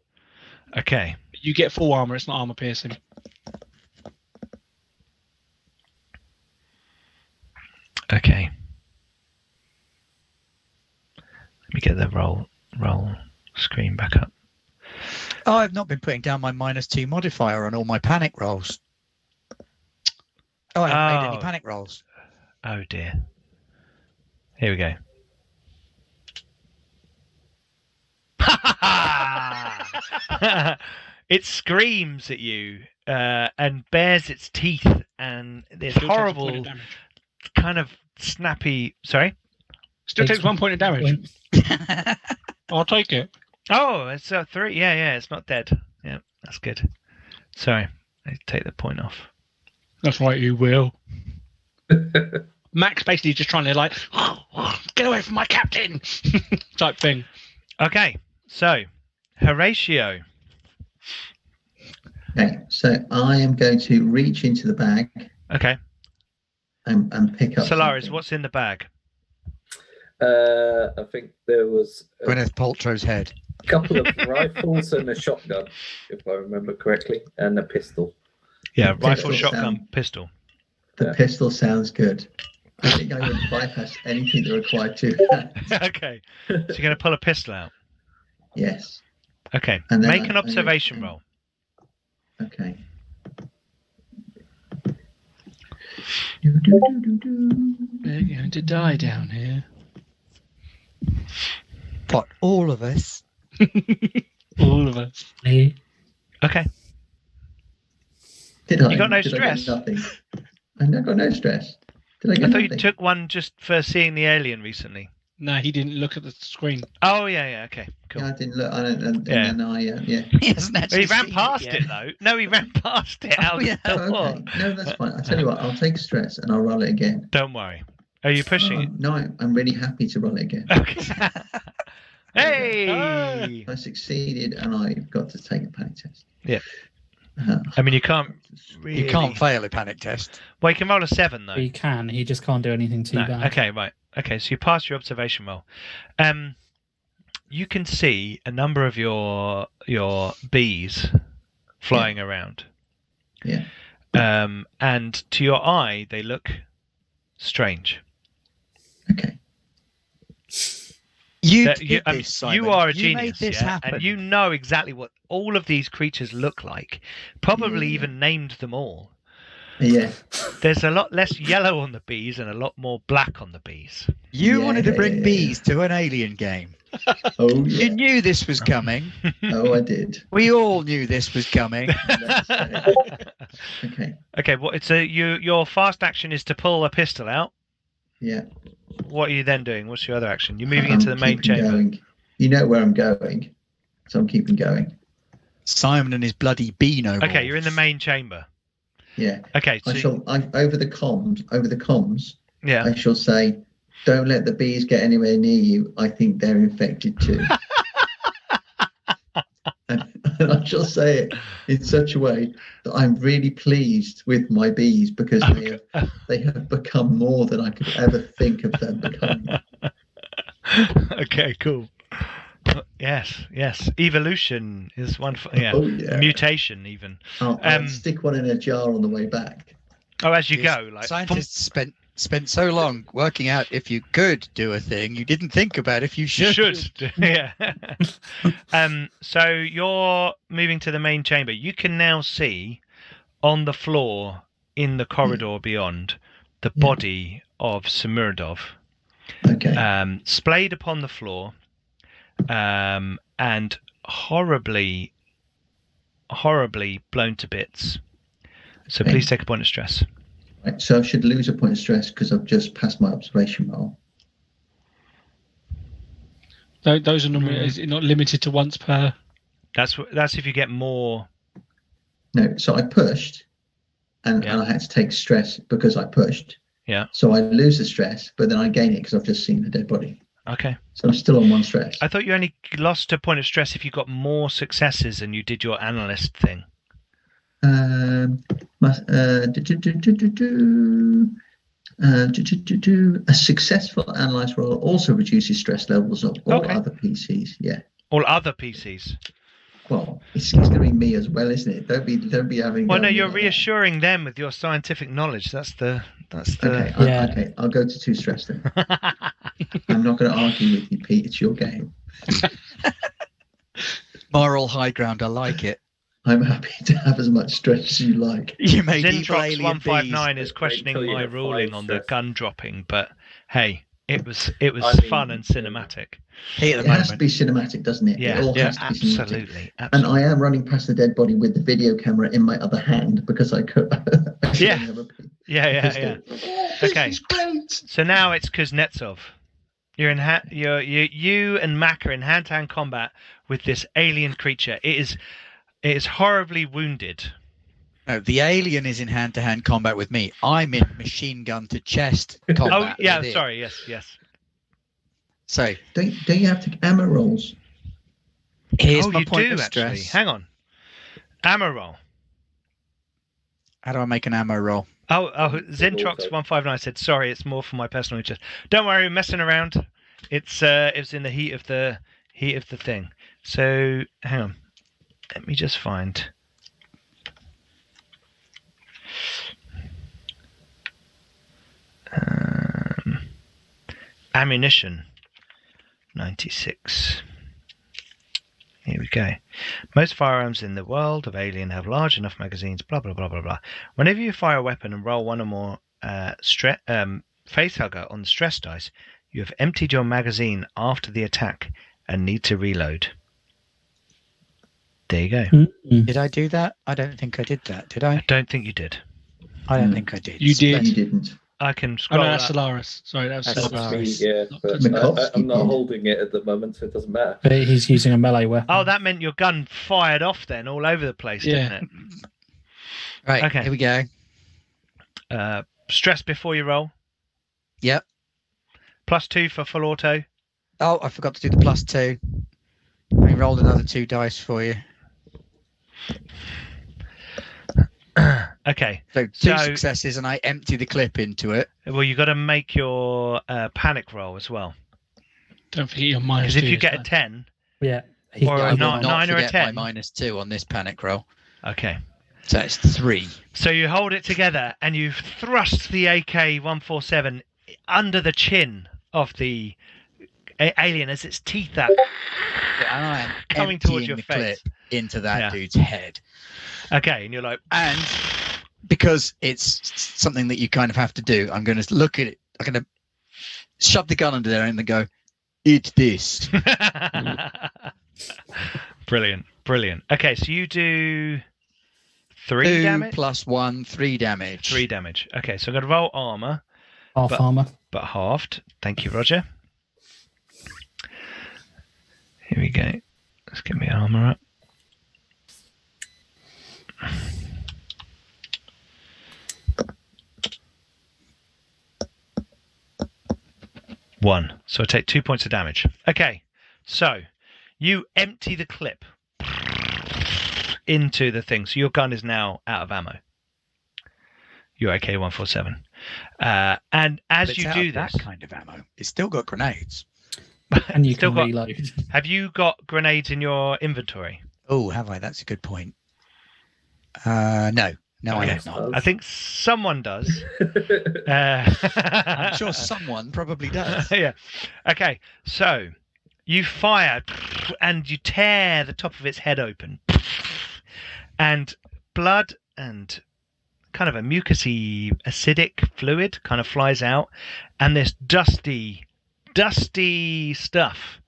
Okay. You get full armor. It's not armor piercing. Okay. Let me get the roll screen back up. Oh, I've not been putting down my -2 modifier on all my panic rolls. Oh, I haven't made any Oh. panic rolls. Oh dear. Here we go. It screams at you and bares its teeth, and there's Still takes a point of horrible, damage. kind of snappy. Sorry. Still takes Takes 1 point of damage. I'll take it. Oh, it's 3. Yeah, it's not dead. Yeah, that's good. Sorry, I take the point off. That's right, you will. Max basically just trying to like get away from my captain type thing. Okay, so Horatio. Okay, so I am going to reach into the bag Okay, and pick up. Solaris, something. what's in the bag? I think there was Gwyneth Paltrow's head. a couple of rifles and a shotgun, if I remember correctly, and a pistol. Yeah, The rifle, pistol shotgun, sound- pistol. The Yeah. pistol sounds good. I think I would bypass anything that required 2 hands. Okay, so you're going to pull a pistol out. Yes. Okay, And then make an I- observation roll. Okay. They're going to die down here. What, all of us? All of us. Eh? Okay, Did I? You got no Did I get stress? nothing? I got no stress. Did I get I thought nothing? you took one just for seeing the alien recently. No, he didn't look at the screen. Oh yeah, okay, cool. Yeah, I didn't look. And Yeah. then I, yeah. He hasn't Well, actually he ran seen past yet. it though. No, he ran past it out yeah. the door. Okay. No, that's fine. I'll tell you what. I'll take stress and I'll roll it again. Don't worry. Are you pushing it? No, I'm really happy to roll it again. Okay. Hey! I succeeded and I got to take a panic test. Yeah. Uh, I mean, you can't really. You can't fail a panic test. Well, you can roll a 7 though. He can. He just can't do anything too No. bad. Okay, right. Okay, so you passed your observation roll. You can see a number of your bees flying around. Yeah. And to your eye, they look strange. Okay. You That- did I mean, this, Simon. you are a You made genius, this yeah? happen. And you know exactly what all of these creatures look like. Probably Yeah. even named them all. Yeah. There's a lot less yellow on the bees and a lot more black on the bees. You Yeah, wanted to yeah, bring yeah, bees to an alien game. Oh You yeah. knew this was coming. Oh, I did. We all knew this was coming. Okay. Okay, well, it's your fast action is to pull a pistol out. Yeah. What are you then doing? What's your other action? You're moving I'm into the main keeping chamber. Going. You know where I'm going, so I'm keeping going. Simon and his bloody bee nobles. Okay, you're in the main chamber. Yeah. Okay, so Over the comms. yeah. I shall say, don't let the bees get anywhere near you. I think they're infected too. and I shall say it in such a way that I'm really pleased with my bees because they have become more than I could ever think of them becoming. Okay, cool. Yes. Evolution is one. Yeah. Oh, yeah. Mutation even. I'll stick one in a jar on the way back. Oh, as you Yes, go, like Scientists spent so long working out if you could do a thing, you didn't think about if you you should. should. Yeah. So you're moving to the main chamber. You can now see on the floor in the corridor beyond the Yeah. body of Samirdov. Okay. splayed upon the floor, and horribly blown to bits. So Okay. please take a point of stress. Right. So I should lose a point of stress because I've just passed my observation roll. Those are normally is it not limited to once per? That's if you get more. No. So I pushed, and Yeah. I had to take stress because I pushed. Yeah. So I lose the stress, but then I gain it because I've just seen the dead body. Okay. So I'm still on 1 stress. I thought you only lost a point of stress if you got more successes and you did your analyst thing. A successful analyze roll also reduces stress levels of all Okay. other PCs. Yeah. All other PCs. Well, it's going to be me as well, isn't it? Don't be having. Well, no, you're reassuring them with your scientific knowledge. That's the. Okay. Yeah. Okay. I'll go to 2 stress then. I'm not going to argue with you, Pete. It's your game. Moral high ground. I like it. I'm happy to have as much stress as you like. You made evil Zintrox alien 159 bees. is questioning Wait till you my have ruling 5 on the stress. gun dropping, but hey, it was I mean, fun and cinematic. He at It the has to moment. be cinematic, doesn't it? Yeah, It all yeah, has to be cinematic. absolutely. And I am running past the dead body with the video camera in my other hand because I could. I should Yeah. only have a Yeah. pistol. Okay. This is great. So now it's Kuznetsov. You're in you and Mac are in hand-to-hand combat with this alien creature. It is horribly wounded. No, the alien is in hand-to-hand combat with me. I'm in machine gun to chest combat. Oh yeah, with it. sorry. Yes. So Don't you have to ammo rolls? here's Oh, my you point do of actually. stress. Hang on. Ammo roll. How do I make an ammo roll? Oh, Zintrox 159 said, sorry, it's more for my personal interest. Don't worry, we're messing around. It was in the heat of the thing. So hang on. Let me just find. Ammunition 96. Here we go. Most firearms in the world of Alien have large enough magazines, blah, blah, blah, blah, blah. Whenever you fire a weapon and roll one or more facehugger on the stress dice, you have emptied your magazine after the attack and need to reload. There you go. Mm-hmm. Did I do that? I don't think I did that. Did I? I don't think you did. I don't think I did. You did. You didn't. I can Oh scroll no, that's up. Solaris. Sorry, that's That's Solaris. Solaris. Yeah, but Mikovsky I'm not did. holding it at the moment, so it doesn't matter. But he's using a melee weapon. Oh, that meant your gun fired off then all over the place, Yeah. didn't Right, Okay. here we go. it? Stress before you roll. Yep. +2 for full auto. Oh, I forgot to do the +2. I rolled another 2 dice for you. Okay. So 2 So- successes, and I empty the clip into it. Well, you got to make your panic roll as well. Don't forget your minus. Because if 2 you this get a time. 10, Yeah. He, Or I a will nine not or a forget 10. my -2 on this panic roll. okay. So it's 3. So you hold it together and you thrust the AK-147 under the chin of the alien as its teeth are And I am coming towards emptying your the face. clip into that Yeah. dude's head. Okay, and you're like, And because it's something that you kind of have to do, I'm going to look at it. I'm going to shove the gun under there and then go, eat this. brilliant. Okay, so you do 3 2 damage? plus 1, 3 damage. 3 damage. Okay, so I'm going to roll armor, half but- armor. but halved. Thank you, Roger. Here we go. Let's get my armor up. One. So I take 2 points of damage. Okay. So you empty the clip into the thing. So your gun is now out of ammo. Your AK-147. And as But you it's out do of this, that kind of ammo. It's still got grenades. And you Still can got- reload. have you got grenades in your inventory? Oh, have I? That's a good point. No, I Okay. have not. I think someone does. I'm sure someone probably does. Yeah. Okay. So you fire and you tear the top of its head open, and blood and kind of a mucousy, acidic fluid kind of flies out, and this dusty dusty stuff.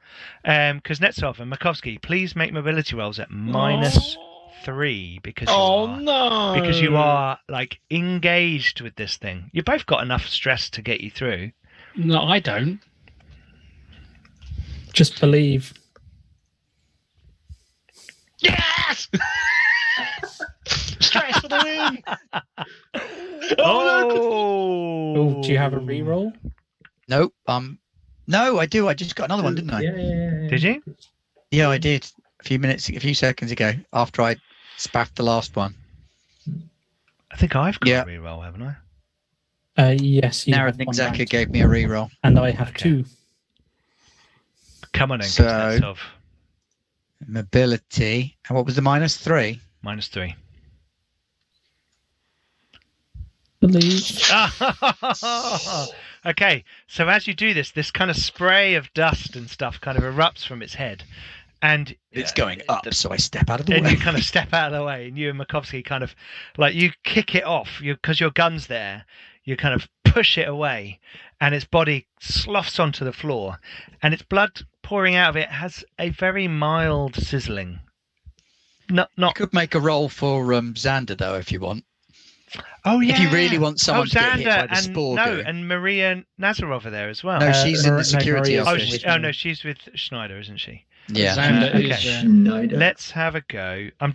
Kuznetsov and Makovsky, please make mobility rolls at -3 because you are like engaged with this thing. You both got enough stress to get you through. No, I don't. Just believe. Yes! Stress for the win! Oh, do you have a reroll? Nope. No, I do. I just got another one, didn't I? Yeah. Did you? Yeah, I did. A few seconds ago, after I spaffed the last one. I think I've got a reroll, haven't I? Yes. You have Narrath one Zaka back. gave me a reroll. And I have 2. Come on in, So- Kuznetsov. Mobility. And what was the -3? -3. Believe. Okay, so as you do this kind of spray of dust and stuff kind of erupts from its head, and It's going up, so I step out of the and way. you kind of step out of the way, and you and Makovsky kind of like you kick it off, because your gun's there. You kind of push it away, and its body sloughs onto the floor, and its blood pouring out of it has a very mild sizzling. You Not. could make a roll for Xander, though, if you want. Oh yeah. If you really want someone to get hit by the and spore no, goo. and Maria Nazarov are there as well. No, she's in the security Maria's office. with She's with Schneider, isn't she? Yeah. Xander Okay. is, Schneider. Let's have a go. I've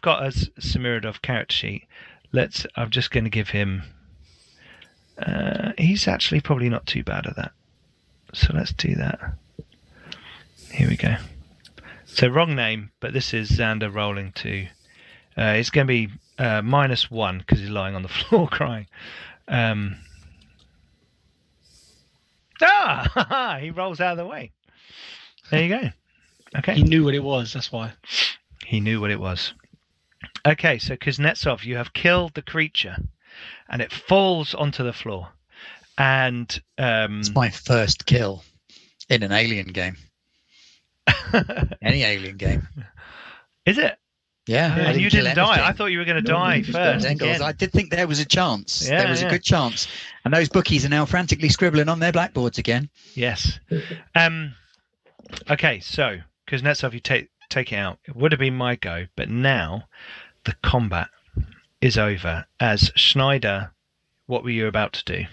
got a Samirodov character sheet. I'm just gonna give him. He's actually probably not too bad at that. So let's do that. Here we go. So wrong name, but this is Xander rolling 2. It's going to be -1 because he's lying on the floor crying. He rolls out of the way. There you go. Okay. he knew what it was, that's why. He knew what it was. Okay, so Kuznetsov, you have killed the creature, and it falls onto the floor. And It's my first kill in an alien game. Any alien game. Is it? Yeah. I And you kill didn't die. anything. I thought you were going to No, die you just first. don't. Again. I did think there was a chance. Yeah, There was yeah. a good chance. And those bookies are now frantically scribbling on their blackboards again. Yes. Okay, so Kuznetsov, you take it out. It would have been my go, but now the combat is over. As Schneider, what were you about to do?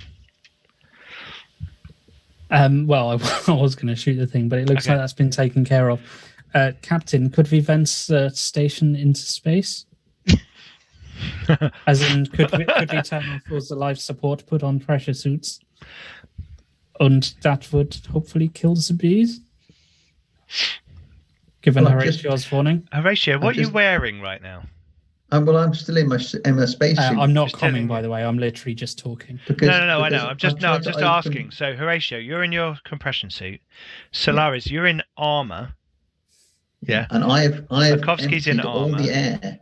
Well, I was going to shoot the thing, but it looks Okay. like that's been taken care of. Captain, could we vent station into space? As in, could we turn on for the life support, put on pressure suits? And that would hopefully kill the bees? Given Well, Horatio's warning. Horatio, what are you just- wearing right now? Well, I'm still in my spacesuit. I'm not Just coming, telling by you. the way. I'm literally just talking. because, No, I because know. I'm just tried to open- asking. So Horatio, you're in your compression suit. Solaris, you're in armor. Yeah. And I've Makovsky's in emptied all armor. the air.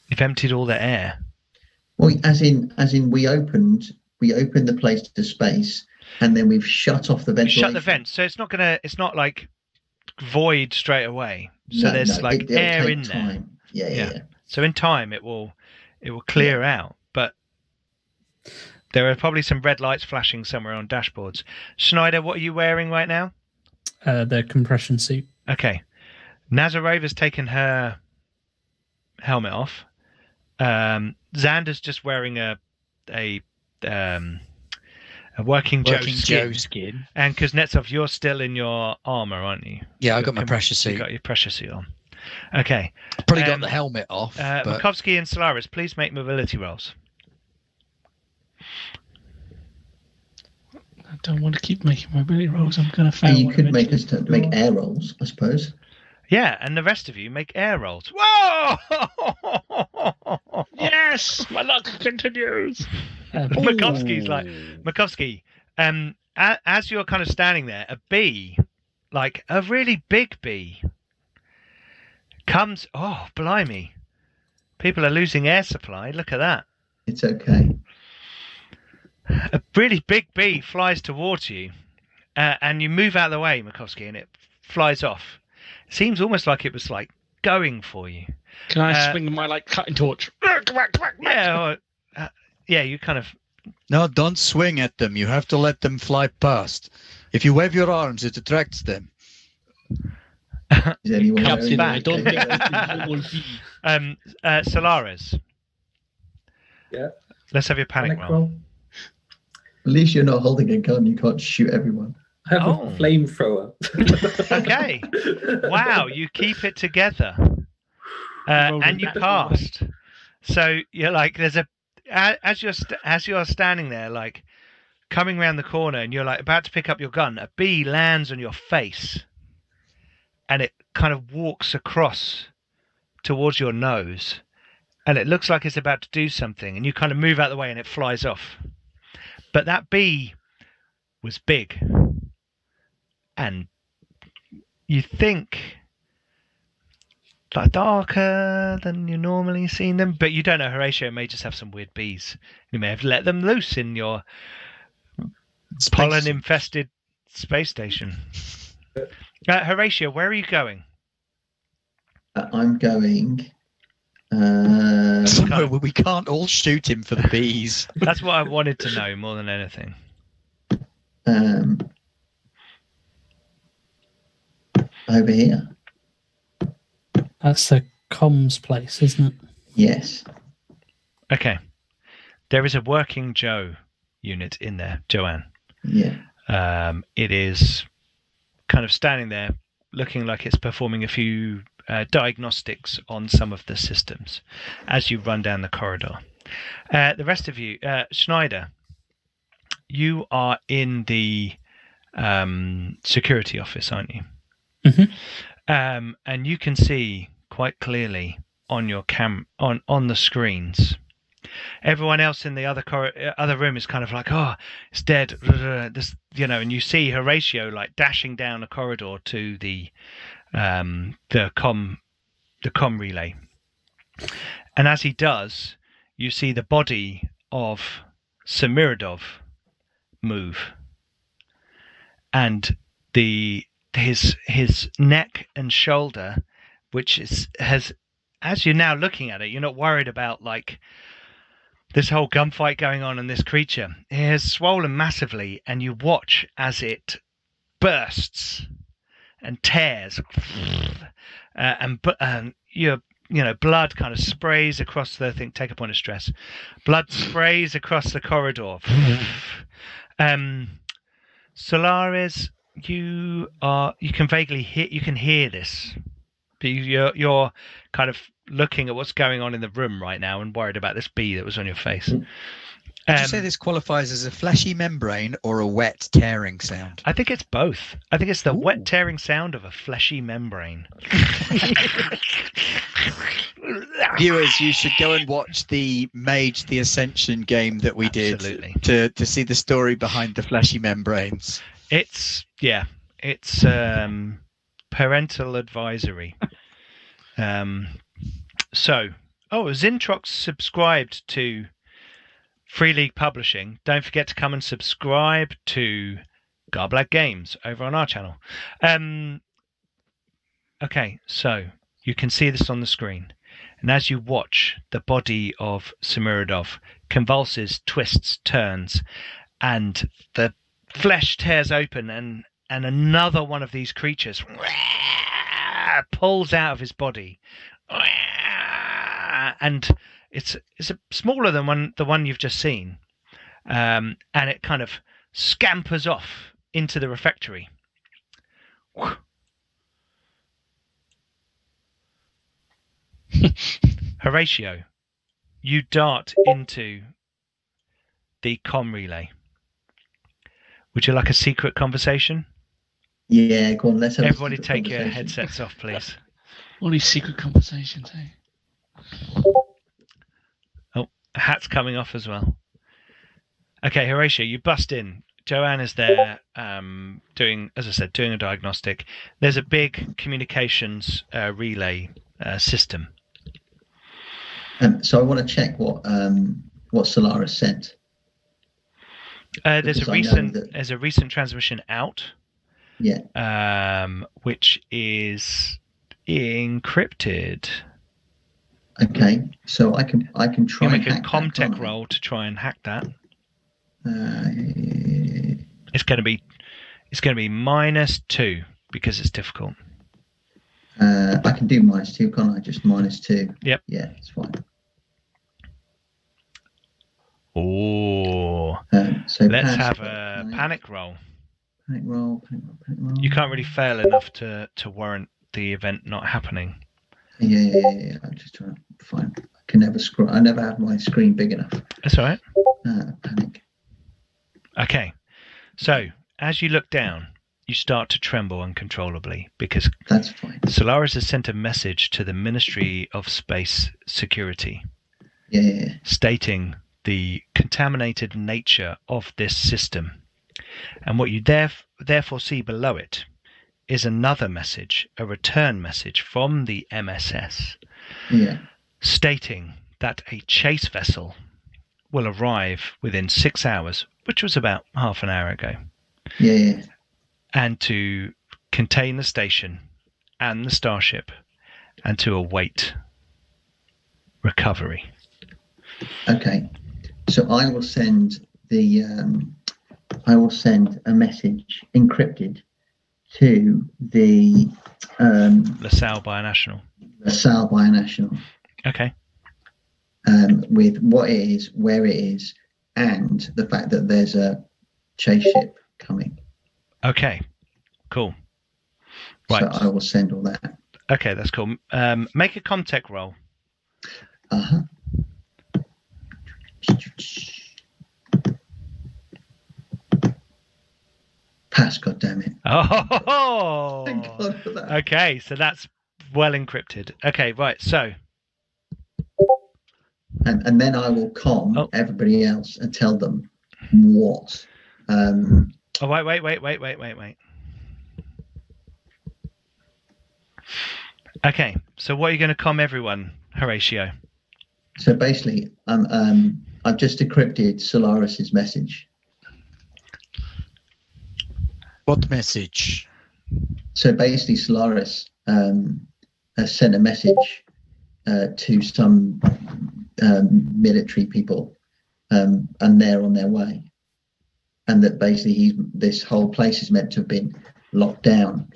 You've emptied all the air. Well, as in we opened the place to space, and then we've shut off the You ventilation. shut the vents, so it's not like void straight away. So No, there's no, like it'll air take in there. time. Yeah. Yeah. So in time it will clear out, but there are probably some red lights flashing somewhere on dashboards. Schneider, what are you wearing right now? The compression suit. Okay. Nazarova's taken her helmet off. Xander's just wearing a working Joe skin. And Kuznetsov, you're still in your armor, aren't you? Yeah, I got my pressure You suit. got your pressure suit on. Okay. Probably got the helmet off. But Makovsky and Solaris, please make mobility rolls. I don't want to keep making mobility rolls. I'm going to fail. You one could make eventually. us make air rolls, I suppose. Yeah, and the rest of you make air rolls. Whoa! Yes, my luck continues. Makovsky, as you're kind of standing there, a bee, like a really big bee, comes. Oh, blimey! People are losing air supply. Look at that. It's okay. A really big bee flies towards you, and you move out of the way, Makovsky, and it flies off. It seems almost like it was like going for you. Can I swing my like cutting torch? Yeah, you kind of No, don't swing at them. You have to let them fly past. If you wave your arms, it attracts them. Is anyone Comes wearing back. I don't think that's the normal bee. Solaris. Yeah. Let's have your panic roll. roll. At least you're not holding a gun. You can't shoot everyone. I have Oh. a flamethrower. Okay. Wow, you keep it together. Rolled And a you natural passed. So you're like, there's a as you're standing there, like coming around the corner, and you're like about to pick up your gun. A bee lands on your face, and it kind of walks across towards your nose, and it looks like it's about to do something, and you kind of move out of the way, and it flies off. But that bee was big, and you think like darker than you normally seen them, but you don't know. Horatio may just have some weird bees. You may have let them loose in your pollen-infested space station. Horatio, where are you going? I'm going. Somewhere where we can't all shoot him for the bees. That's what I wanted to know more than anything. Over here. That's the comms place, isn't it? Yes. Okay. There is a working Joe unit in there, Joanne. Yeah. It is kind of standing there looking like it's performing a few diagnostics on some of the systems as you run down the corridor. The rest of you, Schneider, you are in the security office, aren't you? Mm-hmm. And you can see quite clearly on your on the screens. Everyone else in the other room is kind of like, oh, it's dead. This, and you see Horatio like dashing down a corridor to the comm relay. And as he does, you see the body of Semiradov move, and his neck and shoulder, which has, as you're now looking at it, you're not worried about like this whole gunfight going on and this creature. It has swollen massively, and you watch as it bursts and tears, and blood kind of sprays across the thing. Take a point of stress. Blood sprays across the corridor. Solaris, you can vaguely hear this, but you're kind of looking at what's going on in the room right now and worried about this bee that was on your face. Would you say this qualifies as a fleshy membrane or a wet tearing sound? I think it's both. I think it's the wet tearing sound of a fleshy membrane. Viewers, you should go and watch the Mage the Ascension game that we Absolutely. did to see the story behind the fleshy membranes. It's parental advisory. Zintrox subscribed to Free League Publishing. Don't forget to come and subscribe to Garblag Games over on our channel. Okay, so you can see this on the screen. And as you watch, the body of Semiradov convulses, twists, turns, and the flesh tears open, and another one of these creatures pulls out of his body. And it's smaller than the one you've just seen. And it kind of scampers off into the refectory. Horatio, you dart into the comm relay. Would you like a secret conversation? Yeah, go on. Let's have Everybody a secret take your conversation. headsets off, please. All these secret conversations, eh? Oh, a hat's coming off as well. Okay, Horatio, you bust in. Joanne is there doing a diagnostic. There's a big communications relay system. So I want to check what Solaris sent. There's Because I know there's a recent transmission out. Yeah. Which is encrypted. Okay, so I can try You and make a hack that, Comtech can't I? roll to try and hack that. It's going to be -2 because it's difficult. I can do -2, can't I? Just -2. Yep. Yeah, it's fine. Oh, So let's pass, have a panic roll. Panic roll. You can't really fail enough to warrant the event not happening. Yeah. I'm just trying to find. I can never scroll. I never have my screen big enough. That's all right. Panic. Okay, so as you look down, you start to tremble uncontrollably because That's fine. Solaris has sent a message to the Ministry of Space Security Yeah. stating the contaminated nature of this system. And what you therefore see below it is another message, a return message from the MSS, stating that a chase vessel will arrive within 6 hours, which was about half an hour ago. Yeah. And to contain the station and the starship and to await recovery. Okay. So I will send a message encrypted to the LaSalle Binational. LaSalle Binational. Okay. With what it is, where it is, and the fact that there's a chase ship coming. Okay. Cool. Right. So I will send all that. Okay, that's cool. Make a contact roll. Pass, goddammit. Oh. Thank God for that. Okay, so that's well encrypted. Okay, right. So. And then I will calm everybody else and tell them what. Oh, wait. Okay, so what are you going to calm everyone, Horatio? So basically, I've just decrypted Solaris's message. What message? So basically, Solaris has sent a message to some military people, and they're on their way. And that basically this whole place is meant to have been locked down,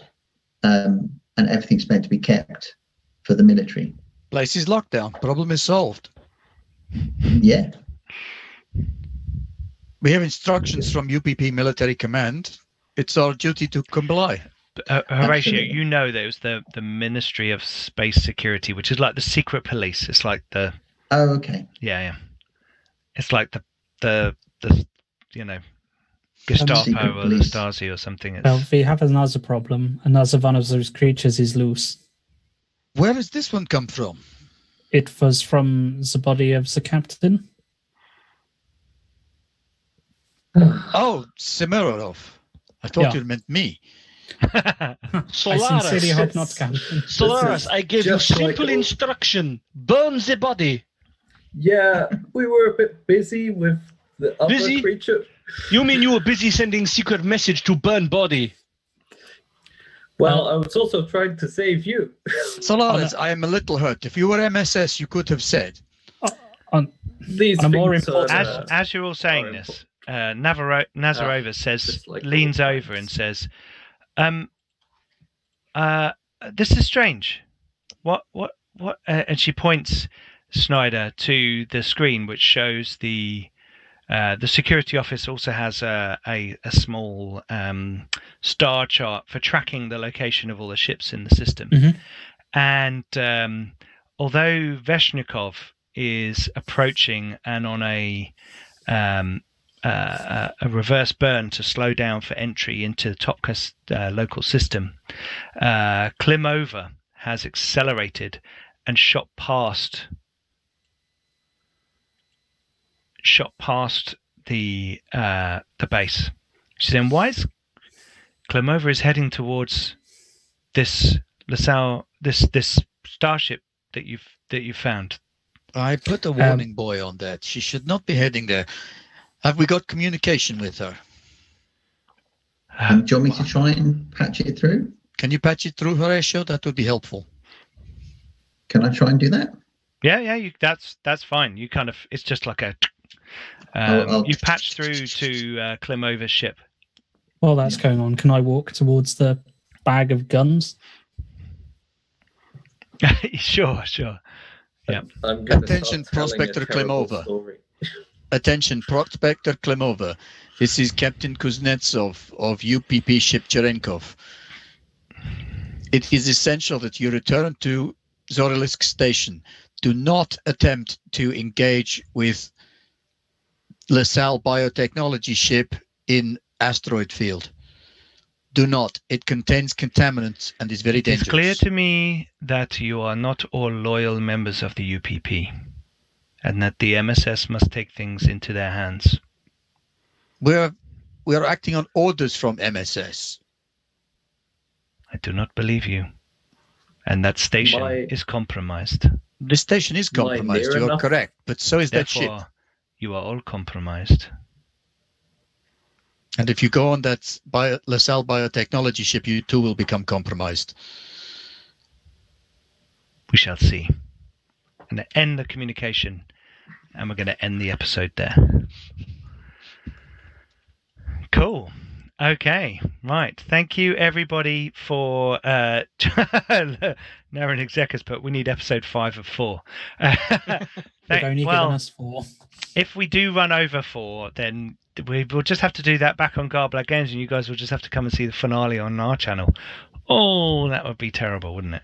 and everything's meant to be kept for the military. Place is locked down. Problem is solved. Yeah. We have instructions from UPP Military Command. It's our duty to comply. Horatio, Absolutely. you know that it was the Ministry of Space Security, which is like the secret police. It's like the... Oh, okay. Yeah. It's like the Gestapo Secret or the police. Stasi or something. Well, we have another problem. Another one of those creatures is loose. Where does this one come from? It was from the body of the captain. Oh, Semirov. I thought you meant me. Solaris. I sincerely hope not, Captain. Solaris, I gave you just like simple all- instruction. Burn the body. Yeah, we were a bit busy with the other Busy? creature. You mean you were busy sending secret message to burn body? Well, I was also trying to save you. Solaris, I am a little hurt. If you were MSS, you could have said. These On a more things important- As you're all saying are this, Nazarova says, just like leans all over and says, "This is strange. What?" And she points Snyder to the screen, which shows the security office also has a small star chart for tracking the location of all the ships in the system. Mhm. And although Veshnikov is approaching and on a reverse burn to slow down for entry into the Topka's local system, Klimova has accelerated and shot past the base. She's saying, "Why is Klimova is heading towards this LaSalle, this starship that you've found?" I put a warning buoy on that. She should not be heading there. Have we got communication with her? Do you want me to try and patch it through? Can you patch it through, Horatio? That would be helpful. Can I try and do that? Yeah, that's fine. You kind of, it's just like a I'll- You patch through to Klimova's ship. While that's going on, can I walk towards the bag of guns? Sure. I'm gonna Attention, start telling a Prospector terrible Klimova. story. Attention, Prospector Klimova. This is Captain Kuznetsov of UPP ship Cherenkov. It is essential that you return to Zorilsk station. Do not attempt to engage with LaSalle biotechnology ship in asteroid field. Do not. It contains contaminants and is very dangerous. It's clear to me that you are not all loyal members of the UPP, and that the MSS must take things into their hands. We are acting on orders from MSS. I do not believe you. And that station is compromised. The station is compromised, you are correct, but so is that ship. Therefore, you are all compromised. And if you go on that LaSalle biotechnology ship, you too will become compromised. We shall see. I'm going to end the communication, and we're going to end the episode there. Cool. Okay, right. Thank you, everybody, for Naren Execus, but we need episode 5 of 4. They've only given us 4. If we do run over 4, then we'll just have to do that back on Garblag Games, and you guys will just have to come and see the finale on our channel. Oh, that would be terrible, wouldn't it?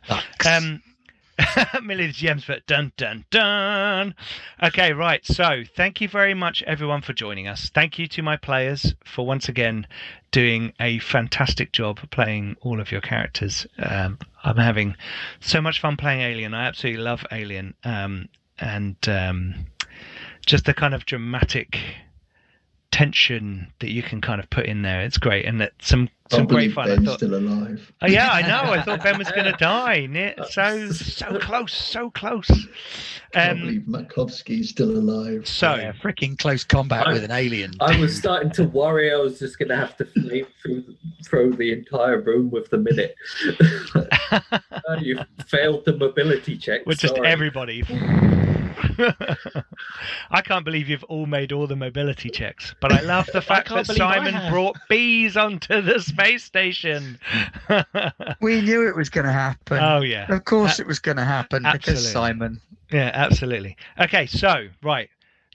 Million gems, but dun dun dun. Okay, right. So thank you very much, everyone, for joining us. Thank you to my players for once again doing a fantastic job playing all of your characters. I'm having so much fun playing Alien. I absolutely love Alien, and just the kind of dramatic tension that you can kind of put in there. It's great, and that some great fun. Ben's still alive. Oh yeah, I know. I thought Ben was going to die. So close. I believe Makovsky's still alive. So freaking close combat with an alien. I was starting to worry I was just going to have to throw the entire room with the minute. You failed the mobility check. With just everybody. I can't believe you've all made all the mobility checks, but I love the fact that Simon brought bees onto the space station. We knew it was going to happen. Oh yeah, of course it was going to happen because Simon. Yeah, absolutely. Okay, so right,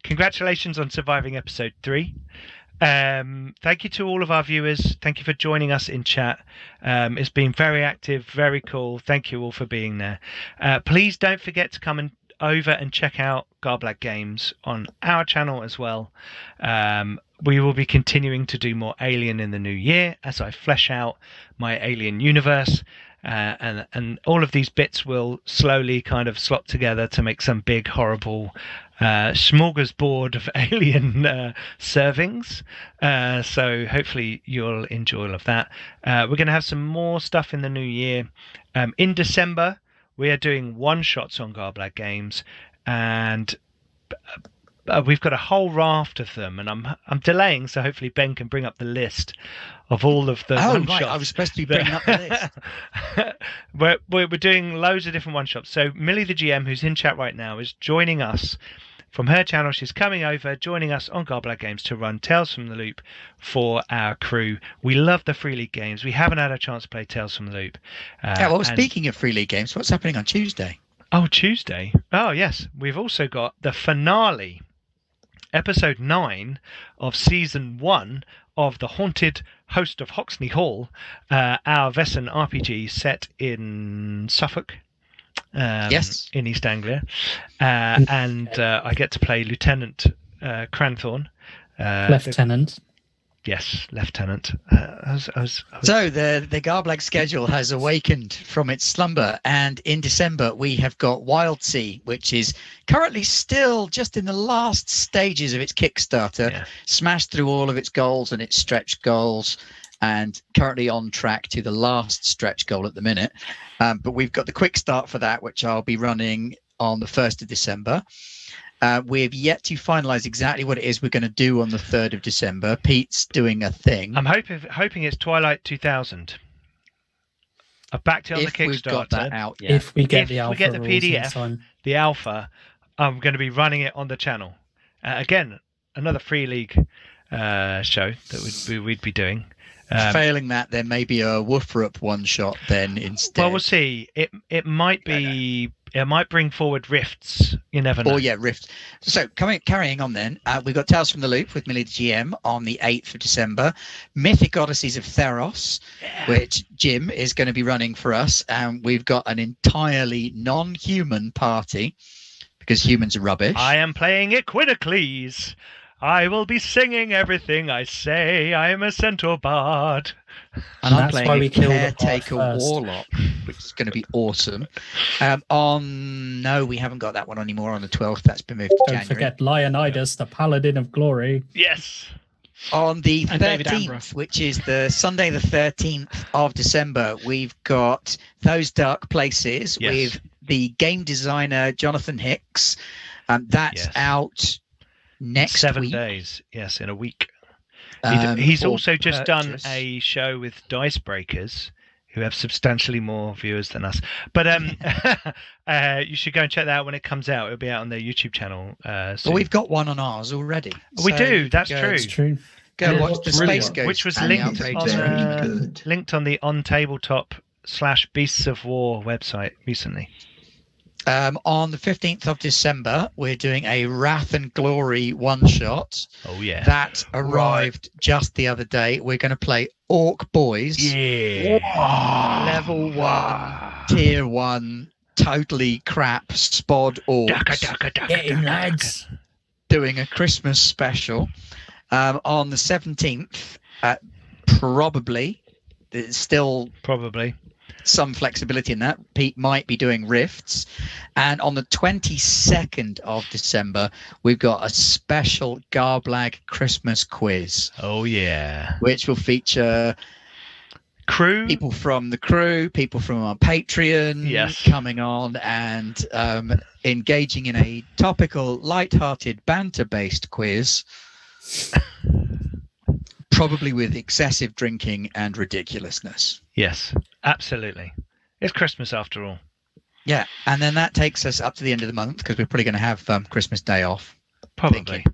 congratulations on surviving episode 3. Thank you to all of our viewers. Thank you for joining us in chat. It's been very active, very cool. Thank you all for being there. Please don't forget to come over and check out Garblag Games on our channel as well. We will be continuing to do more Alien in the new year as I flesh out my Alien universe, and all of these bits will slowly kind of slot together to make some big horrible smorgasbord of Alien servings. So hopefully you'll enjoy all of that. We're going to have some more stuff in the new year. In December we are doing one-shots on Garblag Games, and we've got a whole raft of them, and I'm delaying, so hopefully Ben can bring up the list of all of the one-shots. Right, I was supposed to be bringing up the list. we're doing loads of different one-shots. So Millie the GM, who's in chat right now, is joining us from her channel. She's coming over, joining us on Garblag Games to run Tales from the Loop for our crew. We love the Free League games. We haven't had a chance to play Tales from the Loop. Speaking of Free League games, what's happening on Tuesday? Oh, Tuesday. Oh, yes. We've also got the finale, episode 9 of season 1 of The Haunted Host of Hoxney Hall, our Vesson RPG set in Suffolk. Yes, in East Anglia, and I get to play Lieutenant Cranthorne. Lieutenant. Yes, Lieutenant. So the Garblag schedule has awakened from its slumber, and in December we have got Wildsea, which is currently still just in the last stages of its Kickstarter, smashed through all of its goals and its stretch goals, and currently on track to the last stretch goal at the minute. But we've got the quick start for that, which I'll be running on the 1st of December. We've yet to finalise exactly what it is we're going to do on the 3rd of December. Pete's doing a thing. I'm hoping it's Twilight 2000. I've backed it on the Kickstarter. We've got that out, If we get the alpha, we get the PDF, the alpha, I'm going to be running it on the channel. Again, another free league show that we'd be doing. Failing that, there may be a Woofer-up one-shot then instead. Well, we'll see. It might be. It might bring forward rifts. You never know. Oh yeah, Rift. So carrying on then, we've got Tales from the Loop with Millie the GM on the 8th of December. Mythic Odysseys of Theros, which Jim is going to be running for us. And we've got an entirely non-human party because humans are rubbish. I am playing Equidocles. I will be singing everything I say. I am a centaur bard. And I'm that's why playing we a killed the caretaker bard first. warlock, which is going to be awesome. No, we haven't got that one anymore on the 12th. That's been moved to Don't January. forget Leonidas, the Paladin of Glory. Yes. On the And David 13th, Attenborough. which is the Sunday the 13th of December, we've got Those Dark Places Yes. with the game designer Jonathan Hicks. That's Yes. out next 7 week. days. Yes, in a week. Um, He's for also just done purchase. a show with Dice Breakers, who have substantially more viewers than us. But you should go and check that out when it comes out. It'll be out on their YouTube channel Well, soon. we've got one on ours already. We So do, you can that's go- true. It's true. Go Yeah, watch it's the brilliant. Space Ghost. Which was And linked it's on very good. linked on the On Tabletop / Beasts of War website recently. On the 15th of December, we're doing a Wrath and Glory one-shot. Oh yeah. That arrived just the other day. We're going to play Orc Boys. Yeah. Level 1, Tier 1, totally crap spod orcs. Get him, lads. Doing a Christmas special. On the 17th, probably, there's still Probably. some flexibility in that. Pete might be doing rifts. And on the 22nd of December, we've got a special Garblag Christmas quiz, Oh yeah. which will feature Crew. people from the crew, people from our Patreon Yes. coming on and engaging in a topical, light-hearted, banter-based quiz. Probably with excessive drinking and ridiculousness. Yes, absolutely. It's Christmas after all. Yeah, and then that takes us up to the end of the month because we're probably going to have Christmas Day off. Probably. thinking.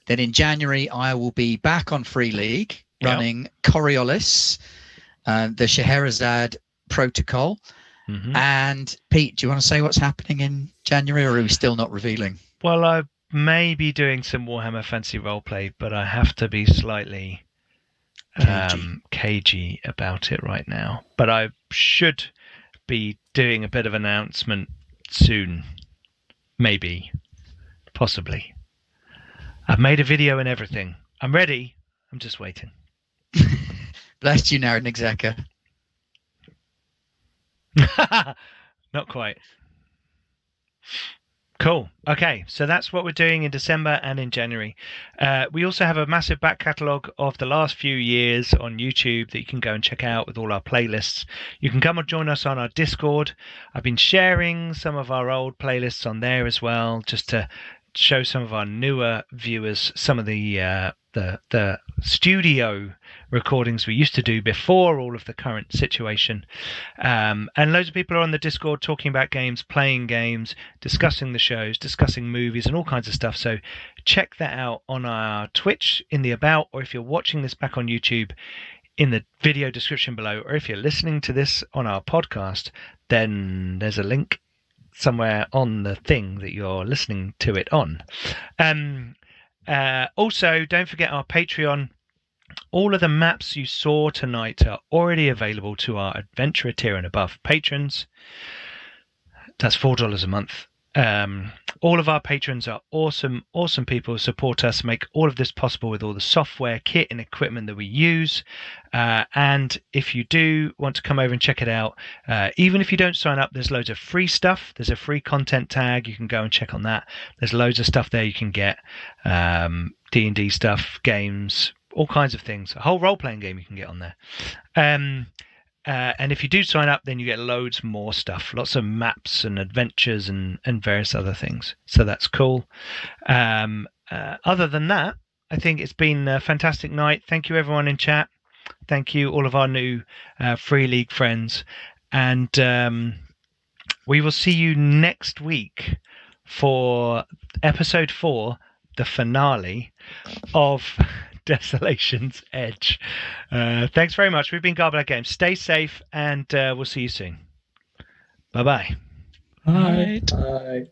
Then in January, I will be back on Free League Yep. running Coriolis, the Scheherazade Protocol. Mhm. And Pete, do you want to say what's happening in January, or are we still not revealing? Well, I may be doing some Warhammer Fantasy roleplay, but I have to be slightly cagey about it right now. But I should be doing a bit of an announcement soon. Maybe. Possibly. I've made a video and everything. I'm ready. I'm just waiting. Bless you, Naren Execa. Not quite. Cool. Okay, so that's what we're doing in December and in January. We also have a massive back catalogue of the last few years on YouTube that you can go and check out with all our playlists. You can come and join us on our Discord. I've been sharing some of our old playlists on there as well, just to show some of our newer viewers some of the studio recordings we used to do before all of the current situation. And loads of people are on the Discord talking about games, playing games, discussing the shows, discussing movies and all kinds of stuff. So check that out on our Twitch in the About, or if you're watching this back on YouTube, in the video description below, or if you're listening to this on our podcast, then there's a link somewhere on the thing that you're listening to it on. Also, don't forget our Patreon. All of the maps you saw tonight are already available to our Adventurer tier and above patrons. That's $4 a month. All of our patrons are awesome people who support us, make all of this possible with all the software, kit and equipment that we use. And if you do want to come over and check it out, even if you don't sign up, there's loads of free stuff. There's a free content tag. You can go and check on that. There's loads of stuff there you can get. D&D stuff, games, all kinds of things. A whole role-playing game you can get on there. And if you do sign up, then you get loads more stuff, lots of maps and adventures and various other things. So that's cool. Other than that, I think it's been a fantastic night. Thank you, everyone in chat. Thank you, all of our new Free League friends. And we will see you next week for episode 4 the finale of Desolation's Edge. Thanks very much. We've been Garblag Games. Stay safe, and we'll see you soon. Bye-bye. Bye. Right. Bye.